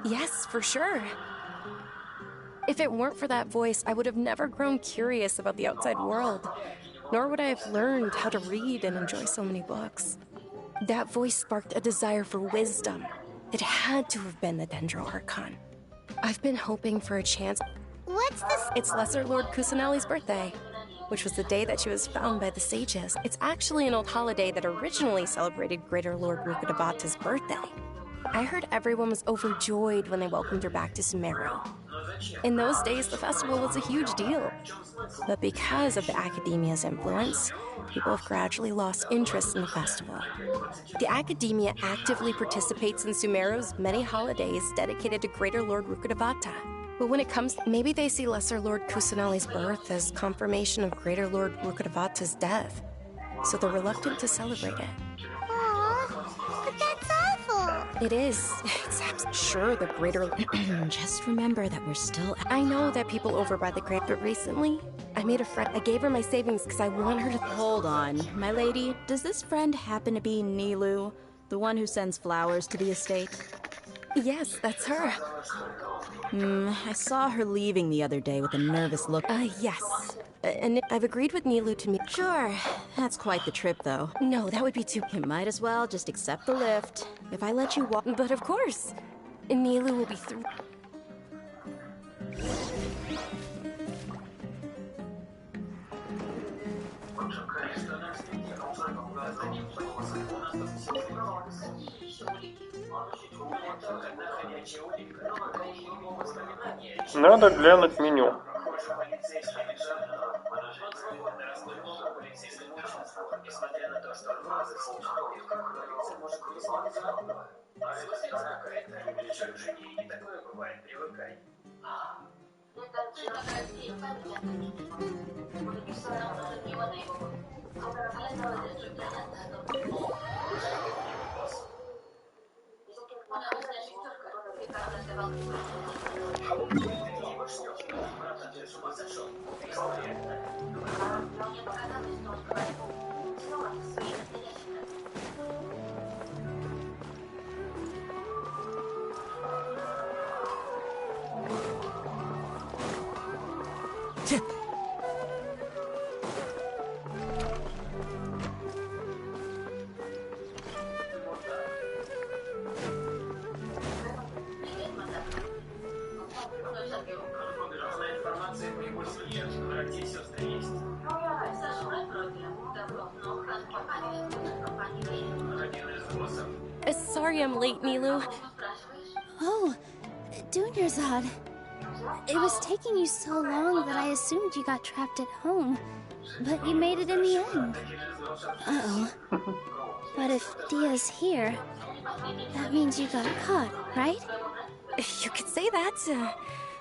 Yes, for sure. If it weren't for that voice, I would have never grown curious about the outside world, nor would I have learned how to read and enjoy so many books. That voice sparked a desire for wisdom. It had to have been the Dendro Archon. I've been hoping for a chance. What's this? It's Lesser Lord Kusanali's birthday, which was the day that she was found by the sages. It's actually an old holiday that originally celebrated Greater Lord Rukkhadevata's birthday. I heard everyone was overjoyed when they welcomed her back to Sumero. In those days, the festival was a huge deal. But because of the Academia's influence, people have gradually lost interest in the festival. The Academia actively participates in Sumero's many holidays dedicated to Greater Lord Rukkhadevata. But when it comes, maybe they see Lesser Lord Kusanali's birth as confirmation of Greater Lord Rukkhadevata's death, so they're reluctant to celebrate it. But that's awful! It is. Sure, the Greater... Just remember that we're still... I know that people over by the grave, but recently, I made a friend. I gave her my savings because I want her to... Hold on. My lady, does this friend happen to be Nilou, the one who sends flowers to the estate? Yes, that's her. I saw her leaving the other day with a nervous look. Yes. And I've agreed with Nilou to meet... Sure. That's quite the trip, though. No, that would be too... You might as well just accept the lift. If I let you walk... But of course. Nilou will be through... Надо глянуть меню. Sorry I'm late, Nilou. Oh, Dunyarzad. It was taking you so long that I assumed you got trapped at home. But you made it in the end. Uh-oh. But if Dia's here, that means you got caught, right? You could say that,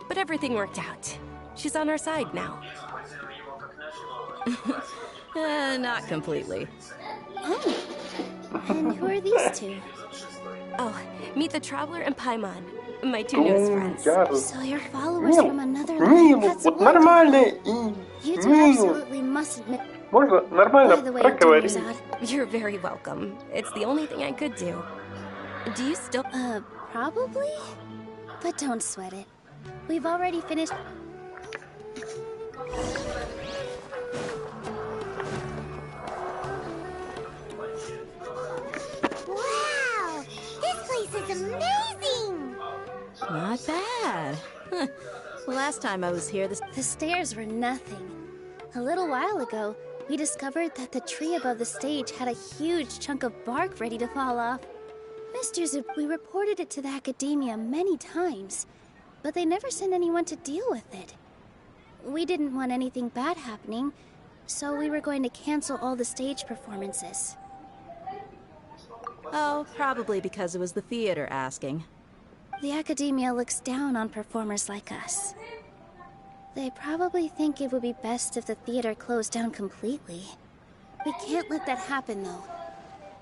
but everything worked out. She's on our side now. Not completely. Oh. And who are these two? Oh, meet the Traveler and Paimon, my two newest friends. So you're followers from another land. That's wonderful. You two absolutely must admit. Можно нормально проговорить. You're very welcome. It's the only thing I could do. Do you still... Probably? But don't sweat it. We've already finished... Wow! This place is amazing! Not bad. Last time I was here, the stairs were nothing. A little while ago, we discovered that the tree above the stage had a huge chunk of bark ready to fall off. Mr. Zub, we reported it to the academia many times, but they never sent anyone to deal with it. We didn't want anything bad happening, so we were going to cancel all the stage performances. Oh, probably because it was the theater asking. The academia looks down on performers like us. They probably think it would be best if the theater closed down completely. We can't let that happen, though.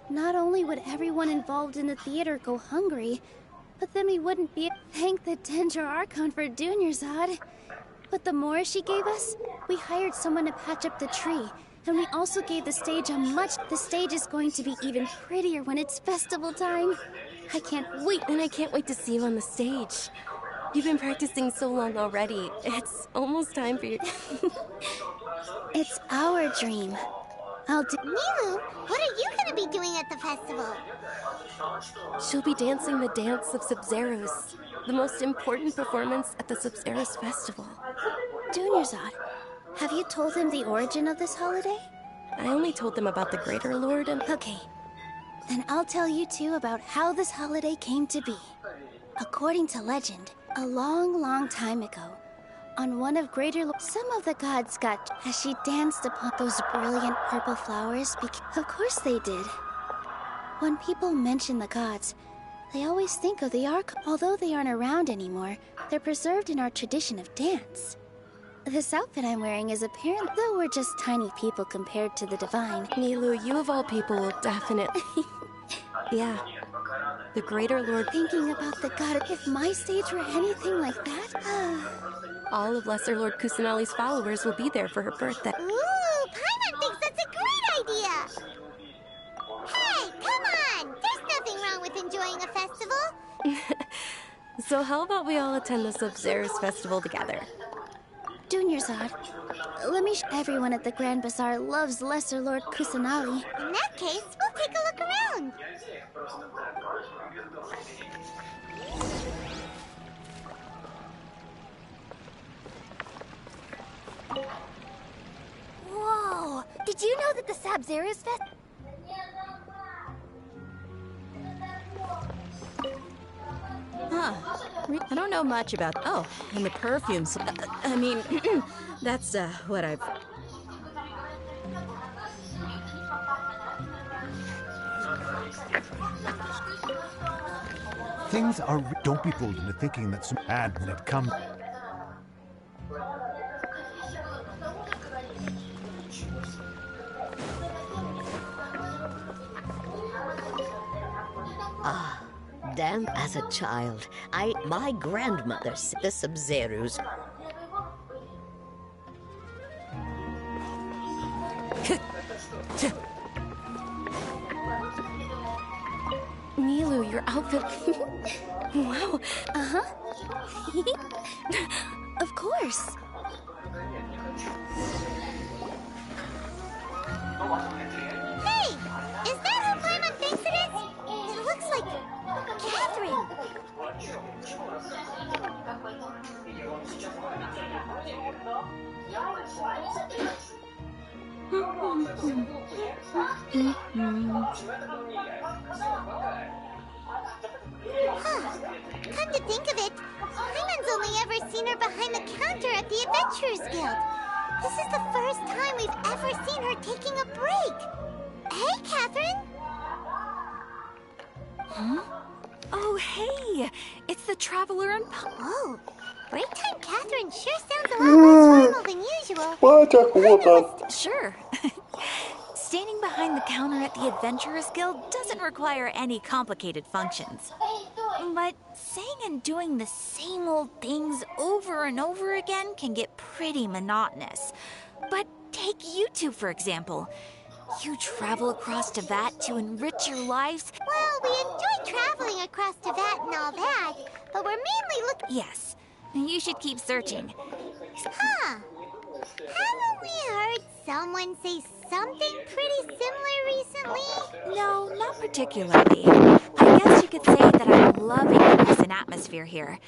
Not only would everyone involved in the theater go hungry, but then we wouldn't be able to thank the Dendro Archon for Dunyarzad. But the more she gave us, we hired someone to patch up the tree, and we also gave the stage a much... The stage is going to be even prettier when it's festival time. I can't wait. And I can't wait to see you on the stage. You've been practicing so long already. It's almost time for you. It's our dream. I'll do... Milu, what are you going to be doing at the festival? She'll be dancing the dance of Sub-Zeros, the most important performance at the Sub-Zeros festival. Dunyarzad, have you told them the origin of this holiday? I only told them about the Greater Lord and... Okay. Then I'll tell you two about how this holiday came to be. According to legend, a long, long time ago, on one of some of the gods got as she danced upon those brilliant purple flowers. Of course they did. When people mention the gods, they always think of the Ark. Although they aren't around anymore, they're preserved in our tradition of dance. This outfit I'm wearing is apparent, though we're just tiny people compared to the divine. Nilu, you of all people will definitely... Yeah. The Greater Lord... Thinking about the god, if my stage were anything like that... All of Lesser Lord Kusanali's followers will be there for her birthday. Ooh, Paimon thinks that's a great idea! Hey, come on! There's nothing wrong with enjoying a festival! So how about we all attend the Sub-Zeros festival together? Dunyarzad, let me everyone at the Grand Bazaar loves Lesser Lord Kusanali. In that case, we'll take a look around. Whoa! Did you know that the Sub-Zeros fest... Huh. I don't know much about... Oh, and the perfumes. I mean, that's, what I've... Things are... Don't be fooled into thinking that's bad when it comes... Then, as a child, my grandmother said the Sub-Zeros. Nilu, your outfit... Wow. Uh-huh. Of course. Hey! Is that who Paimon thinks it is? It looks like... Catherine! Huh. Come to think of it, Paimon's only ever seen her behind the counter at the Adventurers Guild. This is the first time we've ever seen her taking a break. Hey, Catherine! Huh? Oh, hey! It's the Traveler and... Oh, break time Catherine sure sounds a lot less formal than usual. Мать охота. Sure. Standing behind the counter at the Adventurers Guild doesn't require any complicated functions. But saying and doing the same old things over and over again can get pretty monotonous. But take you two, for example. You travel across Teyvat to enrich your lives. Well, we enjoy traveling across Teyvat and all that, but we're mainly looking... Yes, you should keep searching. Huh. Haven't we heard someone say something pretty similar recently? No, not particularly. I guess you could say that I'm loving the peace and atmosphere here.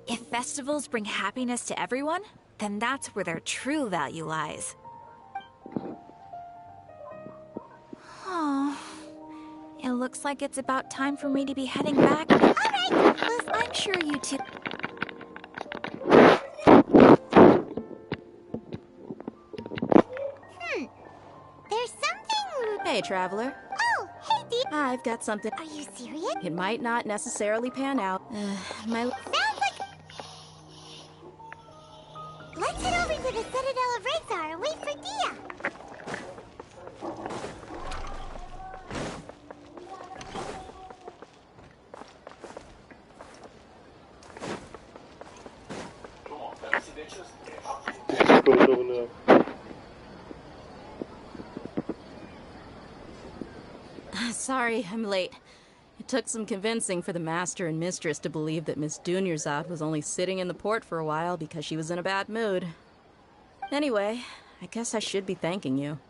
If festivals bring happiness to everyone, then that's where their true value lies. Oh, It looks like it's about time for me to be heading back. Alright, Liz, I'm sure you two... There's something... Hey, Traveler. Oh, hey, Dee. I've got something... Are you serious? It might not necessarily pan out. Sounds like... Let's head over to the Citadel of Rexar and wait for Dia. Sorry, I'm late. It took some convincing for the master and mistress to believe that Miss Dunyarzad was only sitting in the port for a while because she was in a bad mood. Anyway, I guess I should be thanking you.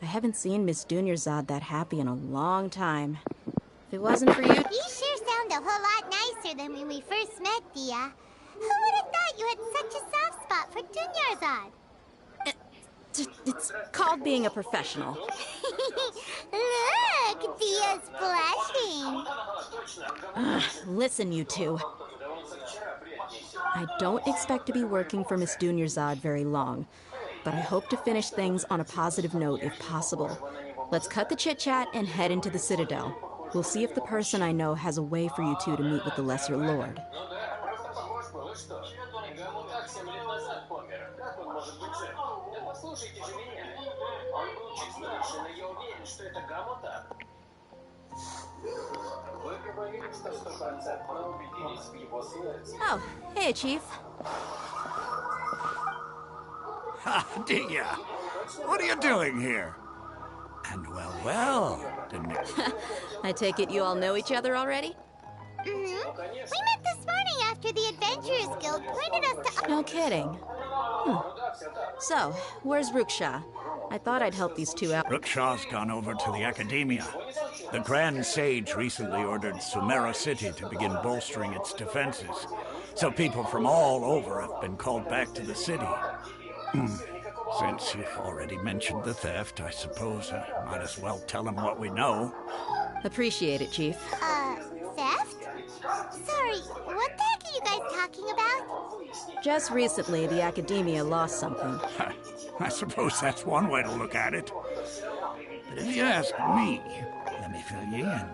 I haven't seen Miss Dunyarzad that happy in a long time. If it wasn't for you... You sure sound a whole lot nicer than when we first met, Dia. Who would have thought you had such a soft spot for Dunyarzad? It's called being a professional. Look, Dia's blushing. Listen, you two. I don't expect to be working for Miss Dunyarzad very long, but I hope to finish things on a positive note if possible. Let's cut the chit-chat and head into the Citadel. We'll see if the person I know has a way for you two to meet with the Lesser Lord. Oh, hey, Chief. Ha, Dia! What are you doing here? And well, didn't it? I take it you all know each other already? Mm-hmm. We met this morning after the Adventurers Guild pointed us to... No kidding. So, where's Ruksha? I thought I'd help these two out. Ruksha's gone over to the Academia. The Grand Sage recently ordered Sumera City to begin bolstering its defenses. So people from all over have been called back to the city. Since you've already mentioned the theft, I suppose I might as well tell them what we know. Appreciate it, Chief. Theft? Sorry, what the heck are you guys talking about? Just recently, the Academia lost something. I suppose that's one way to look at it. But if you ask me, let me fill you in.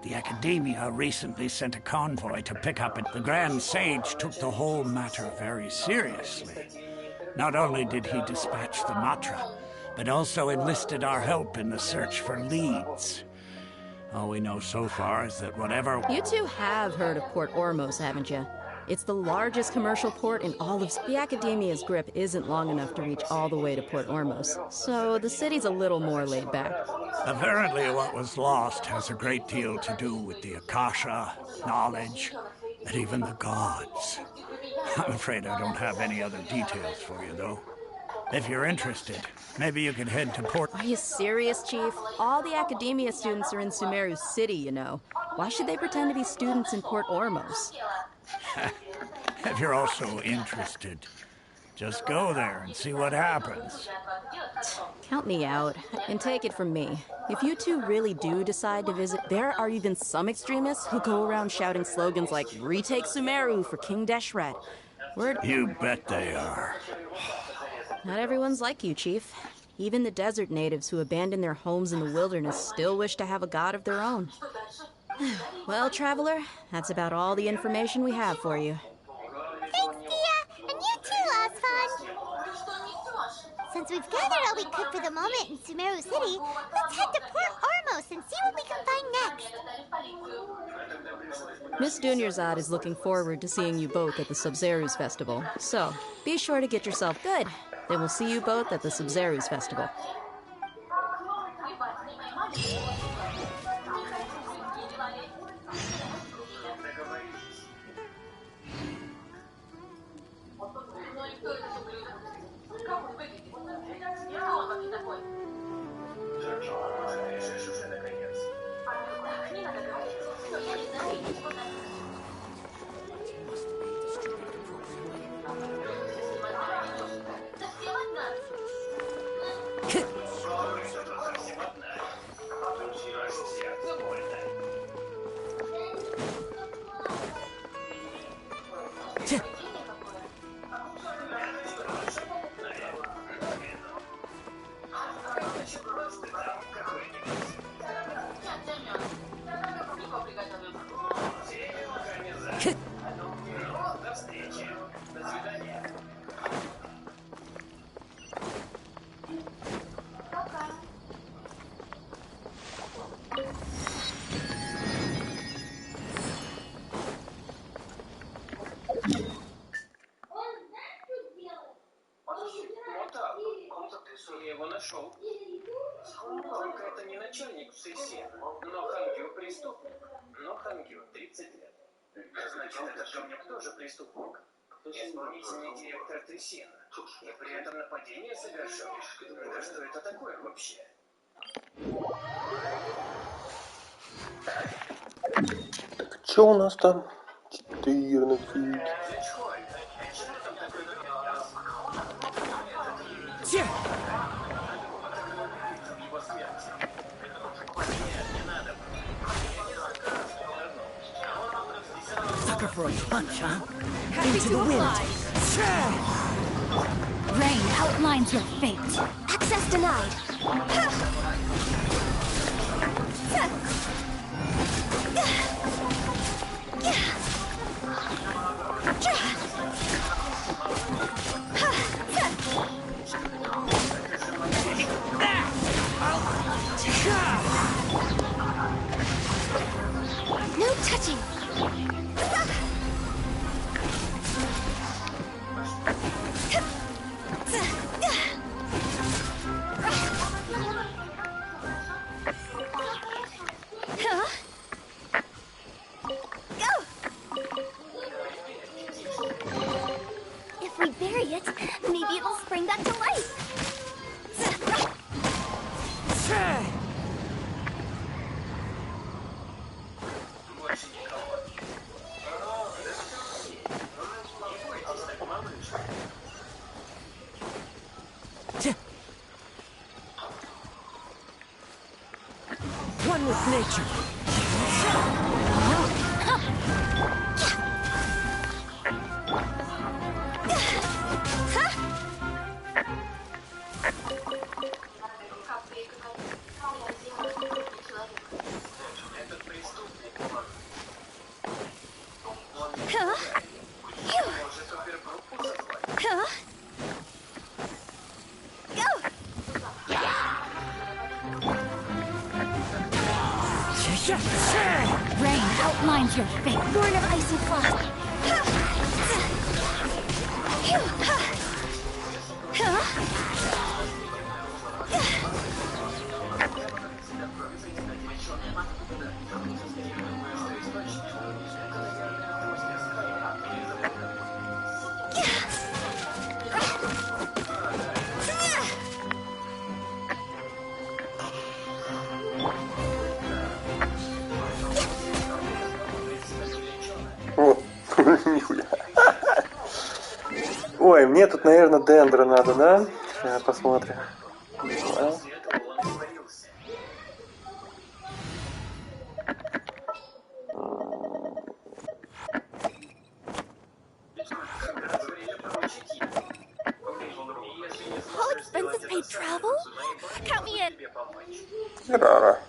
The Academia recently sent a convoy to pick up it. The Grand Sage took the whole matter very seriously. Not only did he dispatch the Matra, but also enlisted our help in the search for leads. All we know so far is that whatever... You two have heard of Port Ormos, haven't you? It's the largest commercial port in all of... The Academia's grip isn't long enough to reach all the way to Port Ormos, so the city's a little more laid back. Apparently what was lost has a great deal to do with the Akasha, knowledge, and even the gods. I'm afraid I don't have any other details for you, though. If you're interested, maybe you could head to Port... Are you serious, Chief? All the Academia students are in Sumeru City, you know. Why should they pretend to be students in Port Ormos? If you're also interested, just go there and see what happens. Count me out, and take it from me. If you two really do decide to visit, there are even some extremists who go around shouting slogans like, "Retake Sumeru for King Deshret." You bet they are. Not everyone's like you, Chief. Even the desert natives who abandon their homes in the wilderness still wish to have a god of their own. Well, Traveler, that's about all the information we have for you. Thanks, Dia! And you too, Asfan! Since we've gathered all we could for the moment in Sumeru City, let's head to Port Ormos and see what we can find next. Miss Dunyarzad is looking forward to seeing you both at the Sub-Zerus Festival, so be sure to get yourself good. Then we'll see you both at the Sub-Zerus Festival. Но Хангю преступник. Но Хангю 30 лет. Значит, этот говнюк тоже преступник. Исполнительный директор Трясина. И при этом нападение совершил. Да что это такое вообще? Так, что у нас там? 14. Sucker for a punch, huh? Into the wind. Rain outlines your fate. Access denied. No touching. If we bury it, maybe it'll spring back to life. One with nature. Rain outlines your fate. Born of ice and frost. Ой, мне тут, наверное, дендра надо, да? Сейчас посмотрим. All expenses paid travel? Count me in. Рара.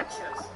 Сейчас.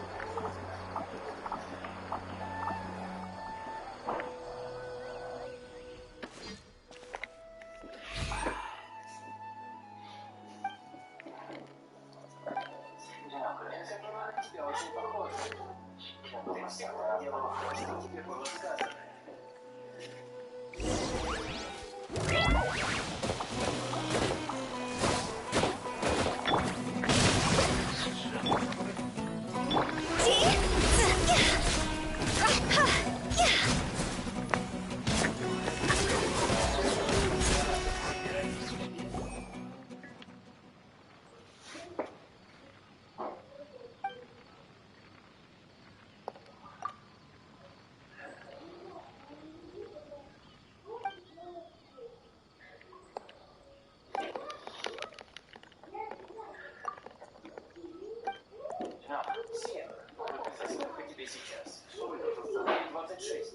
26.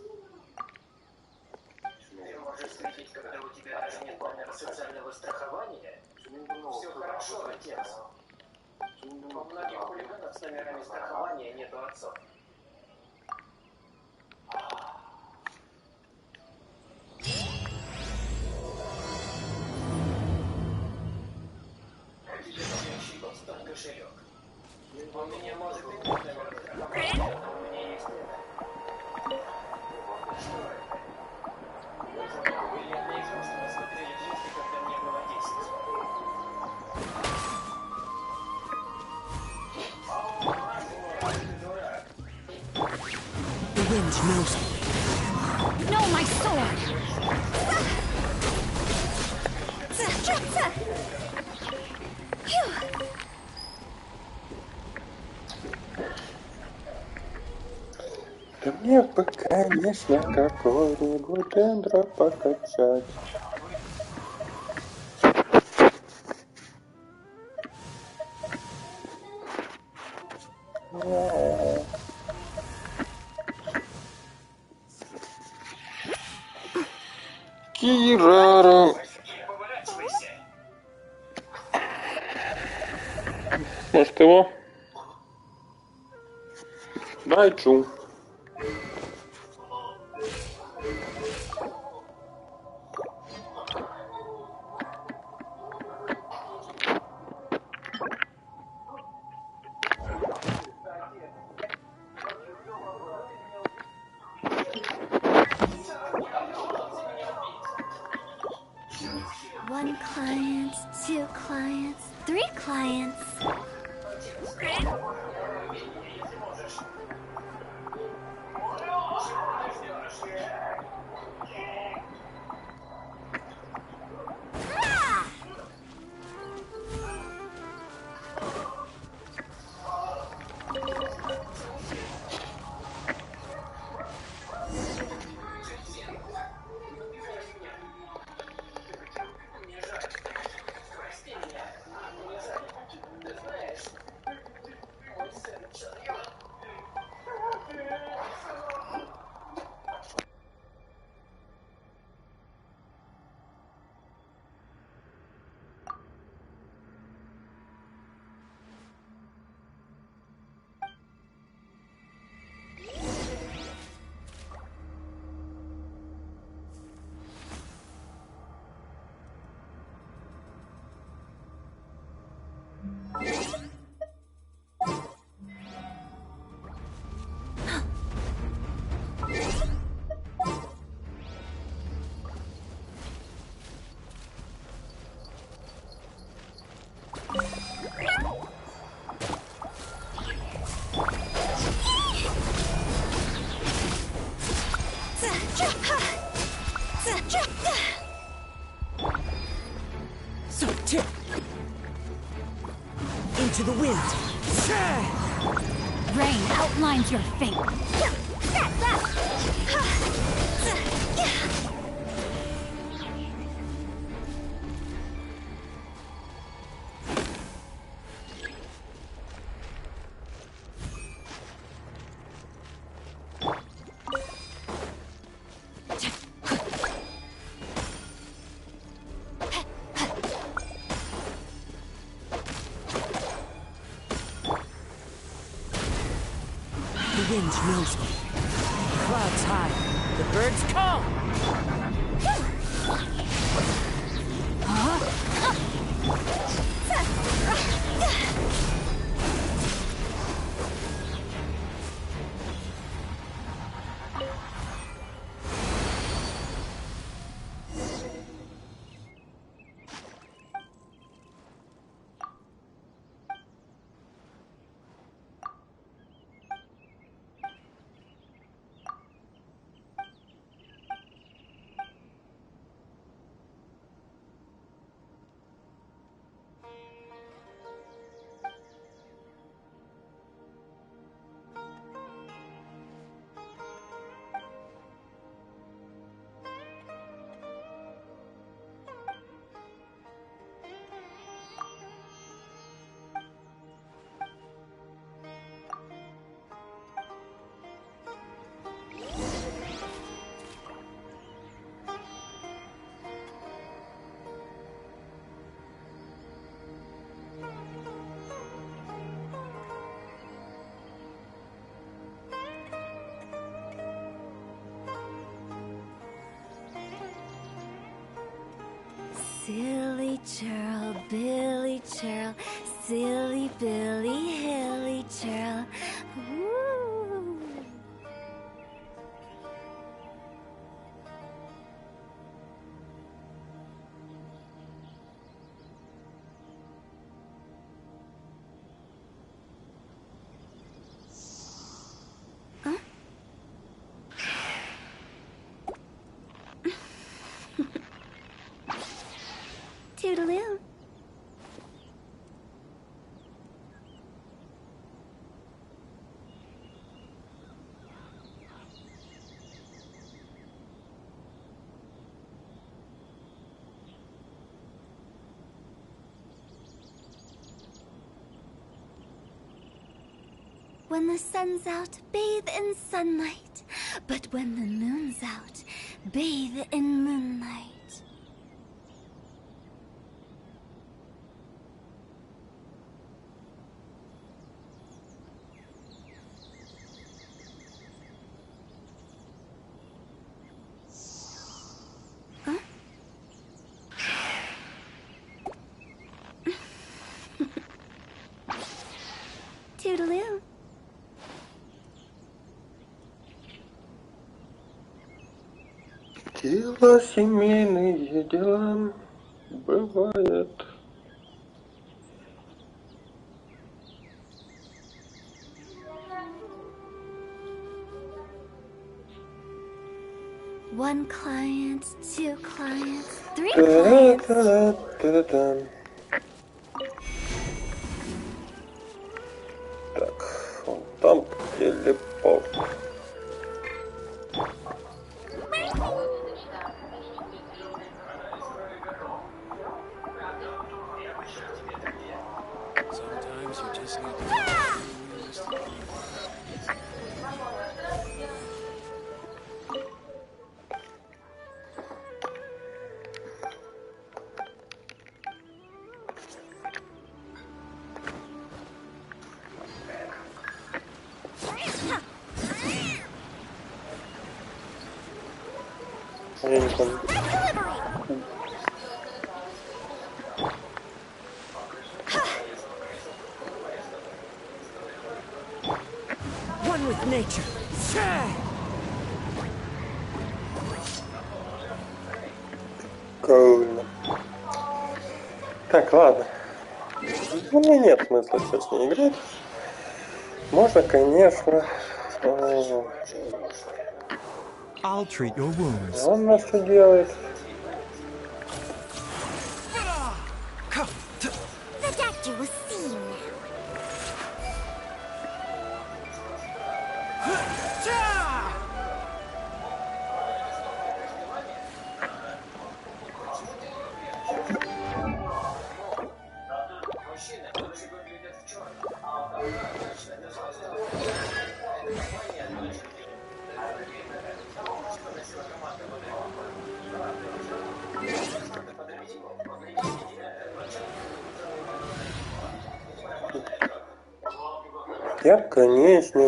Ты можешь встретить, когда у тебя даже нет номера социального страхования? Все хорошо, отец. У многих хулиганов с номерами страхования нету отцов. wind knows. No, my sword! Да мне бы, конечно, какой-нибудь дендро покачать. Кирара. Может его? Дайчу. One client, two clients, three clients. Into the wind. Rain outlines your fate. The wind knows me. Clouds high. The birds call. Silly churl, Billy churl, silly Billy, hilly churl. Woo. Huh? When the sun's out, bathe in sunlight. But when the moon's out, bathe in moonlight. Toodaloo. Дела, семейные дела, бывает. One client, two clients, three clients. Так, вон там телепорт. Я не помню. One with nature. Правильно. Так, ладно. Ну, мне нет смысла сейчас с ней играть. Можно, конечно. I'll treat your wounds. Он нас что делает? The doctor will see you now. Я, конечно.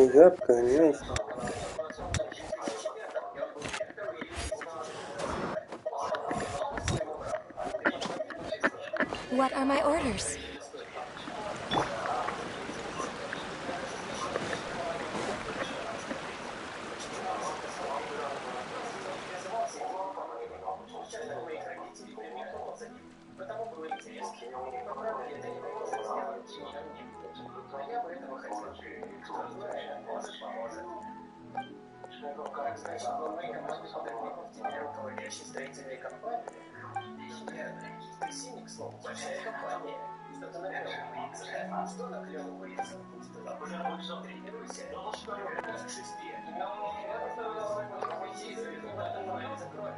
What are my orders? Строительные компании. Синий, к слову, большая компания. Что-то наклевывается. Что наклевывается? Уже тренируйся. К 6. Уйти из результата анализа крови.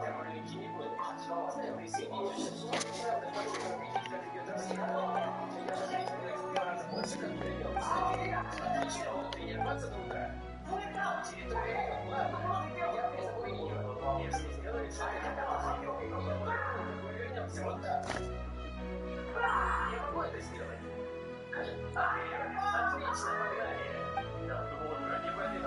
Я маленький не буду. Присоединишься. Правда, хочу увидеть, как идет разговор. Я же в 2 раза больше, как придется. Отлично, тренироваться до утра. Территория, ладно, я призову ее. Если сделает что-то, мы вернемся вот так. Я могу это сделать. Отлично, погнали. Не в этой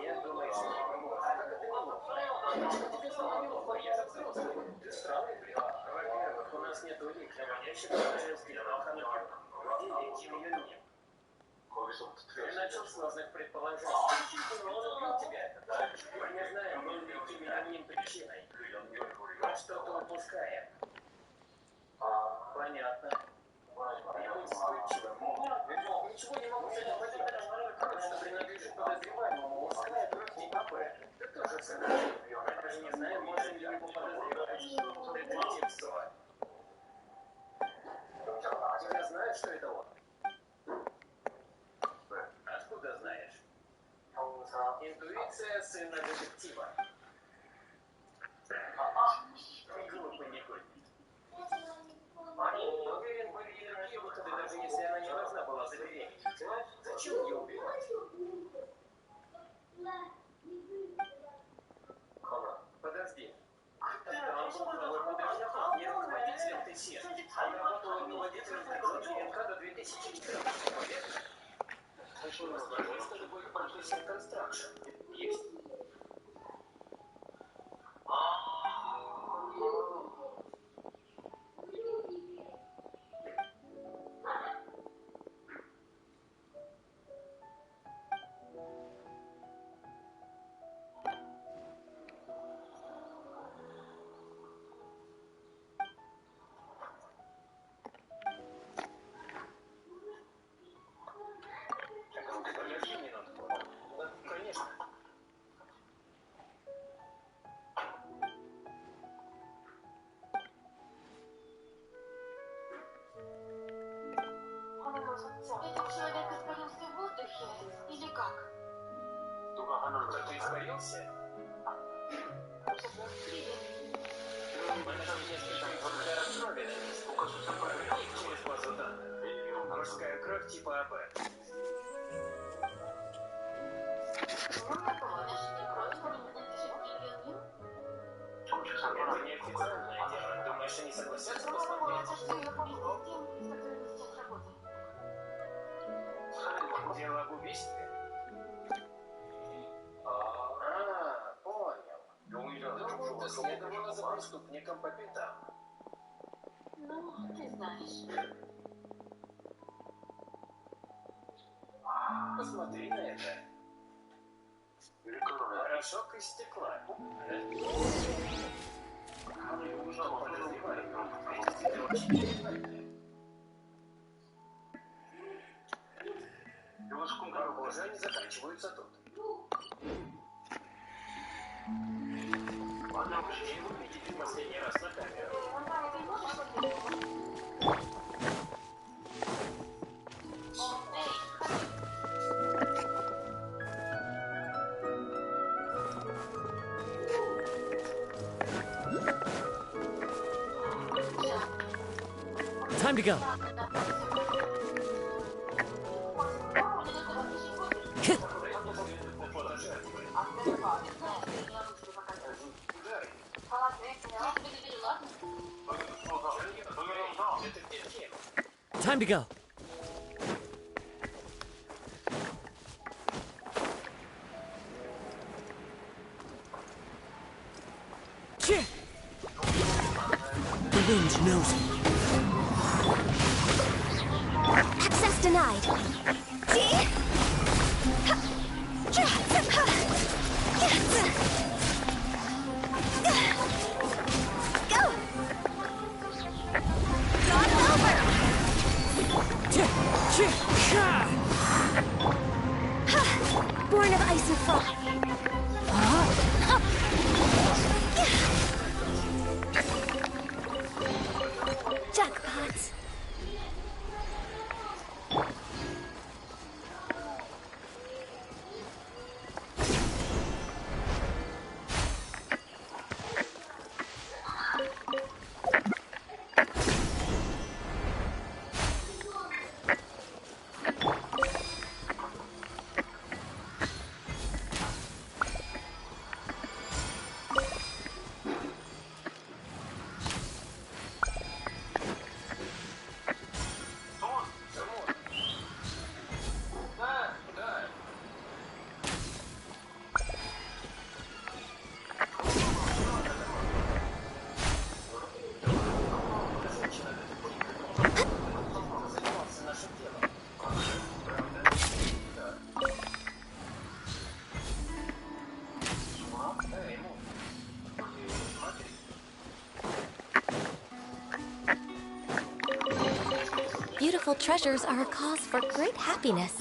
Нет, думаешь, что как это неловко? Тебе самое неловко, я же взрослый. Ты странный, блин. Во-первых, у нас нет улик, я считаю, что сделал охрану. Великим ее нет. Ты начал с сложных предположений. Он убил тебя. Мы не знаем, был ли Ким причиной. Мы что-то упускаем. Понятно. Не будь вспыльчивым. Ничего не могу с этим поделать. Кровь, что принадлежит подозреваемому, мужская кровь не АП. Ты тоже согласен. Мы даже не знаем, можем ли его подозревать. Детективство. Тебя знают, что это он? Откуда знаешь? Интуиция сына детектива. Глупый негодник. Уверен, были и другие выходы, даже если она не должна была забеременеть. Зачем ее убивать? Подожди. Он был главой подозреваемых, не руководителем ТСЕ. Он работал руководителем предложения МК до 2014 года. Возможно, это будет профессия констракшн. Есть. Этот человек испарился в воздухе? Или как? Кто-то испарился? Мы нашли несколько экземпляров крови на месте. Их через базу данных. Мужская кровь типа АБ. Это неофициальное дело. Думаешь, они согласятся посмотреть? Дело об убийстве? Понял. Думаю, ты следовала за преступником по пятам. Ну, ты знаешь. Посмотри на это. Порошок из стекла. Что подозревает? Это очень интересно. Похоже, они заканчиваются тут. Где вы видите последний раз на камеру? Time to go. Time to go. The wind knows me. Access denied. Go! Gone over! Born of ice and frost. Jackpot. beautiful treasures are a cause for great happiness.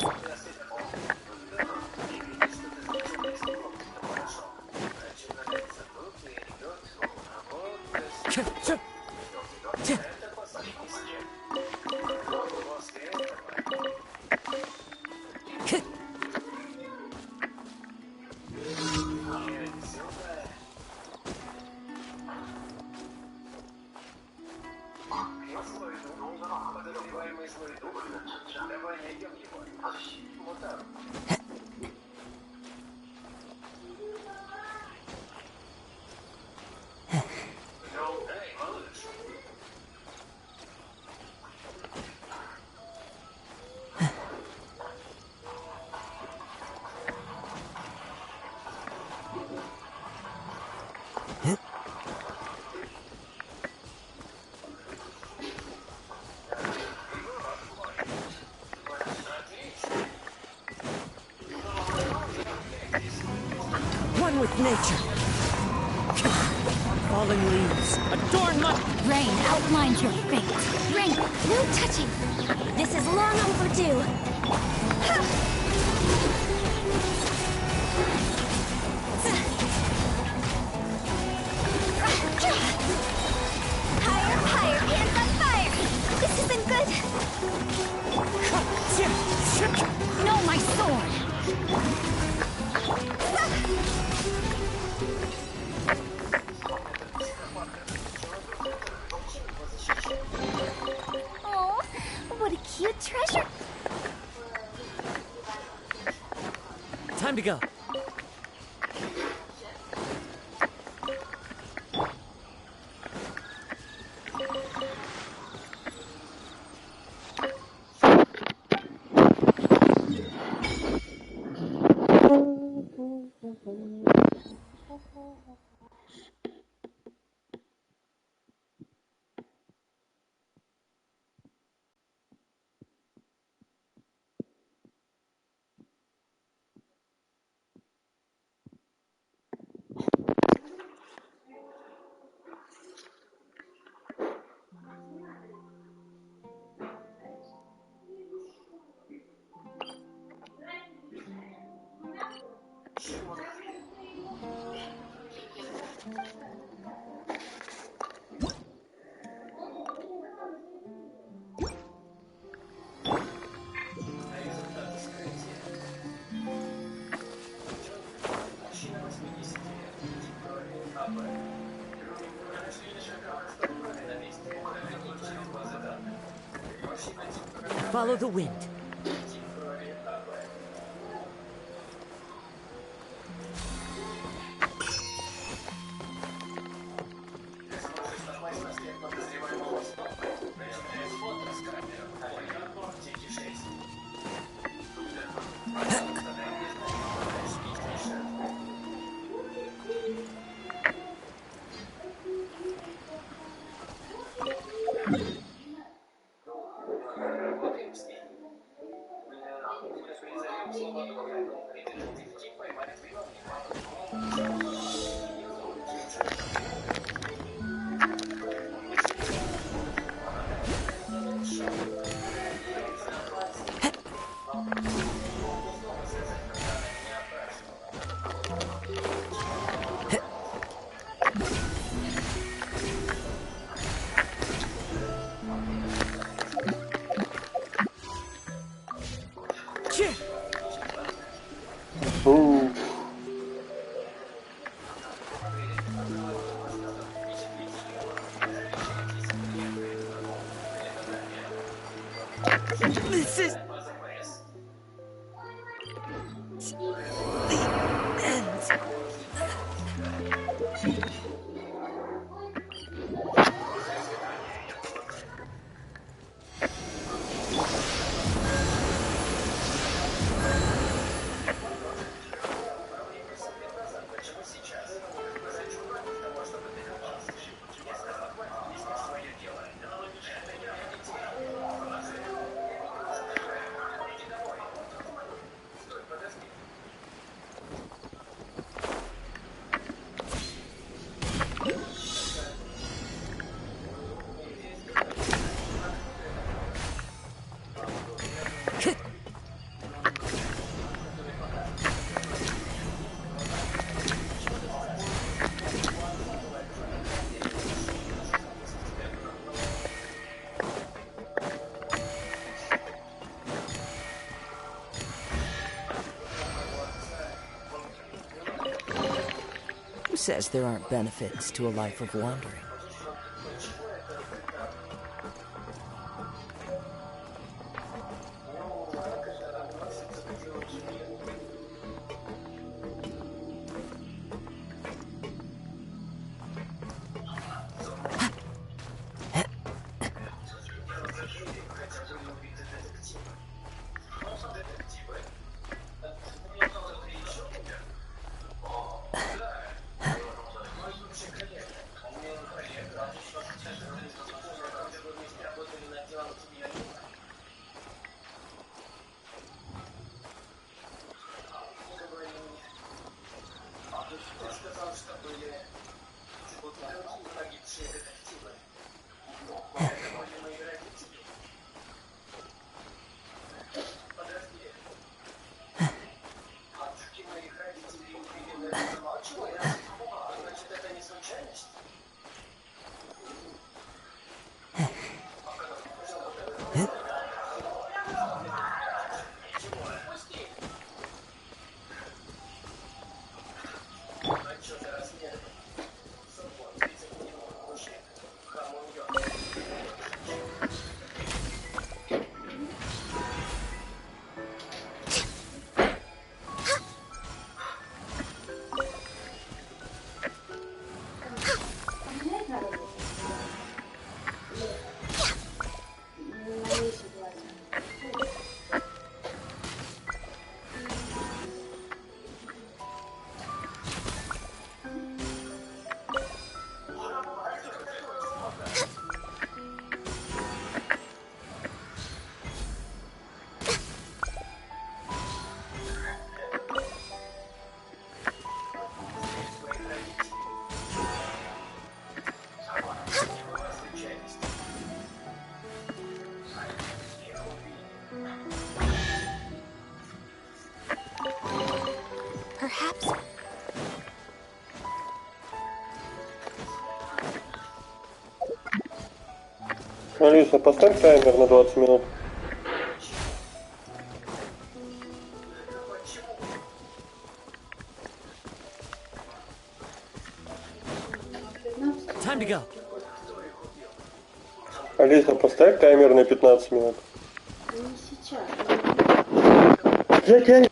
With nature. Falling leaves adorn my... Rain outlines your fate. Rain, no touching. This is long overdue. Higher, higher, hands on fire. This isn't good. No, my sword. What a cute treasure! Time to go. Follow the wind. Who says there aren't benefits to a life of wandering? Алиса, поставь таймер на 20 минут. Time to go. Алиса, поставь таймер на 15 минут. Не сейчас. Я тебя...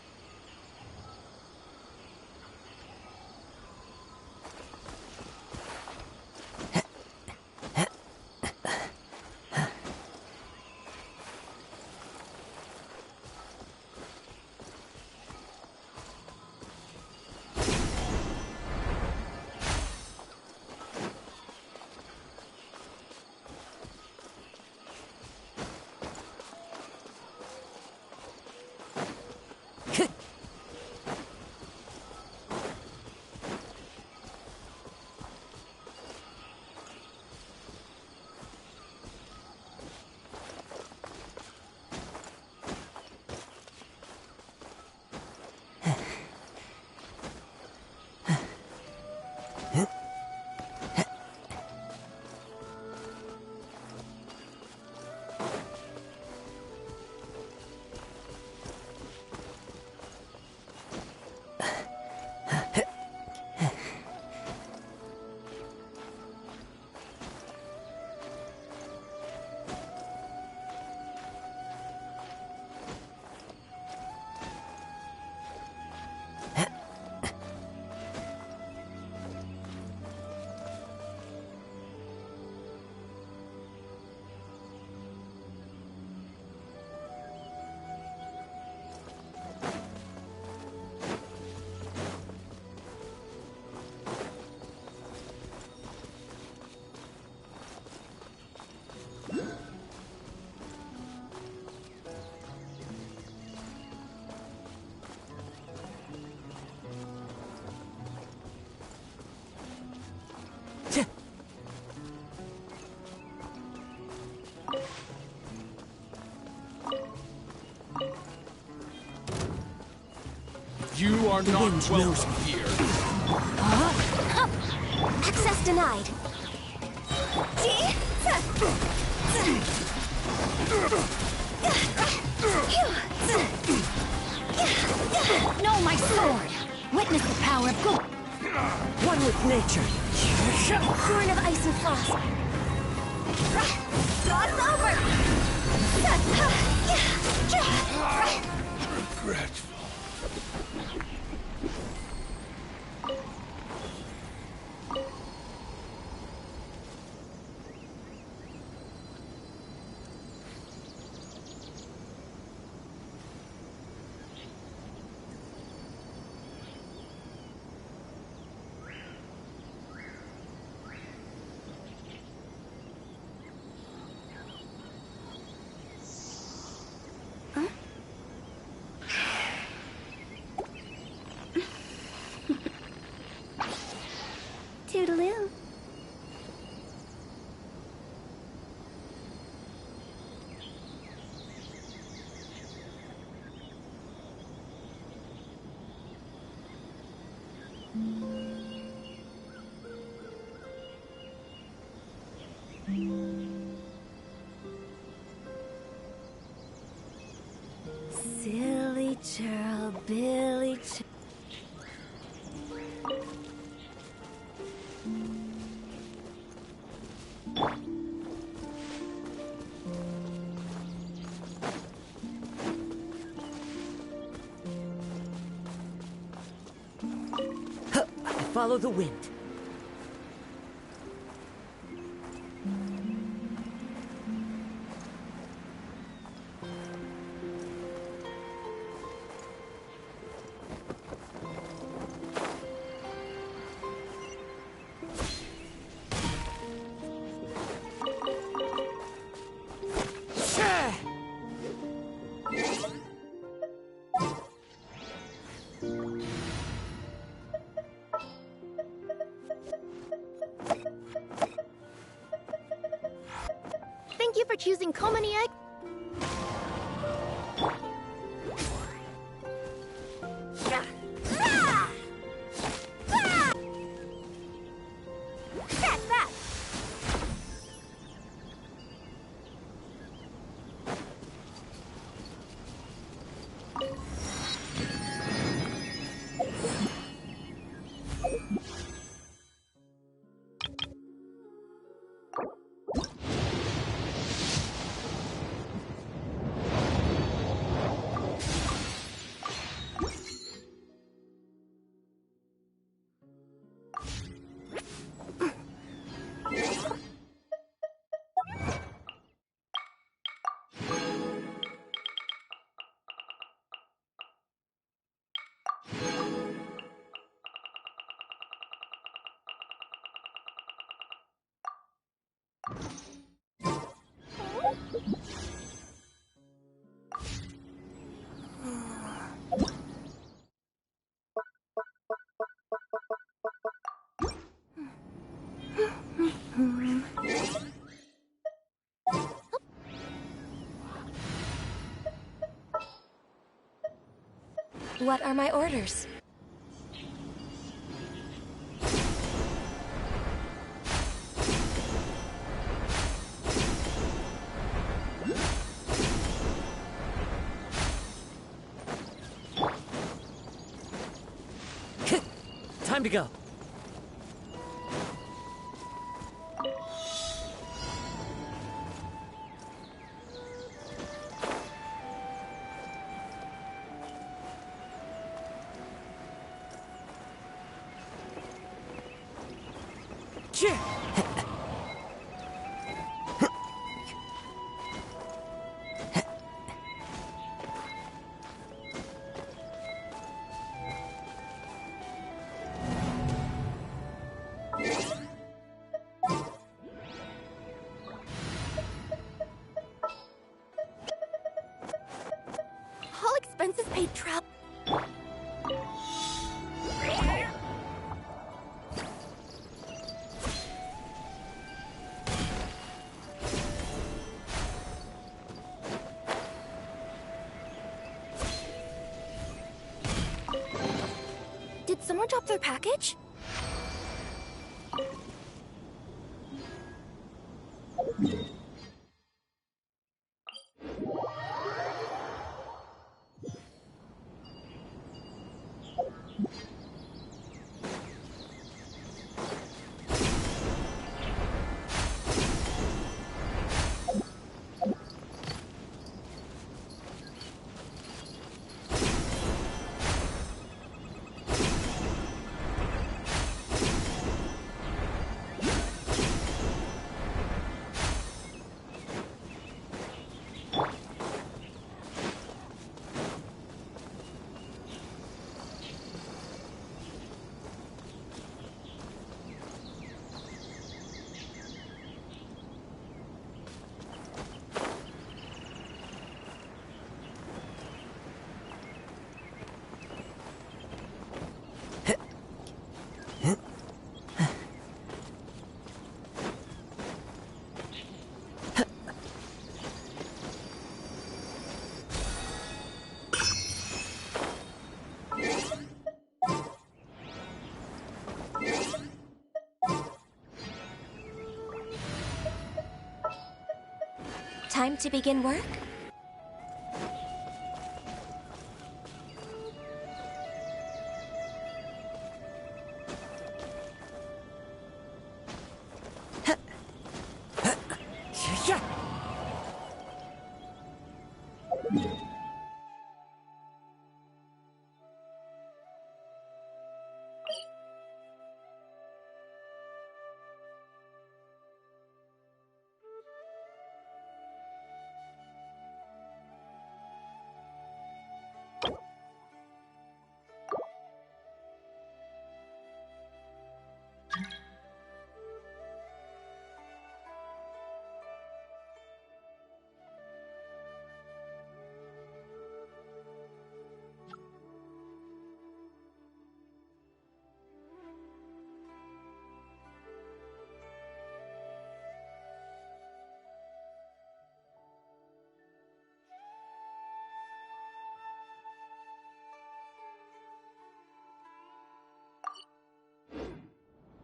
You are not welcome here. Access denied. No, my sword! Witness the power of good. One with nature. Born of ice and frost. God's over! Regretful. Toodaloo. Silly churl, Billy churl. Follow the wind. Thank you for choosing Komaniek. What are my orders? Time to go. All expenses paid travel. Did someone drop their package? Time to begin work?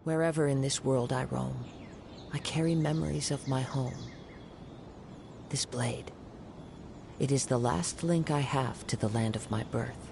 Wherever in this world I roam, I carry memories of my home. This blade, it is the last link I have to the land of my birth.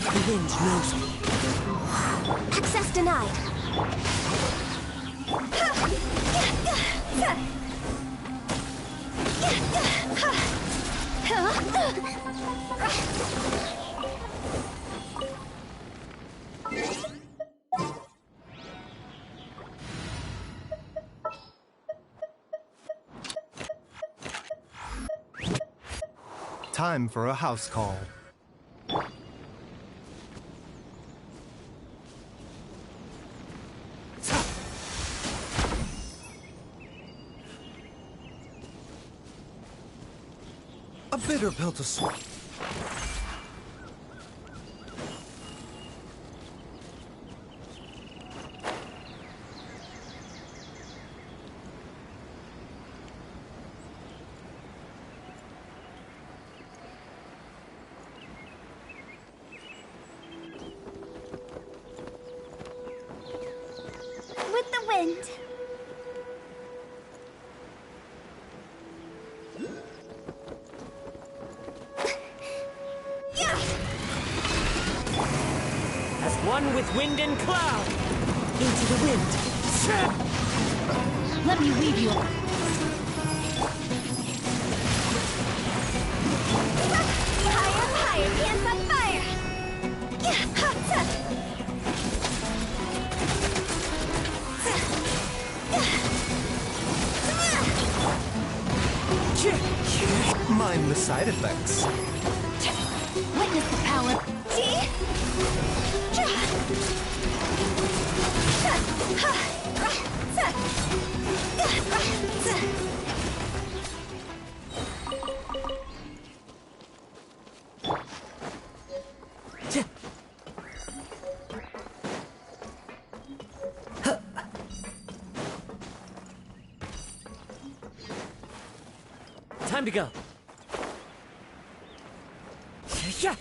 The wind knows me. Access denied. Time for a house call. A bitter pill to swallow. With the wind. One with wind and cloud! Into the wind! Let me lead you. Higher, higher, hands on fire! Mind the side effects. Witness the power. Time to go. Yeah.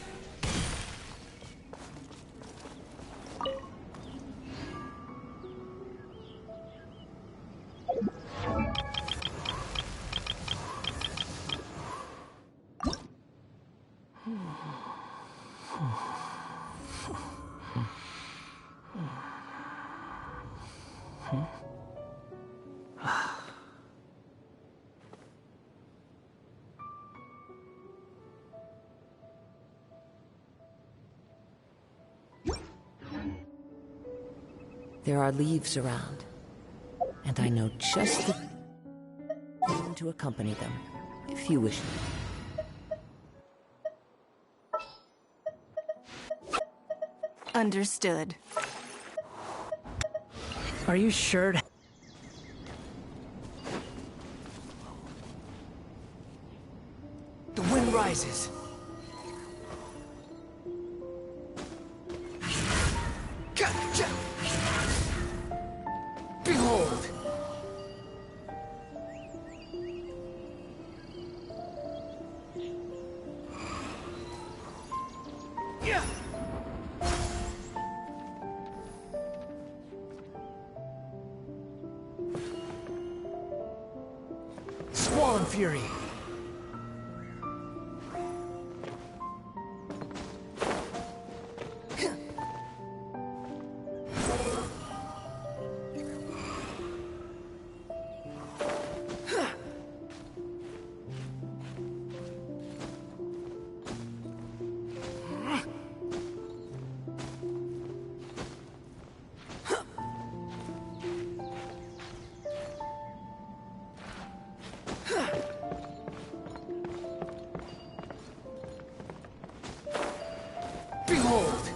There are leaves around, and I know just the time to accompany them, if you wish. Understood. Are you sure? The wind rises. Behold! Yeah! Squall and fury. Behold!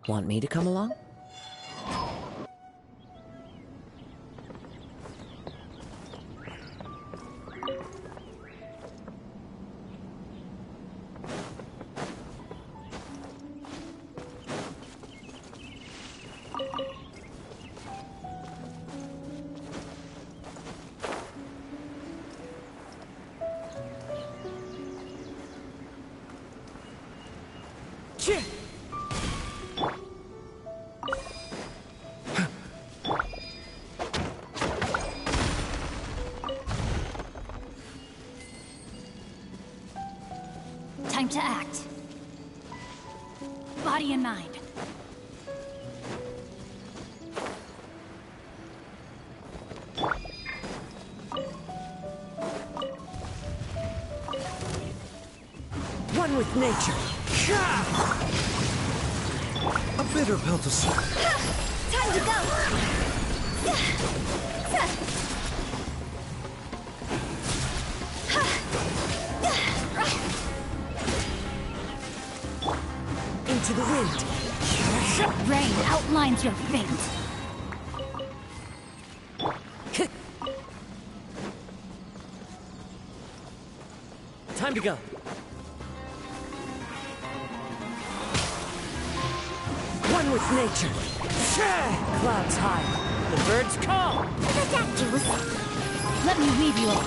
Want me to come along? Time to act. Body and mind. One with nature. A bitter pill to swallow. Time to go! Into the wind. Rain outlines your fate. Time to go. One with nature. Clouds high. The birds call. Let me leave you all.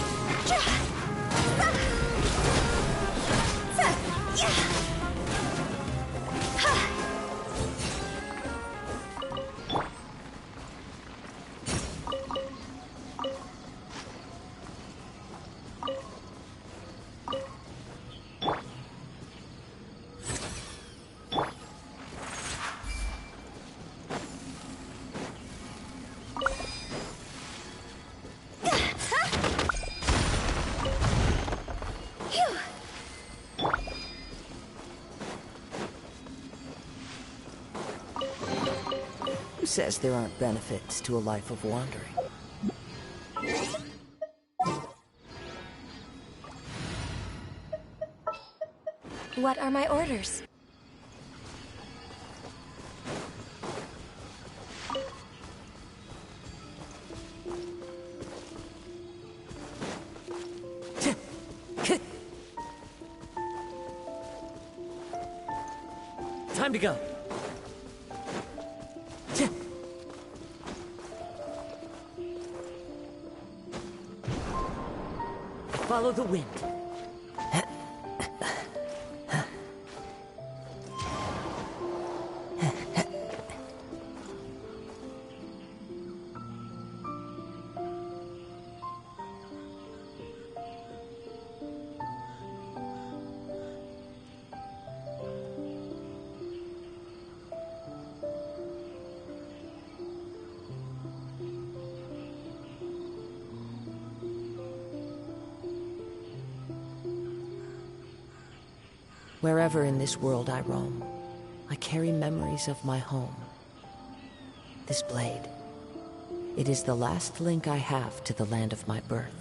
Who says there aren't benefits to a life of wandering? What are my orders? Time to go. Follow the wind. Wherever in this world I roam, I carry memories of my home. This blade, it is the last link I have to the land of my birth.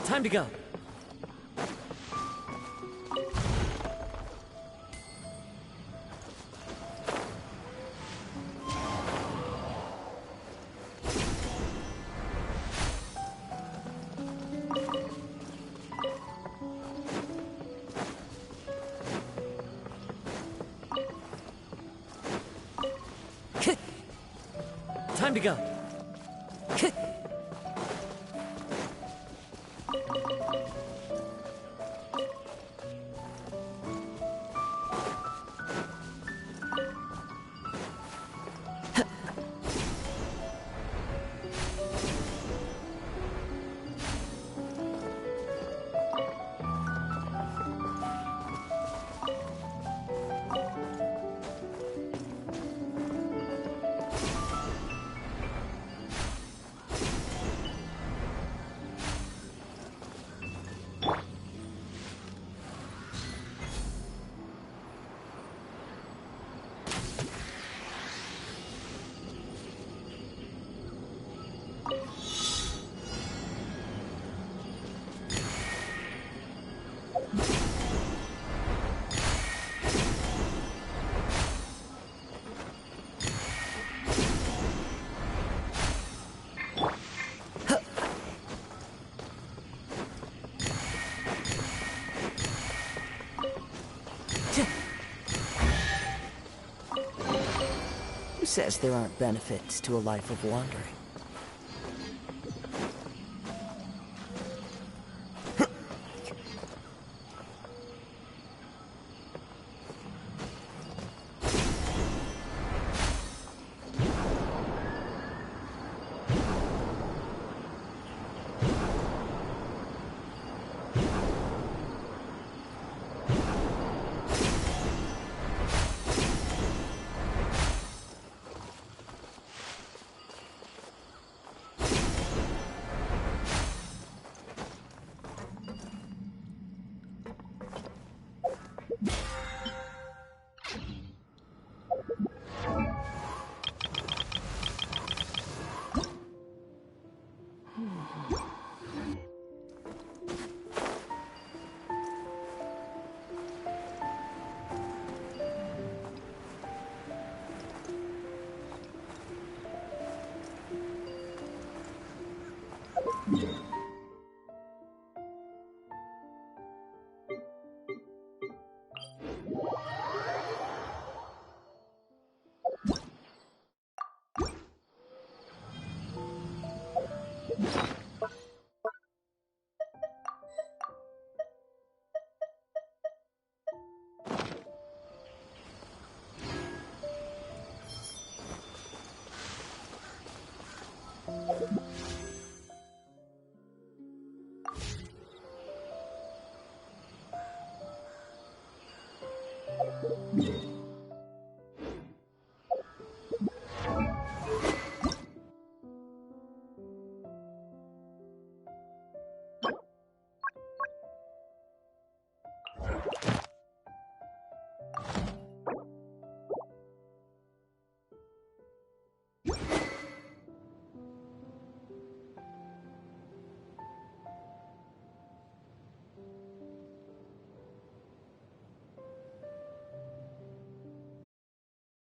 Time to go. Time to go. Who says there aren't benefits to a life of wandering?